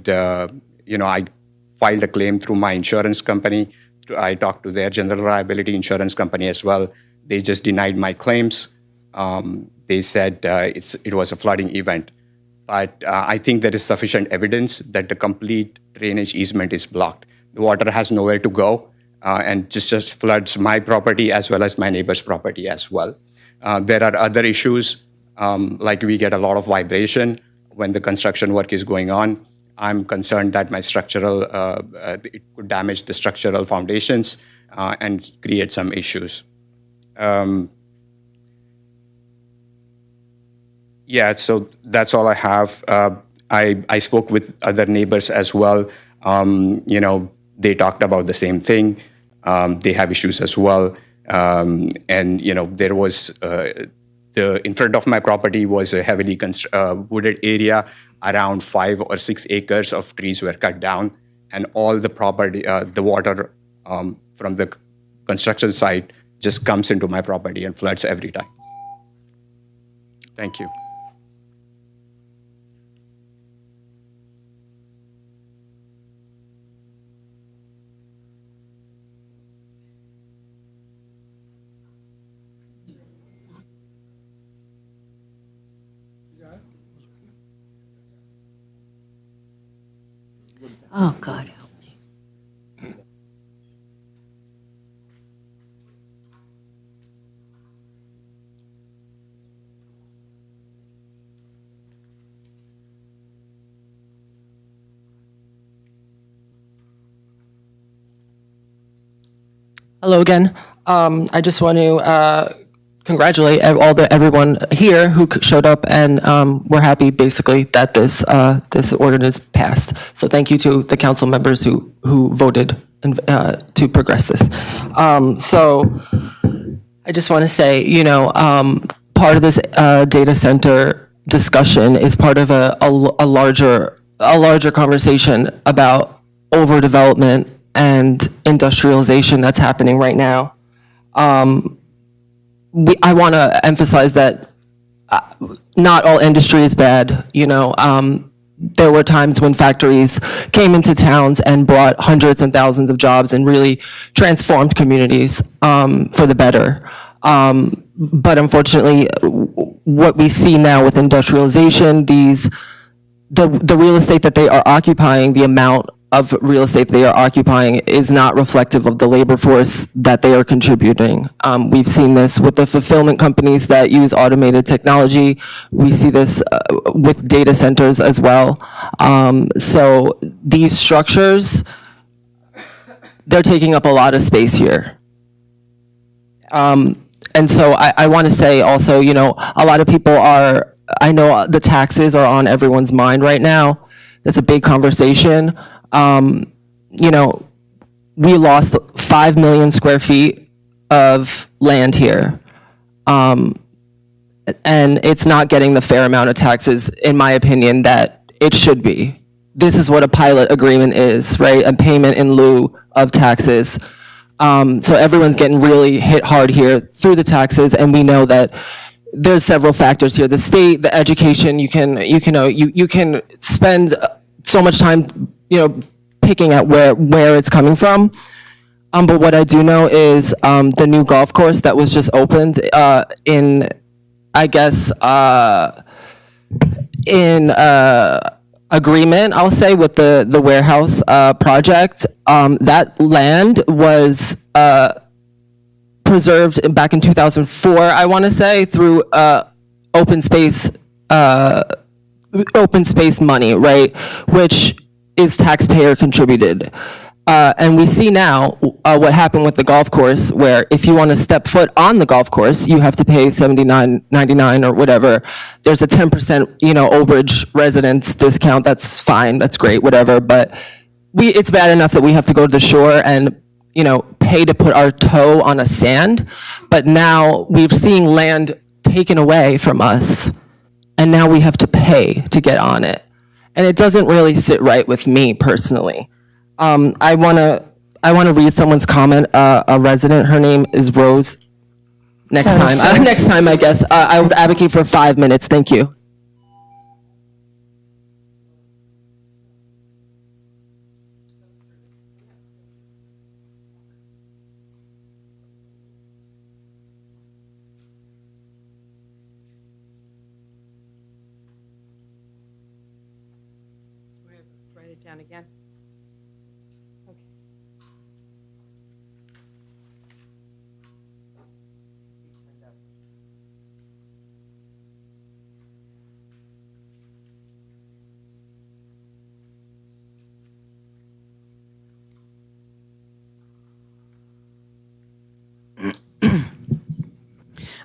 I filed a claim through my insurance company. I talked to their general liability insurance company as well. They just denied my claims. They said it was a flooding event. But I think there is sufficient evidence that the complete drainage easement is blocked. The water has nowhere to go, and just floods my property as well as my neighbor's property as well. There are other issues, like we get a lot of vibration when the construction work is going on. I'm concerned that my structural, it could damage the structural foundations and create some issues. So that's all I have. I spoke with other neighbors as well. They talked about the same thing. They have issues as well. There was, in front of my property was a heavily wooded area. Around 5 or 6 acres of trees were cut down, and all the property, the water from the construction site just comes into my property and floods every time. Thank you. Oh, God help me. Hello again. I just want to congratulate everyone here who showed up, and we're happy basically that this ordinance passed. So thank you to the council members who voted to progress this. So I just want to say, part of this data center discussion is part of a larger conversation about overdevelopment and industrialization that's happening right now. I want to emphasize that not all industry is bad. There were times when factories came into towns and brought hundreds and thousands of jobs and really transformed communities for the better. But unfortunately, what we see now with industrialization, the real estate that they are occupying, the amount of real estate they are occupying is not reflective of the labor force that they are contributing. We've seen this with the fulfillment companies that use automated technology. We see this with data centers as well. So these structures, they're taking up a lot of space here. And so I want to say also, a lot of people I know the taxes are on everyone's mind right now. That's a big conversation. We lost 5 million square feet of land here. And it's not getting the fair amount of taxes, in my opinion, that it should be. This is what a pilot agreement is, right? A payment in lieu of taxes. So everyone's getting really hit hard here through the taxes, and we know that there's several factors here. The state, the education, you can spend so much time, picking at where it's coming from. But what I do know is the new golf course that was just opened in agreement, I'll say, with the warehouse project. That land was preserved back in 2004, I want to say, through open space money, right, which is taxpayer contributed. And we see now what happened with the golf course, where if you want to step foot on the golf course, you have to pay $79.99 or whatever. There's a 10%, overage residence discount. That's fine. That's great, whatever. But it's bad enough that we have to go to the shore and, pay to put our toe on a sand. But now we've seen land taken away from us, and now we have to pay to get on it. And it doesn't really sit right with me personally. I want to read someone's comment, a resident. Her name is Rose. Next time, I guess. I would advocate for 5 minutes. Thank you. Write it down again.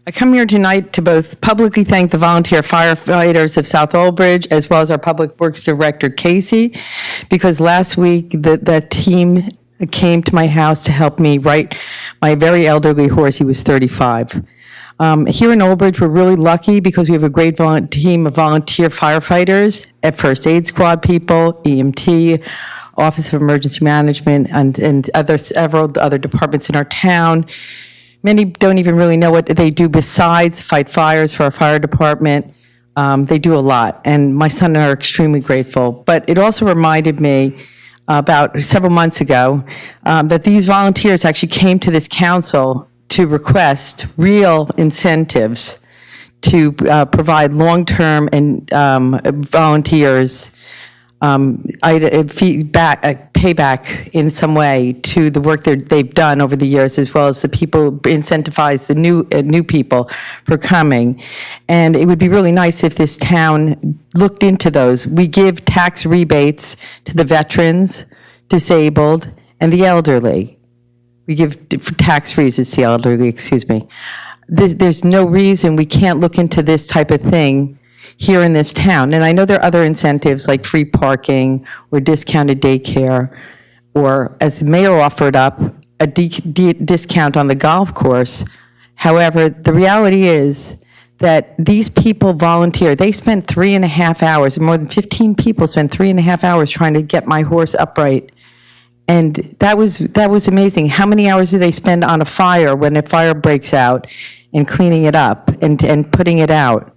I come here tonight to both publicly thank the volunteer firefighters of South Oldbridge, as well as our Public Works Director, Casey, because last week that team came to my house to help me right my very elderly horse. He was 35. Here in Oldbridge, we're really lucky because we have a great team of volunteer firefighters, at First Aid Squad people, EMT, Office of Emergency Management, and several other departments in our town. Many don't even really know what they do besides fight fires for our fire department. They do a lot, and my son and I are extremely grateful. But it also reminded me about several months ago that these volunteers actually came to this council to request real incentives to provide long-term and volunteers payback in some way to the work they've done over the years, as well as the people, incentivize the new people for coming. And it would be really nice if this town looked into those. We give tax rebates to the veterans, disabled, and the elderly. We give for tax freezes to the elderly, excuse me. There's no reason we can't look into this type of thing here in this town. And I know there are other incentives like free parking or discounted daycare, or as the mayor offered up, a discount on the golf course. However, the reality is that these people volunteer. They spent 3.5 hours, more than 15 people spent 3.5 hours trying to get my horse upright. And that was amazing. How many hours do they spend on a fire when a fire breaks out and cleaning it up and putting it out?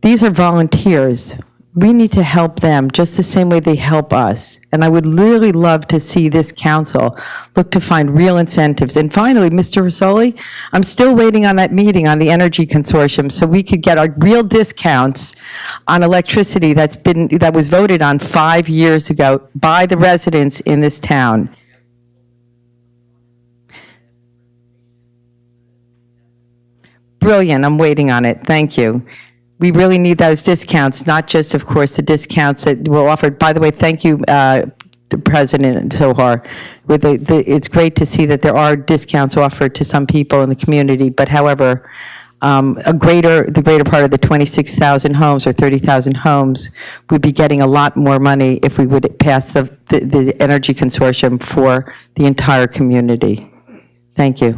These are volunteers. We need to help them just the same way they help us. And I would really love to see this council look to find real incentives. And finally, Mr. Rosoli, I'm still waiting on that meeting on the energy consortium so we could get our real discounts on electricity that was voted on 5 years ago by the residents in this town. Brilliant, I'm waiting on it, thank you. We really need those discounts, not just, of course, the discounts that were offered. By the way, thank you, President Sohar. It's great to see that there are discounts offered to some people in the community, but however, the greater part of the 26,000 homes or 30,000 homes would be getting a lot more money if we would pass the energy consortium for the entire community. Thank you.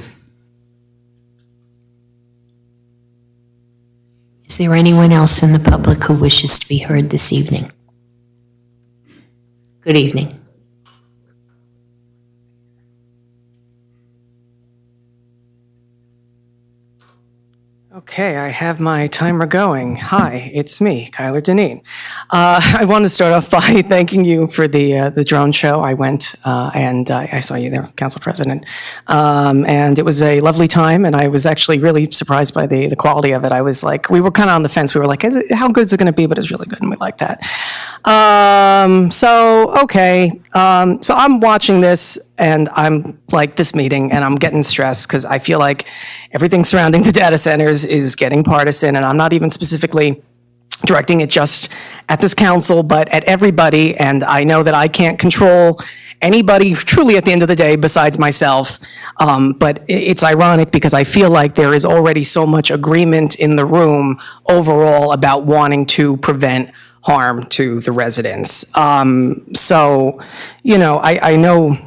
Is there anyone else in the public who wishes to be heard this evening? Good evening. Okay, I have my timer going. Hi, it's me, Kyler Deneen. I want to start off by thanking you for the drone show. I went and I saw you there, Council President. And it was a lovely time, and I was actually really surprised by the quality of it. I was like, we were kind of on the fence. We were like, how good is it going to be? But it's really good, and we like that. So I'm watching this, and I'm like this meeting, and I'm getting stressed because I feel like everything surrounding the data centers is getting partisan, and I'm not even specifically directing it just at this council, but at everybody. And I know that I can't control anybody truly at the end of the day besides myself. But it's ironic because I feel like there is already so much agreement in the room overall about wanting to prevent harm to the residents. I know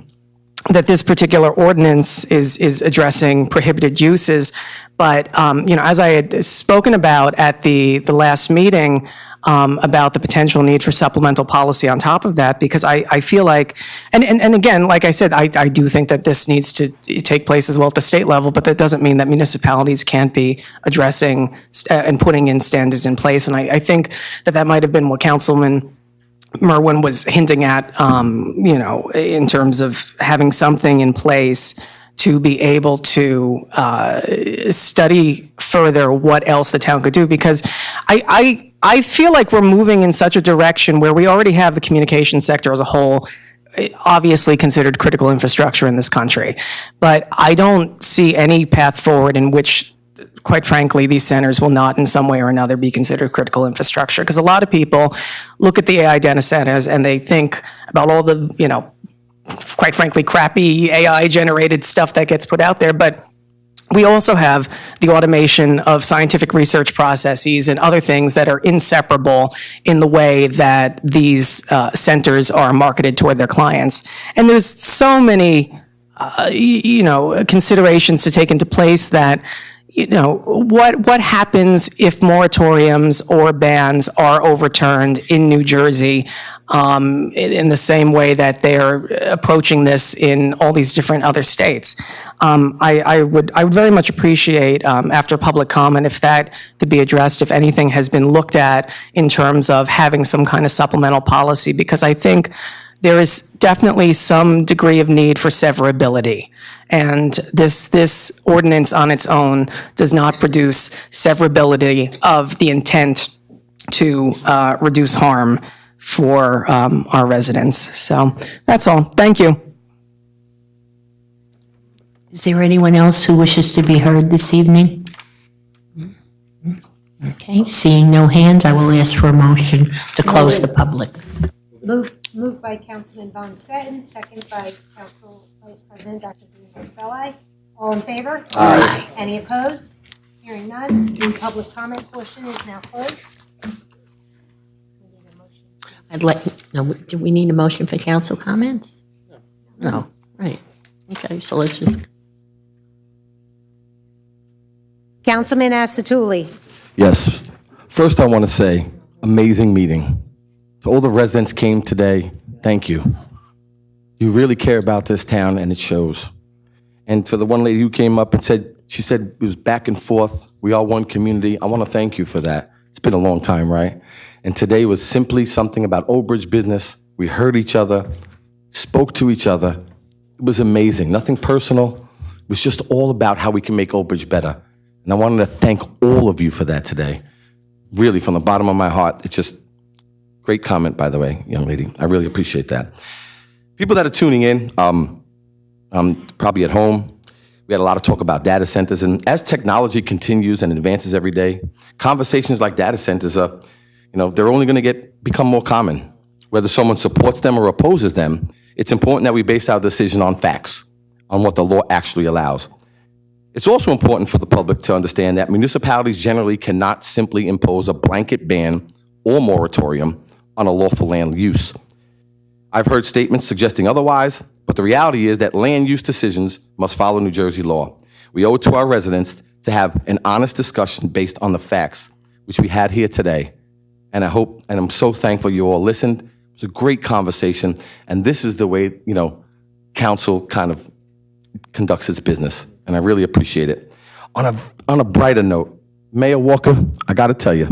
that this particular ordinance is addressing prohibited uses, but as I had spoken about at the last meeting about the potential need for supplemental policy on top of that, because I feel like, and again, like I said, I do think that this needs to take place as well at the state level, but that doesn't mean that municipalities can't be addressing and putting in standards in place. And I think that might have been what Councilman Merwin was hinting at, in terms of having something in place to be able to study further what else the town could do. Because I feel like we're moving in such a direction where we already have the communication sector as a whole obviously considered critical infrastructure in this country. But I don't see any path forward in which, quite frankly, these centers will not in some way or another be considered critical infrastructure. Because a lot of people look at the AI data centers and they think about all the, quite frankly, crappy AI generated stuff that gets put out there. But we also have the automation of scientific research processes and other things that are inseparable in the way that these centers are marketed toward their clients. And there's so many, considerations to take into place that, what happens if moratoriums or bans are overturned in New Jersey in the same way that they're approaching this in all these different other states? I would very much appreciate, after public comment, if that could be addressed, if anything has been looked at in terms of having some kind of supplemental policy, because I think there is definitely some degree of need for severability. And this ordinance on its own does not produce severability of the intent to reduce harm for our residents. So that's all. Thank you. Is there anyone else who wishes to be heard this evening? Okay, seeing no hands, I will ask for a motion to close the public. Moved by Councilman Von Stetten, second by Council Vice President Dr. Belli. All in favor? Aye. Any opposed? Hearing none, the public comment portion is now closed. Do we need a motion for council comments? No. Right. Okay, so let's just, Councilman Asatuli. Yes. First, I want to say, amazing meeting. To all the residents came today, thank you. You really care about this town, and it shows. And for the one lady who came up and she said it was back and forth, we are one community, I want to thank you for that. It's been a long time, right? And today was simply something about Old Bridge business. We heard each other, spoke to each other. It was amazing. Nothing personal. It was just all about how we can make Old Bridge better. And I wanted to thank all of you for that today. Really, from the bottom of my heart. It's just great comment, by the way, young lady. I really appreciate that. People that are tuning in, probably at home, we had a lot of talk about data centers. And as technology continues and advances every day, conversations like data centers are, they're only going to become more common. Whether someone supports them or opposes them, it's important that we base our decision on facts, on what the law actually allows. It's also important for the public to understand that municipalities generally cannot simply impose a blanket ban or moratorium on a lawful land use. I've heard statements suggesting otherwise, but the reality is that land use decisions must follow New Jersey law. We owe it to our residents to have an honest discussion based on the facts, which we had here today. And I hope, and I'm so thankful you all listened. It was a great conversation, and this is the way, council kind of conducts its business, and I really appreciate it. On a brighter note, Mayor Walker, I got to tell you,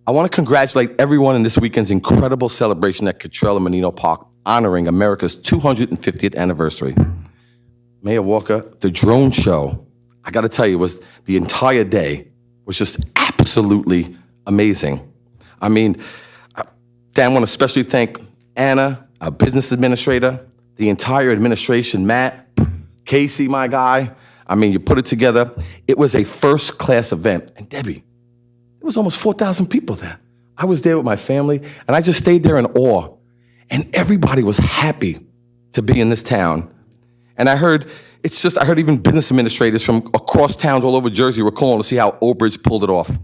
I want to congratulate everyone in this weekend's incredible celebration at Cottrell and Menino Park, honoring America's 250th anniversary. Mayor Walker, the drone show, I got to tell you, was the entire day was just absolutely amazing. I mean, Dan, I want to especially thank Anna, our business administrator, the entire administration, Matt, Casey, my guy. I mean, you put it together. It was a first-class event. And Debbie, there was almost 4,000 people there. I was there with my family, and I just stayed there in awe. And everybody was happy to be in this town. And I heard even business administrators from across towns all over Jersey were calling to see how Old Bridge pulled it off.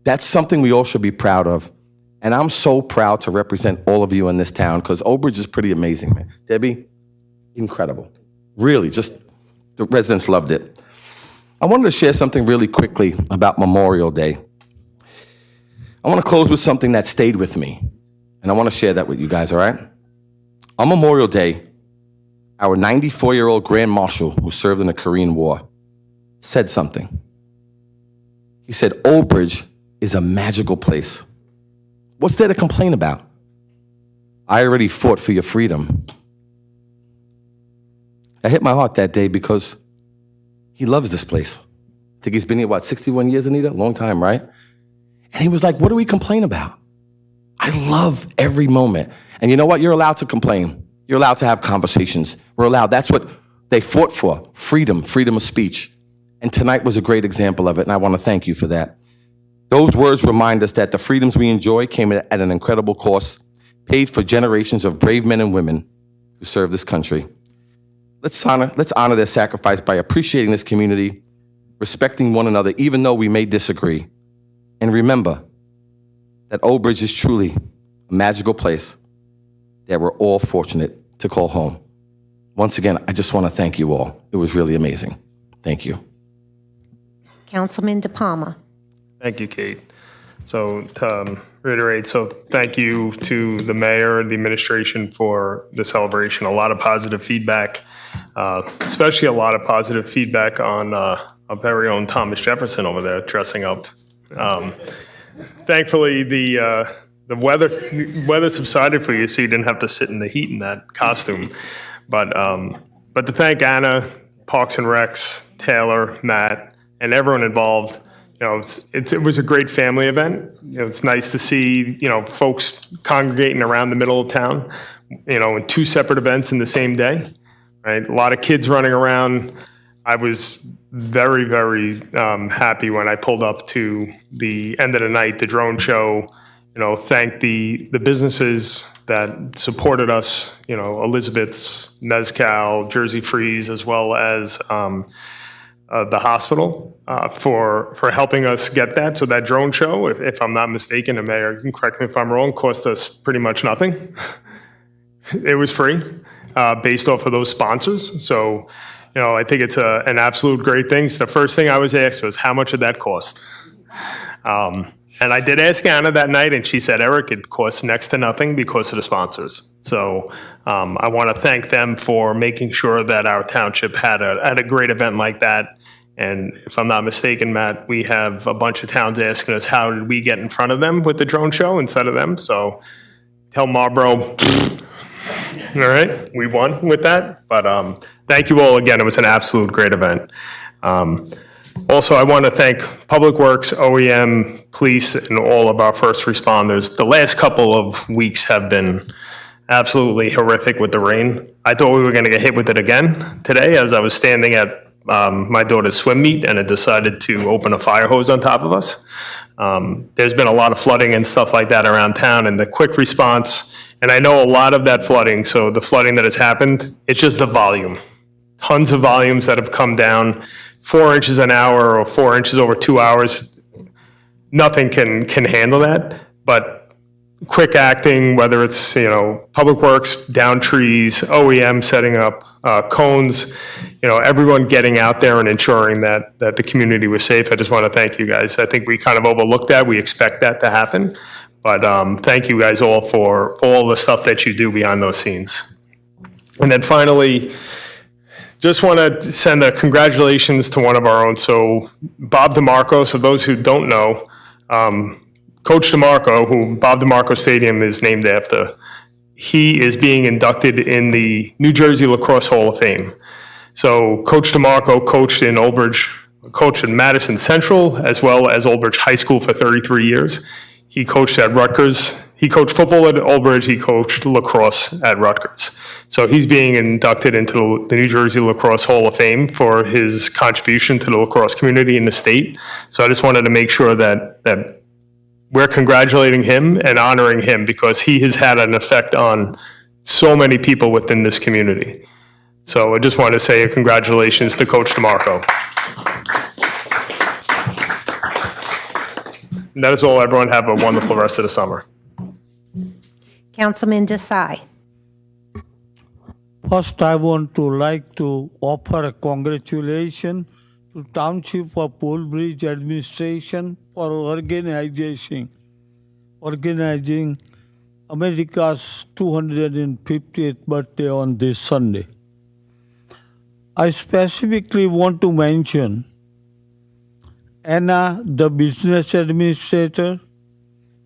That's something we all should be proud of. And I'm so proud to represent all of you in this town, because Old Bridge is pretty amazing, man. Debbie, incredible. Really, just the residents loved it. I wanted to share something really quickly about Memorial Day. I want to close with something that stayed with me, and I want to share that with you guys, all right? On Memorial Day, our 94-year-old Grand Marshal, who served in the Korean War, said something. He said, Old Bridge is a magical place. What's there to complain about? I already fought for your freedom. That hit my heart that day because he loves this place. I think he's been here, 61 years, Anita? Long time, right? And he was like, what do we complain about? I love every moment. And you know what? You're allowed to complain. You're allowed to have conversations. We're allowed. That's what they fought for, freedom of speech. And tonight was a great example of it, and I want to thank you for that. Those words remind us that the freedoms we enjoy came at an incredible cost, paid for generations of brave men and women who served this country. Let's honor their sacrifice by appreciating this community, respecting one another, even though we may disagree. And remember that Old Bridge is truly a magical place that we're all fortunate to call home. Once again, I just want to thank you all. It was really amazing. Thank you. Councilman DePalma. Thank you, Kate. So to reiterate, thank you to the mayor and the administration for the celebration. A lot of positive feedback, especially a lot of positive feedback on our very own Thomas Jefferson over there dressing up. Thankfully, the weather subsided for you, so you didn't have to sit in the heat in that costume. But to thank Anna, Parks and Recs, Taylor, Matt, and everyone involved. It was a great family event. It's nice to see, folks congregating around the middle of town, in two separate events in the same day, right? A lot of kids running around. I was very, very happy when I pulled up to the end of the night, the drone show, thank the businesses that supported us, Elizabeth's, Mezcal, Jersey Freeze, as well as the hospital for helping us get that. So that drone show, if I'm not mistaken, and Mayor, you can correct me if I'm wrong, cost us pretty much nothing. It was free based off of those sponsors. So, I think it's an absolute great thing. So the first thing I was asked was, how much did that cost? And I did ask Anna that night, and she said, Eric, it costs next to nothing because of the sponsors. So I want to thank them for making sure that our township had a great event like that. And if I'm not mistaken, Matt, we have a bunch of towns asking us, how did we get in front of them with the drone show instead of them? So tell Marlboro, all right, we won with that. But thank you all again. It was an absolute great event. Also, I want to thank Public Works, OEM, police, and all of our first responders. The last couple of weeks have been absolutely horrific with the rain. I thought we were going to get hit with it again today as I was standing at my daughter's swim meet, and it decided to open a fire hose on top of us. There's been a lot of flooding and stuff like that around town, and the quick response, and I know a lot of that flooding, so the flooding that has happened, it's just the volume. Tons of volumes that have come down 4 inches an hour or 4 inches over 2 hours. Nothing can handle that, but quick acting, whether it's, Public Works, down trees, OEM setting up cones, everyone getting out there and ensuring that the community was safe. I just want to thank you guys. I think we kind of overlooked that. We expect that to happen. But thank you guys all for all the stuff that you do behind those scenes. And then finally, just want to send a congratulations to one of our own. So Bob DeMarco, so those who don't know, Coach DeMarco, who Bob DeMarco Stadium is named after, he is being inducted in the New Jersey Lacrosse Hall of Fame. So Coach DeMarco coached in Old Bridge, coached in Madison Central, as well as Old Bridge High School for 33 years. He coached at Rutgers. He coached football at Old Bridge. He coached lacrosse at Rutgers. So he's being inducted into the New Jersey Lacrosse Hall of Fame for his contribution to the lacrosse community in the state. So I just wanted to make sure that we're congratulating him and honoring him because he has had an effect on so many people within this community. So I just wanted to say a congratulations to Coach DeMarco. And that is all, everyone. Have a wonderful rest of the summer. Councilman Desai. First, I want to offer a congratulations to Township of Woolbridge administration for organizing America's 250th birthday on this Sunday. I specifically want to mention Anna, the business administrator,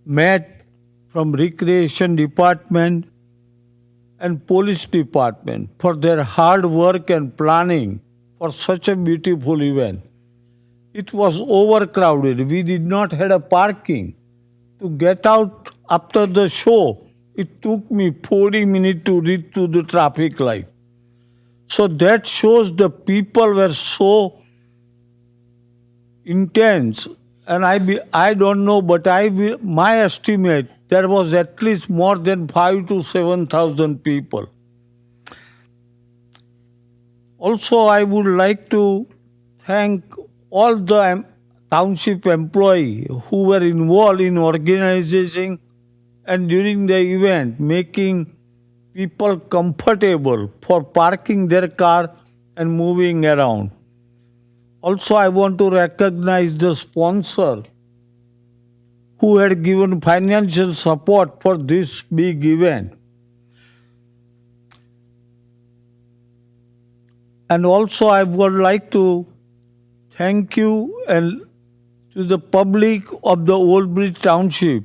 Matt from Recreation Department, and Police Department for their hard work and planning for such a beautiful event. It was overcrowded. We did not have a parking. To get out after the show, it took me 40 minutes to reach to the traffic light. So that shows the people were so intense. And I don't know, but my estimate, there was at least more than 5,000 to 7,000 people. Also, I would like to thank all the township employees who were involved in organizing and during the event, making people comfortable for parking their car and moving around. Also, I want to recognize the sponsor who had given financial support for this big event. And also, I would like to thank you and to the public of the Old Bridge Township.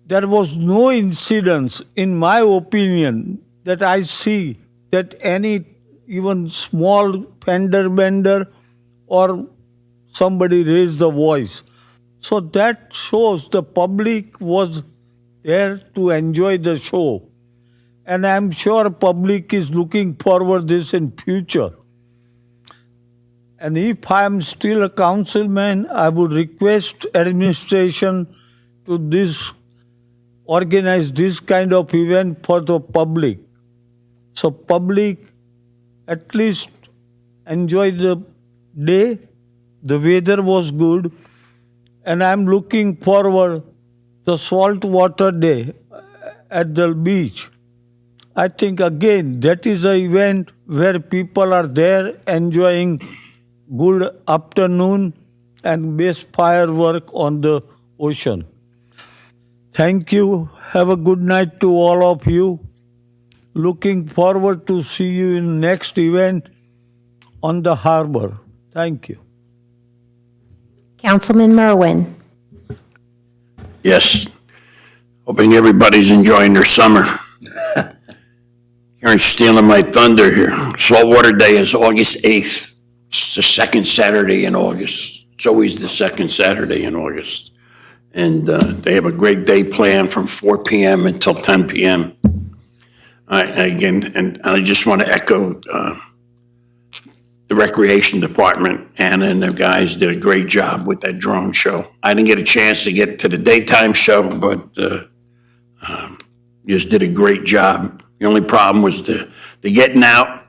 There was no incidents, in my opinion, that I see that any even small fender bender or somebody raised the voice. So that shows the public was there to enjoy the show. And I'm sure public is looking forward this in future. And if I am still a councilman, I would request administration to this organize this kind of event for the public. So public at least enjoy the day. The weather was good, and I'm looking forward the saltwater day at the beach. I think again that is an event where people are there enjoying good afternoon and best firework on the ocean. Thank you. Have a good night to all of you. Looking forward to see you in next event on the harbor. Thank you. Councilman Merwin. Yes. Hoping everybody's enjoying their summer. You're stealing my thunder here. Saltwater Day is August 8th. It's the second Saturday in August. It's always the second Saturday in August. And they have a great day planned from 4 p.m. until 10 p.m. And I just want to echo the Recreation Department. Anna and the guys did a great job with that drone show. I didn't get a chance to get to the daytime show, but just did a great job. The only problem was the getting out,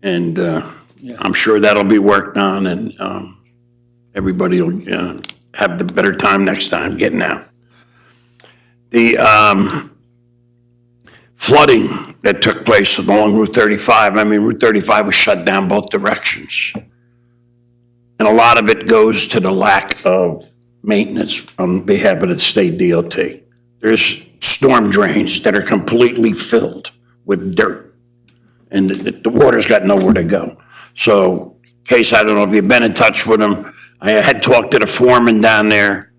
and I'm sure that'll be worked on, and everybody will have the better time next time getting out. The flooding that took place along Route 35, Route 35 was shut down both directions. And a lot of it goes to the lack of maintenance on behalf of the state DOT. There's storm drains that are completely filled with dirt, and the water's got nowhere to go. So, Case, I don't know if you've been in touch with them. I had talked to the foreman down there.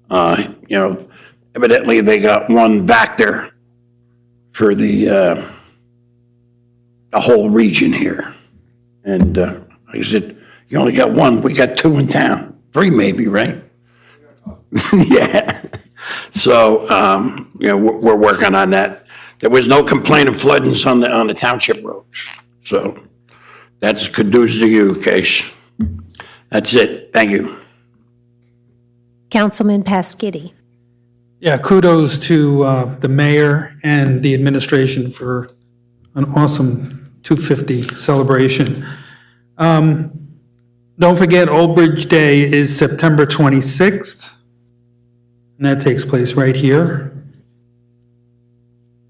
Evidently they got one Vector for the whole region here. And I said, you only got one, we got two in town. Three maybe, right? Yeah. So, we're working on that. There was no complaint of floodings on the township roads. So that's kudos to you, Case. That's it. Thank you. Councilman Pasquini. Yeah, kudos to the mayor and the administration for an awesome 250 celebration. Don't forget, Old Bridge Day is September 26th, and that takes place right here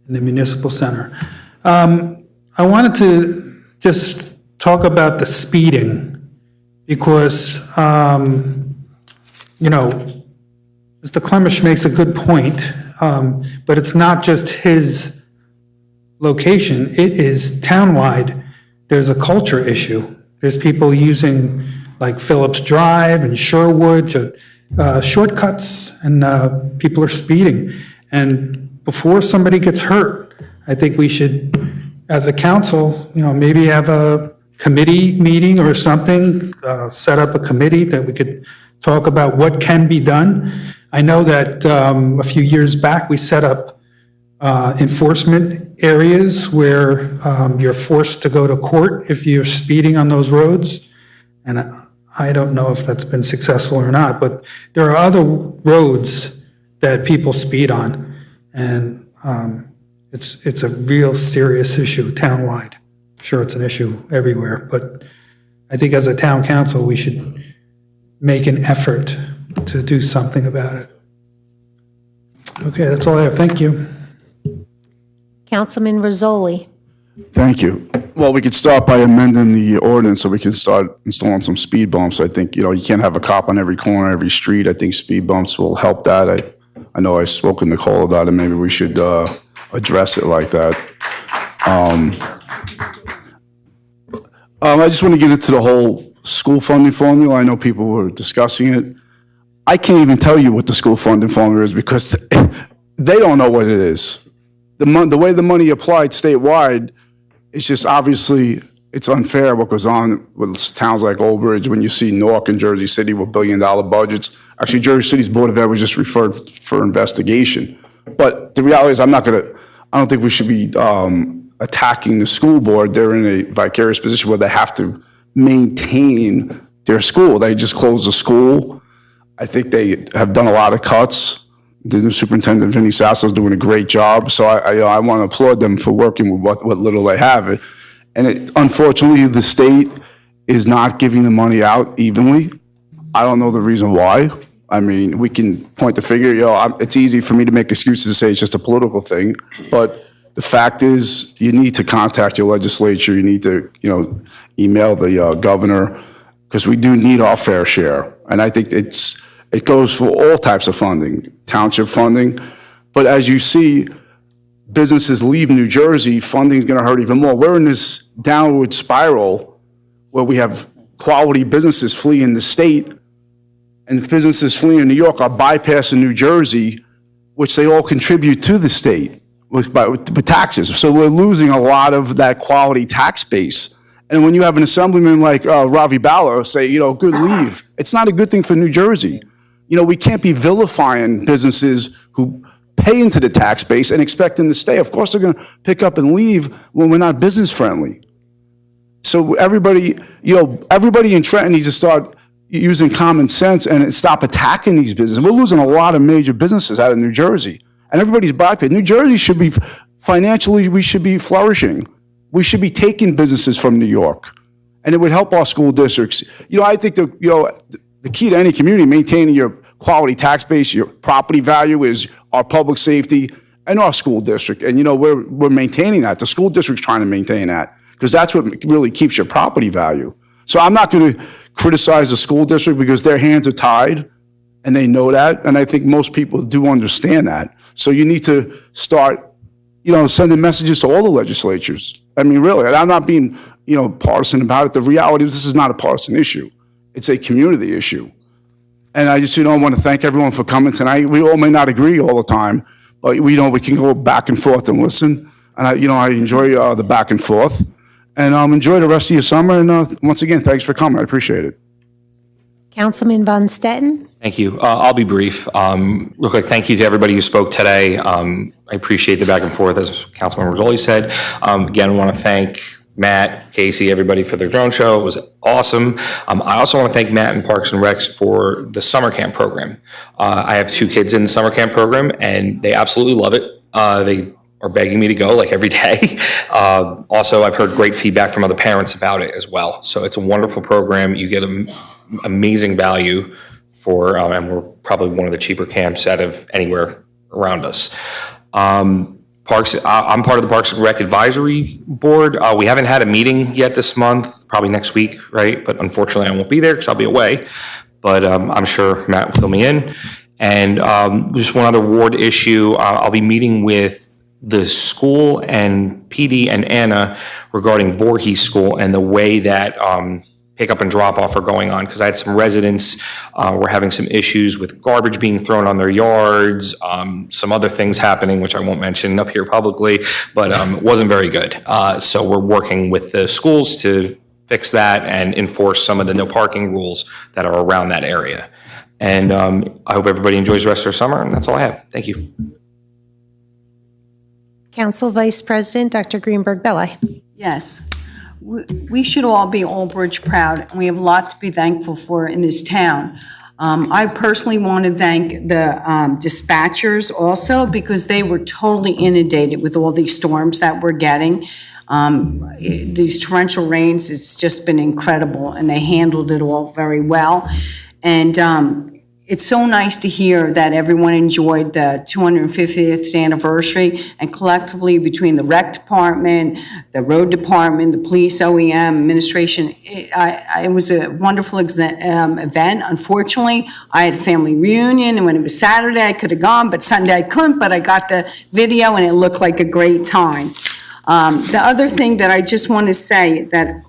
in the Municipal Center. I wanted to just talk about the speeding because, Mr. Clemish makes a good point, but it's not just his location, it is townwide. There's a culture issue. There's people using like Phillips Drive and Sherwood to shortcuts, and people are speeding. And before somebody gets hurt, I think we should, as a council, maybe have a committee meeting or something, set up a committee that we could talk about what can be done. I know that a few years back, we set up enforcement areas where you're forced to go to court if you're speeding on those roads. And I don't know if that's been successful or not, but there are other roads that people speed on. And it's a real serious issue townwide. Sure, it's an issue everywhere, but I think as a town council, we should make an effort to do something about it. Okay, that's all I have. Thank you. Councilman Rizzoli. Thank you. Well, we could start by amending the ordinance so we can start installing some speed bumps. I think, you can't have a cop on every corner, every street. I think speed bumps will help that. I know I spoke to Nicole about it. Maybe we should address it like that. I just want to get into the whole school funding formula. I know people were discussing it. I can't even tell you what the school funding formula is because they don't know what it is. The way the money applied statewide, it's just obviously it's unfair what goes on with towns like Old Bridge when you see Newark and Jersey City with billion-dollar budgets. Actually, Jersey City's Board of Ed was just referred for investigation. But the reality is I don't think we should be attacking the school board. They're in a vicarious position where they have to maintain their school. They just closed the school. I think they have done a lot of cuts. The new superintendent, Vinnie Sasso, is doing a great job. So I want to applaud them for working with what little they have. And unfortunately, the state is not giving the money out evenly. I don't know the reason why. I mean, we can point the finger, it's easy for me to make excuses to say it's just a political thing, but the fact is you need to contact your legislature, you need to, email the governor, because we do need our fair share. And I think it goes for all types of funding, township funding, but as you see, businesses leave New Jersey, funding is going to hurt even more. We're in this downward spiral where we have quality businesses fleeing the state, and businesses fleeing New York are bypassing New Jersey, which they all contribute to the state with taxes. So we're losing a lot of that quality tax base. And when you have an assemblyman like Ravi Bala say, good leave, it's not a good thing for New Jersey. We can't be vilifying businesses who pay into the tax base and expect them to stay. Of course, they're going to pick up and leave when we're not business friendly. So everybody in Trenton needs to start using common sense and stop attacking these businesses. We're losing a lot of major businesses out of New Jersey, and everybody's bypassing. New Jersey should be financially, we should be flourishing. We should be taking businesses from New York, and it would help our school districts. I think the key to any community, maintaining your quality tax base, your property value, is our public safety and our school district. And we're maintaining that. The school district's trying to maintain that, because that's what really keeps your property value. So I'm not going to criticize the school district, because their hands are tied and they know that. And I think most people do understand that. So you need to start, sending messages to all the legislatures. I mean, really, and I'm not being, partisan about it. The reality is this is not a partisan issue. It's a community issue. And I just, want to thank everyone for coming tonight. We all may not agree all the time, but we can go back and forth and listen. And I enjoy the back and forth. And enjoy the rest of your summer. And once again, thanks for coming. I appreciate it. Councilman Von Stetten? Thank you. I'll be brief. Real quick, thank you to everybody who spoke today. I appreciate the back and forth, as Councilman Rizzoli said. Again, I want to thank Matt, Casey, everybody for their drone show. It was awesome. I also want to thank Matt and Parks and Recs for the summer camp program. I have 2 kids in the summer camp program, and they absolutely love it. They are begging me to go like every day. Also, I've heard great feedback from other parents about it as well. So it's a wonderful program. You get amazing value for, and we're probably one of the cheaper camps out of anywhere around us. Parks, I'm part of the Parks and Rec Advisory Board. We haven't had a meeting yet this month, probably next week, right? But unfortunately, I won't be there because I'll be away. But I'm sure Matt will fill me in. And just one other ward issue, I'll be meeting with the school and PD and Anna regarding Voorhees School and the way that pick up and drop off are going on, because I had some residents were having some issues with garbage being thrown on their yards, some other things happening, which I won't mention up here publicly, but it wasn't very good. So we're working with the schools to fix that and enforce some of the no parking rules that are around that area. And I hope everybody enjoys the rest of their summer, and that's all I have. Thank you. Council Vice President, Dr. Greenberg-Belli. Yes. We should all be Old Bridge proud, and we have a lot to be thankful for in this town. I personally want to thank the dispatchers also, because they were totally inundated with all these storms that we're getting. These torrential rains, it's just been incredible, and they handled it all very well. And it's so nice to hear that everyone enjoyed the 250th anniversary, and collectively between the rec department, the road department, the police, OEM, administration, it was a wonderful event. Unfortunately, I had a family reunion, and when it was Saturday, I could have gone, but Sunday I couldn't, but I got the video and it looked like a great time. The other thing that I just want to say that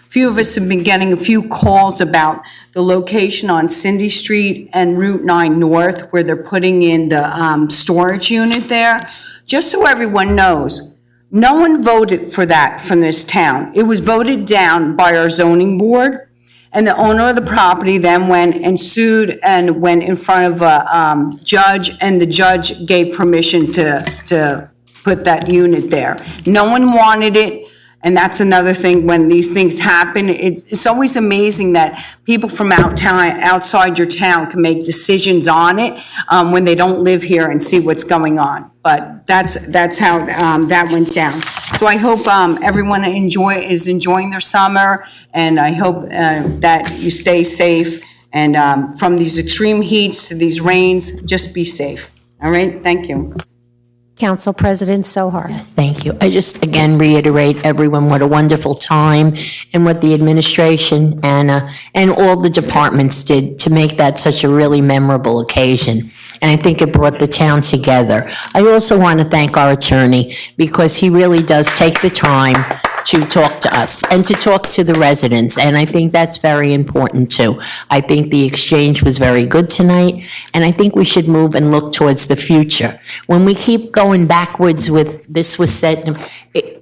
few of us have been getting a few calls about the location on Cindy Street and Route 9 North, where they're putting in the storage unit there. Just so everyone knows, no one voted for that from this town. It was voted down by our zoning board, and the owner of the property then went and sued and went in front of a judge, and the judge gave permission to put that unit there. No one wanted it. And that's another thing, when these things happen, it's always amazing that people from outside your town can make decisions on it when they don't live here and see what's going on. But that's how that went down. So I hope everyone is enjoying their summer, and I hope that you stay safe. And from these extreme heats to these rains, just be safe. All right, thank you. Council President Sohar. Thank you. I just again reiterate, everyone, what a wonderful time and what the administration and all the departments did to make that such a really memorable occasion. And I think it brought the town together. I also want to thank our attorney because he really does take the time to talk to us and to talk to the residents. And I think that's very important too. I think the exchange was very good tonight, and I think we should move and look towards the future. When we keep going backwards with this was said,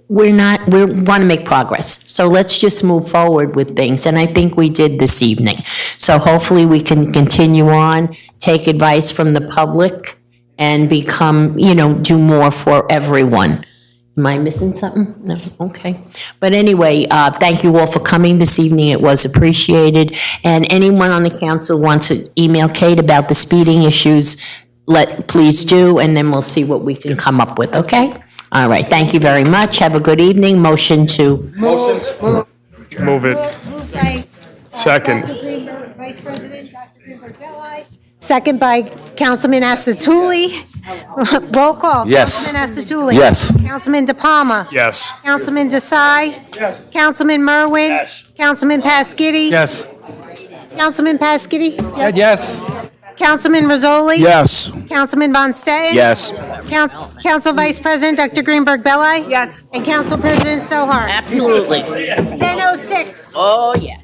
we want to make progress. So let's just move forward with things. And I think we did this evening. So hopefully we can continue on, take advice from the public and become, do more for everyone. Am I missing something? No, okay. But anyway, thank you all for coming this evening. It was appreciated. And anyone on the council wants to email Kate about the speeding issues, please do, and then we'll see what we can come up with, okay? All right, thank you very much. Have a good evening. Motion to... Move it. Second. Vice President Dr. Greenberg-Belli. Second by Councilman Asatuli. Roll call. Yes. Councilman Asatuli. Yes. Councilman DePalma. Yes. Councilman Desai. Yes. Councilman Merwin. Yes. Councilman Pasquini. Yes. Councilman Pasquini. Said yes. Councilman Rizzoli. Yes. Councilman Von Stetten. Yes. Council Vice President Dr. Greenberg-Belli. Yes. And Council President Sohar. Absolutely. 10:06. Oh, yeah.